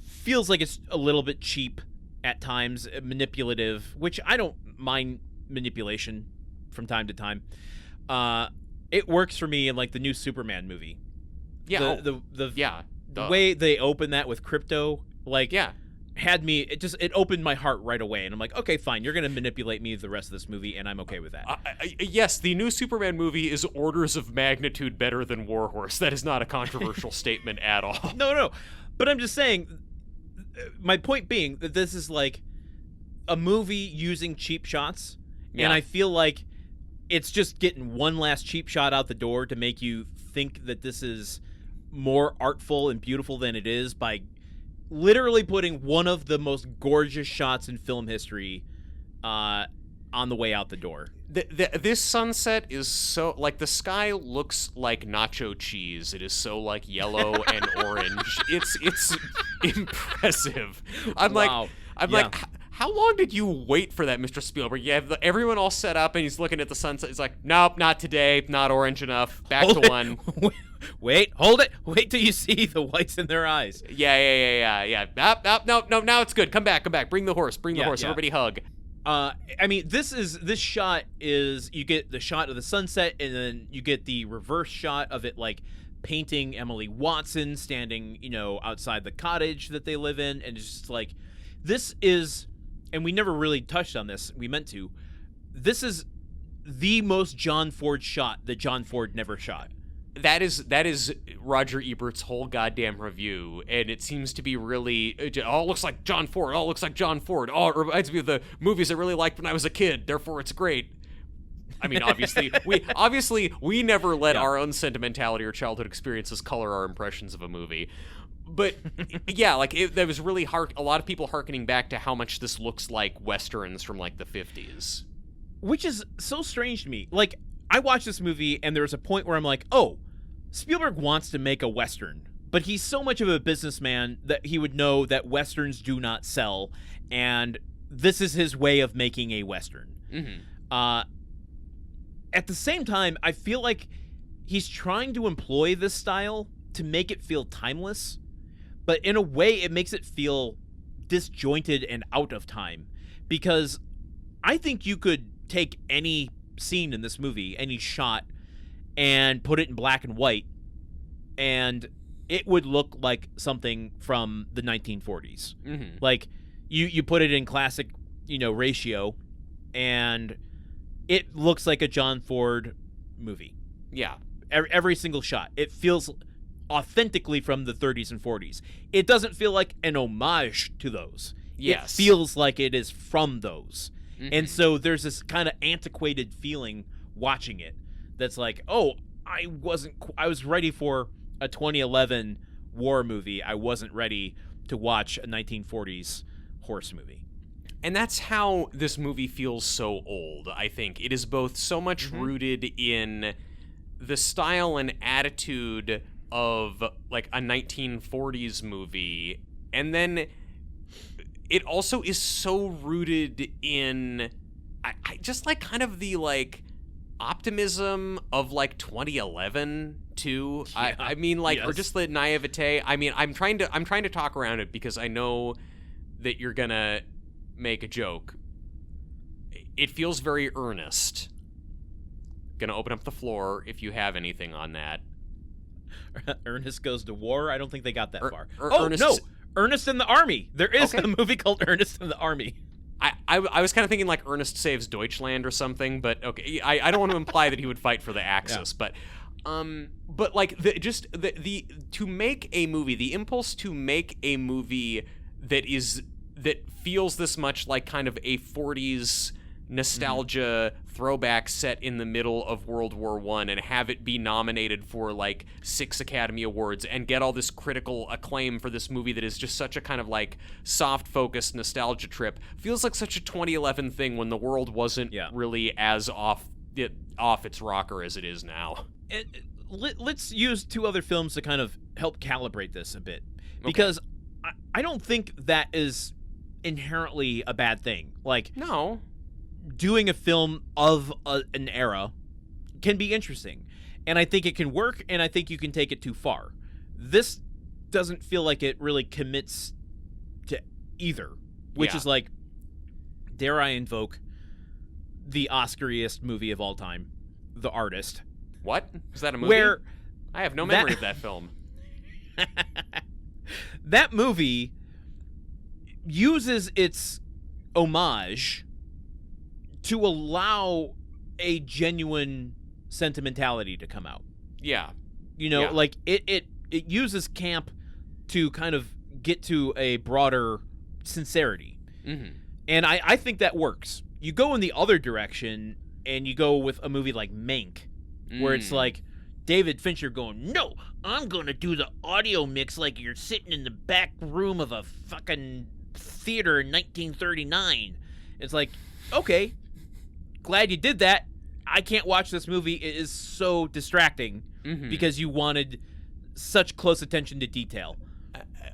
S2: feels like it's a little bit cheap at times, manipulative, which I don't mind manipulation from time to time. It works for me in like the new Superman movie.
S3: Yeah.
S2: The way they open that with crypto, had me. It opened my heart right away, and I'm like, okay, fine. You're gonna manipulate me the rest of this movie, and I'm okay with that.
S3: Yes, the new Superman movie is orders of magnitude better than War Horse. That is not a controversial statement at all.
S2: No. But I'm just saying. My point being that this is like a movie using cheap shots, and I feel like it's just getting one last cheap shot out the door to make you think that this is more artful and beautiful than it is by literally putting one of the most gorgeous shots in film history on the way out the door.
S3: This sunset is so, like, the sky looks like nacho cheese. It is so, like, yellow and orange. It's impressive. I'm like, how long did you wait for that, Mr. Spielberg? You have everyone all set up, and he's looking at the sunset. He's like, nope, not today. Not orange enough. Back to one.
S2: Wait, hold it. Wait till you see the whites in their eyes.
S3: Yeah. No, now it's good. Come back. Bring the horse. Everybody hug.
S2: I mean, this shot is, you get the shot of the sunset, and then you get the reverse shot of it, like, painting Emily Watson standing, outside the cottage that they live in, and it's just like, this is, and we never really touched on this, we meant to, this is the most John Ford shot that John Ford never shot.
S3: That is Roger Ebert's whole goddamn review, and it seems to be really, it looks like John Ford, it looks like John Ford, it reminds me of the movies I really liked when I was a kid, therefore it's great. I mean, obviously we never let our own sentimentality or childhood experiences color our impressions of a movie. But yeah, like there was really a lot of people hearkening back to how much this looks like westerns from like the 50s.
S2: Which is so strange to me. Like, I watched this movie and there was a point where I'm like, oh, Spielberg wants to make a Western, but he's so much of a businessman that he would know that Westerns do not sell, and this is his way of making a Western.
S3: Mm-hmm.
S2: At the same time, I feel like he's trying to employ this style to make it feel timeless, but in a way it makes it feel disjointed and out of time, because I think you could take any scene in this movie, any shot, and put it in black and white, and it would look like something from the 1940s.
S3: Mm-hmm.
S2: Like, you put it in classic, ratio, and it looks like a John Ford movie.
S3: Yeah.
S2: Every single shot. It feels authentically from the 30s and 40s. It doesn't feel like an homage to those.
S3: Yes.
S2: It feels like it is from those.
S3: Mm-hmm.
S2: And so there's this kind of antiquated feeling watching it that's like, oh, I was ready for a 2011 war movie. I wasn't ready to watch a 1940s horse movie.
S3: And that's how this movie feels so old, I think. It is both so much rooted in the style and attitude of like a 1940s movie, and then it also is so rooted in I just like kind of the like optimism of like 2011 too.
S2: Yeah.
S3: I mean, like,
S2: Yes.
S3: or just the naivete. I mean, I'm trying to talk around it because I know that you're gonna make a joke. It feels very earnest. Gonna open up the floor if you have anything on that.
S2: Ernest Goes to War? I don't think they got that far.
S3: Ernest...
S2: No! Ernest in the Army! There is
S3: Okay.
S2: a movie called Ernest in the Army.
S3: I was kind of thinking like Ernest Saves Deutschland or something, but okay, I don't want to imply that he would fight for the Axis, but like the to make a movie, the impulse to make a movie that feels this much like kind of a 40s nostalgia throwback set in the middle of World War I, and have it be nominated for like 6 Academy Awards and get all this critical acclaim for this movie that is just such a kind of like soft focused nostalgia trip, feels like such a 2011 thing when the world wasn't really as off its rocker as it is now.
S2: Let's use 2 other films to kind of help calibrate this a bit, because I don't think that is inherently a bad thing. Like,
S3: no,
S2: doing a film of an era can be interesting, and I think it can work, and I think you can take it too far. This doesn't feel like it really commits to either, which is like, dare I invoke the Oscar-iest movie of all time, The Artist.
S3: What? Is that a movie?
S2: Where
S3: I have no memory of that film.
S2: That movie uses its homage to allow a genuine sentimentality to come out.
S3: Yeah.
S2: Like it uses camp to kind of get to a broader sincerity.
S3: Mm-hmm.
S2: And I think that works. You go in the other direction and you go with a movie like Mank, where it's like David Fincher going, no, I'm going to do the audio mix like you're sitting in the back room of a fucking theater in 1939. It's like, okay, glad you did that. I can't watch this movie. It is so distracting because you wanted such close attention to detail.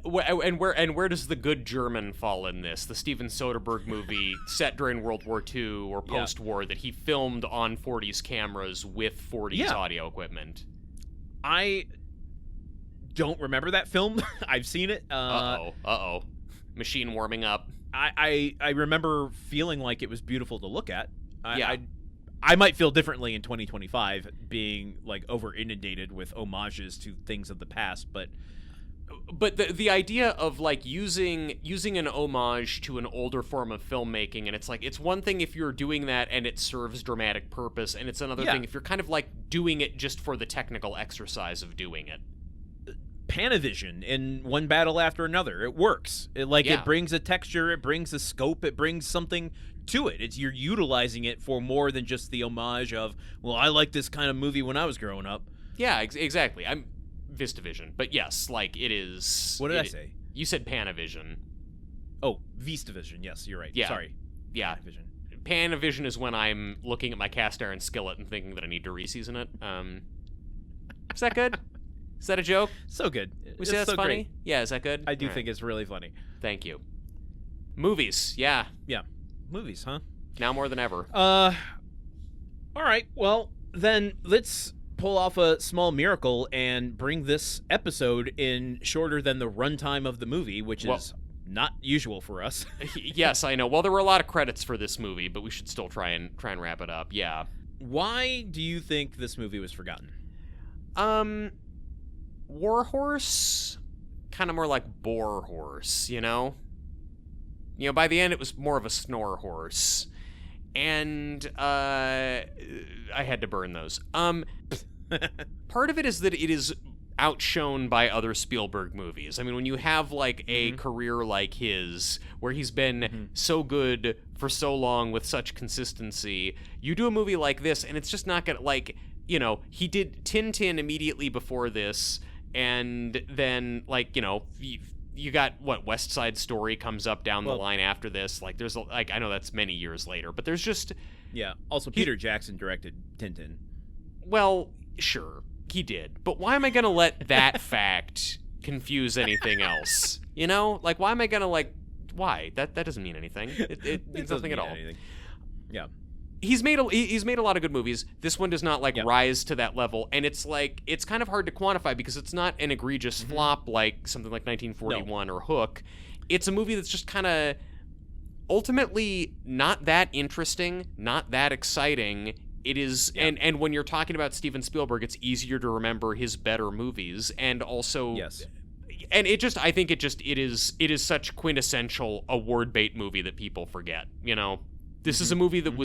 S3: And where does The Good German fall in this? The Steven Soderbergh movie set during World War II or post-war that he filmed on 40s cameras with 40s audio equipment.
S2: I don't remember that film. I've seen it.
S3: Uh-oh. Machine warming up.
S2: I remember feeling like it was beautiful to look at. I might feel differently in 2025, being like over inundated with homages to things of the past, but
S3: But the idea of like using an homage to an older form of filmmaking, and it's like, it's one thing if you're doing that and it serves dramatic purpose, and it's another thing if you're kind of like doing it just for the technical exercise of doing it.
S2: Panavision in One Battle After Another, it works. It brings a texture, it brings a scope, it brings something to it. You're utilizing it for more than just the homage of, well, I like this kind of movie when I was growing up.
S3: Yeah, exactly. I'm VistaVision, but yes, like it is.
S2: What did I say?
S3: You said Panavision.
S2: Oh, VistaVision. Yes, you're right.
S3: Yeah.
S2: Sorry.
S3: Yeah. Panavision is when I'm looking at my cast iron skillet and thinking that I need to reseason it. Is that good? Is that a joke?
S2: So good.
S3: We say that's
S2: so
S3: funny?
S2: Great.
S3: Yeah, is that good?
S2: I do think it's really funny.
S3: Thank you. Movies, yeah.
S2: Yeah. Movies, huh?
S3: Now more than ever.
S2: All right. Well, then let's pull off a small miracle and bring this episode in shorter than the runtime of the movie, which is not usual for us.
S3: Yes, I know. Well, there were a lot of credits for this movie, but we should still try and wrap it up. Yeah.
S2: Why do you think this movie was forgotten?
S3: War Horse, kind of more like Boar Horse, you know? By the end it was more of a snore horse. And I had to burn those. Part of it is that it is outshone by other Spielberg movies. I mean, when you have like a career like his, where he's been so good for so long with such consistency, you do a movie like this and it's just not gonna, like, he did Tintin immediately before this, and then like, you got West Side Story comes up down the line after this. Like there's like, I know that's many years later, but there's just
S2: Also, Peter Jackson directed Tintin.
S3: Well, sure, he did, but why am I gonna let that fact confuse anything else? Like why am I gonna why that doesn't mean anything. It means nothing at all.
S2: Anything. Yeah.
S3: He's made a lot of good movies. This one does not rise to that level, and it's kind of hard to quantify because it's not an egregious flop like something like 1941 or Hook. It's a movie that's just kind of ultimately not that interesting, not that exciting. It is, and when you're talking about Steven Spielberg, it's easier to remember his better movies, and also and it is such quintessential award bait movie that people forget. This is a movie that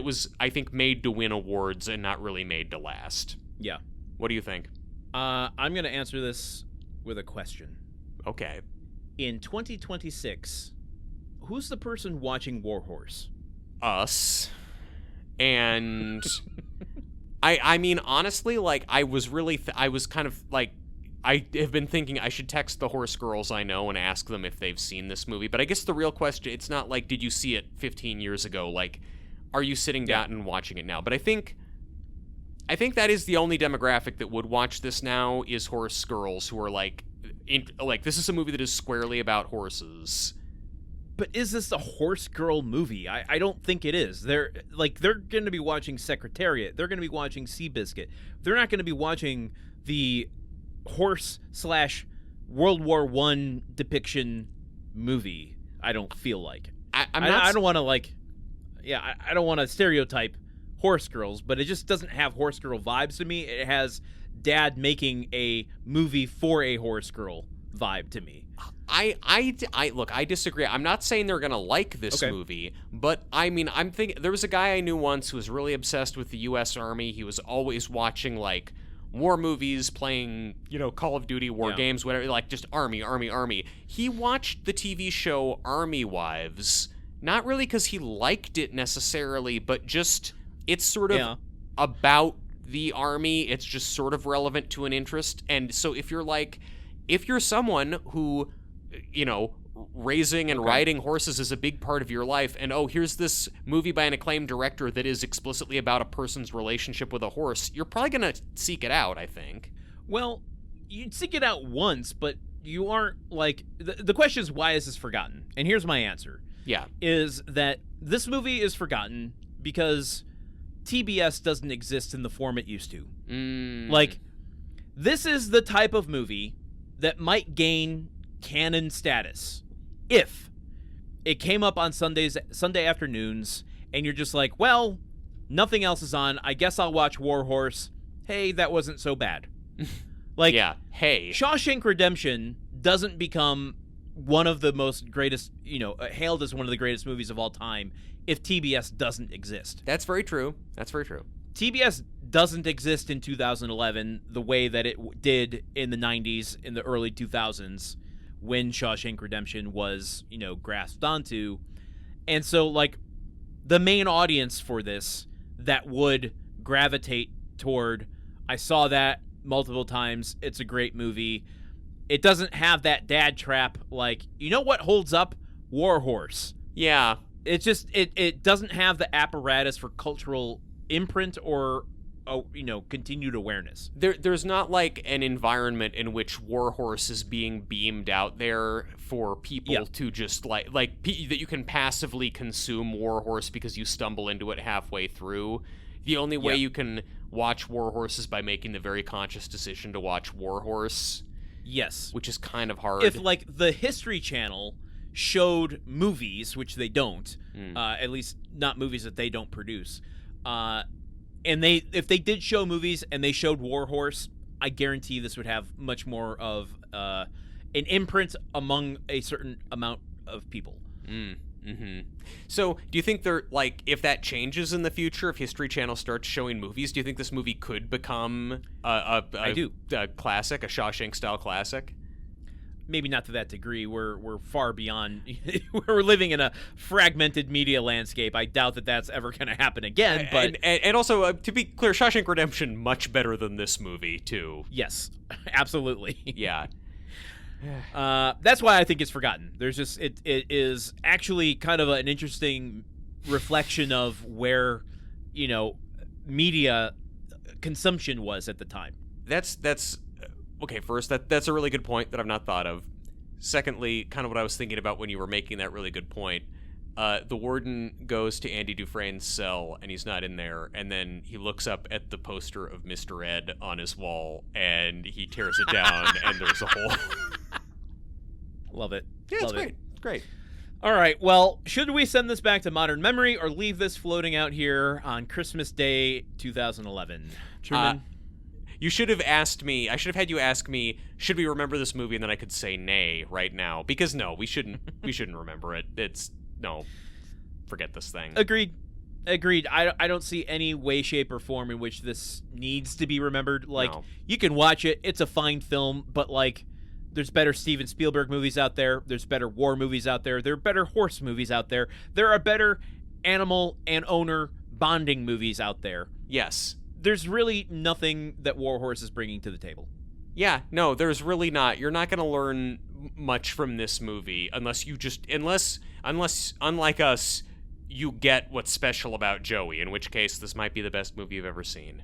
S3: was I think made to win awards and not really made to last. Yeah. What do you think?
S2: I'm going to answer this with a question.
S3: Okay.
S2: In 2026, who's the person watching War Horse?
S3: Us. And I mean, honestly, I was kind of I have been thinking I should text the horse girls I know and ask them if they've seen this movie. But I guess the real question, it's not did you see it 15 years ago? Are you sitting down and watching it now? But I think that is the only demographic that would watch this now is horse girls who are this is a movie that is squarely about horses.
S2: But is this a horse girl movie? I don't think it is. They're going to be watching Secretariat. They're going to be watching Seabiscuit. They're not going to be watching the horse/World War I depiction movie. I don't feel like. I don't want to I don't want to stereotype horse girls, but it just doesn't have horse girl vibes to me. It has dad making a movie for a horse girl vibe to me. Look, I disagree. I'm not saying they're gonna like this movie, but I mean, I'm thinking there was a guy I knew once who was really obsessed with the U.S. Army. He was always watching war movies, playing Call of Duty, war games, whatever, just army. He watched the TV show Army Wives, not really because he liked it necessarily, but just it's sort of about the army. It's just sort of relevant to an interest, and so if you're someone who, raising and riding horses is a big part of your life, and here's this movie by an acclaimed director that is explicitly about a person's relationship with a horse, you're probably going to seek it out, I think. Well, you'd seek it out once, but you aren't the question is, why is this forgotten? And here's my answer.
S3: Yeah.
S2: Is that this movie is forgotten because TBS doesn't exist in the form it used to. This is the type of movie that might gain canon status if it came up on Sunday afternoons and you're just well, nothing else is on, I guess I'll watch War Horse. Hey, that wasn't so bad.
S3: Hey.
S2: Shawshank Redemption doesn't become one of the most greatest, hailed as one of the greatest movies of all time if TBS doesn't exist.
S3: That's very true. That's very true.
S2: TBS doesn't exist in 2011 the way that it did in the 90s, in the early 2000s, when Shawshank Redemption was, grasped onto. And so, like, the main audience for this that would gravitate toward, I saw that multiple times, it's a great movie. It doesn't have that dad trap, like, you know what holds up? War Horse.
S3: Yeah.
S2: It's just, it doesn't have the apparatus for cultural imprint or, continued awareness.
S3: There's not like an environment in which War Horse is being beamed out there for people to just that you can passively consume War Horse because you stumble into it halfway through. The only way you can watch War Horse is by making the very conscious decision to watch War Horse.
S2: Yes.
S3: Which is kind of hard.
S2: If, like, the History Channel showed movies, which they don't, at least not movies that they don't produce, and if they did show movies and they showed War Horse, I guarantee this would have much more of an imprint among a certain amount of people.
S3: So, do you think if that changes in the future, if History Channel starts showing movies, do you think this movie could become a classic, a Shawshank-style classic?
S2: Maybe not to that degree. We're far beyond. We're living in a fragmented media landscape. I doubt that that's ever going to happen again. But
S3: and also, to be clear, Shawshank Redemption much better than this movie too.
S2: Yes, absolutely.
S3: Yeah.
S2: That's why I think it's forgotten. There's just it is actually kind of an interesting reflection of where media consumption was at the time.
S3: That's okay. First, that's a really good point that I've not thought of. Secondly, kind of what I was thinking about when you were making that really good point. The warden goes to Andy Dufresne's cell, and he's not in there. And then he looks up at the poster of Mr. Ed on his wall, and he tears it down, and there's a hole.
S2: Love it.
S3: Yeah,
S2: Love
S3: it's great.
S2: it.
S3: It's great.
S2: All right. Well, should we send this back to modern memory or leave this floating out here on Christmas Day 2011? Truman?
S3: You should have asked me. I should have had you ask me, should we remember this movie? And then I could say nay right now. Because no, we shouldn't. We shouldn't remember it. No, forget this thing.
S2: Agreed. I don't see any way, shape, or form in which this needs to be remembered. Like, You can watch it. It's a fine film, but, like, there's better Steven Spielberg movies out there. There's better war movies out there. There are better horse movies out there. There are better animal and owner bonding movies out there.
S3: Yes.
S2: There's really nothing that War Horse is bringing to the table.
S3: Yeah, no, there's really not. You're not going to learn much from this movie unless unlike us, you get what's special about Joey, in which case this might be the best movie you've ever seen.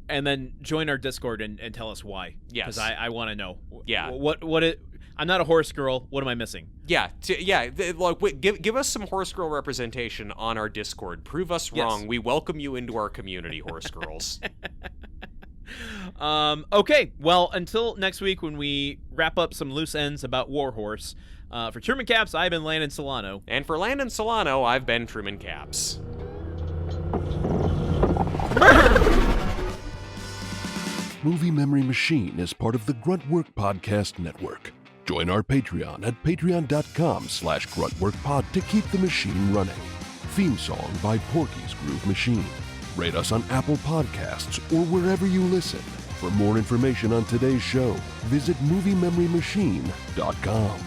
S2: And then join our Discord and tell us why.
S3: Yes.
S2: Because I want to know.
S3: Yeah.
S2: I'm not a horse girl. What am I missing?
S3: Yeah. Give us some horse girl representation on our Discord. Prove us wrong. Yes. We welcome you into our community, horse girls.
S2: Okay. Well, until next week when we wrap up some loose ends about War Horse, for Truman Caps, I've been Landon Solano.
S3: And for Landon Solano, I've been Truman Caps.
S1: Movie Memory Machine is part of the Gruntwork Podcast Network. Join our Patreon at patreon.com/gruntworkpod to keep the machine running. Theme song by Porky's Groove Machine. Rate us on Apple Podcasts or wherever you listen. For more information on today's show, visit MovieMemoryMachine.com.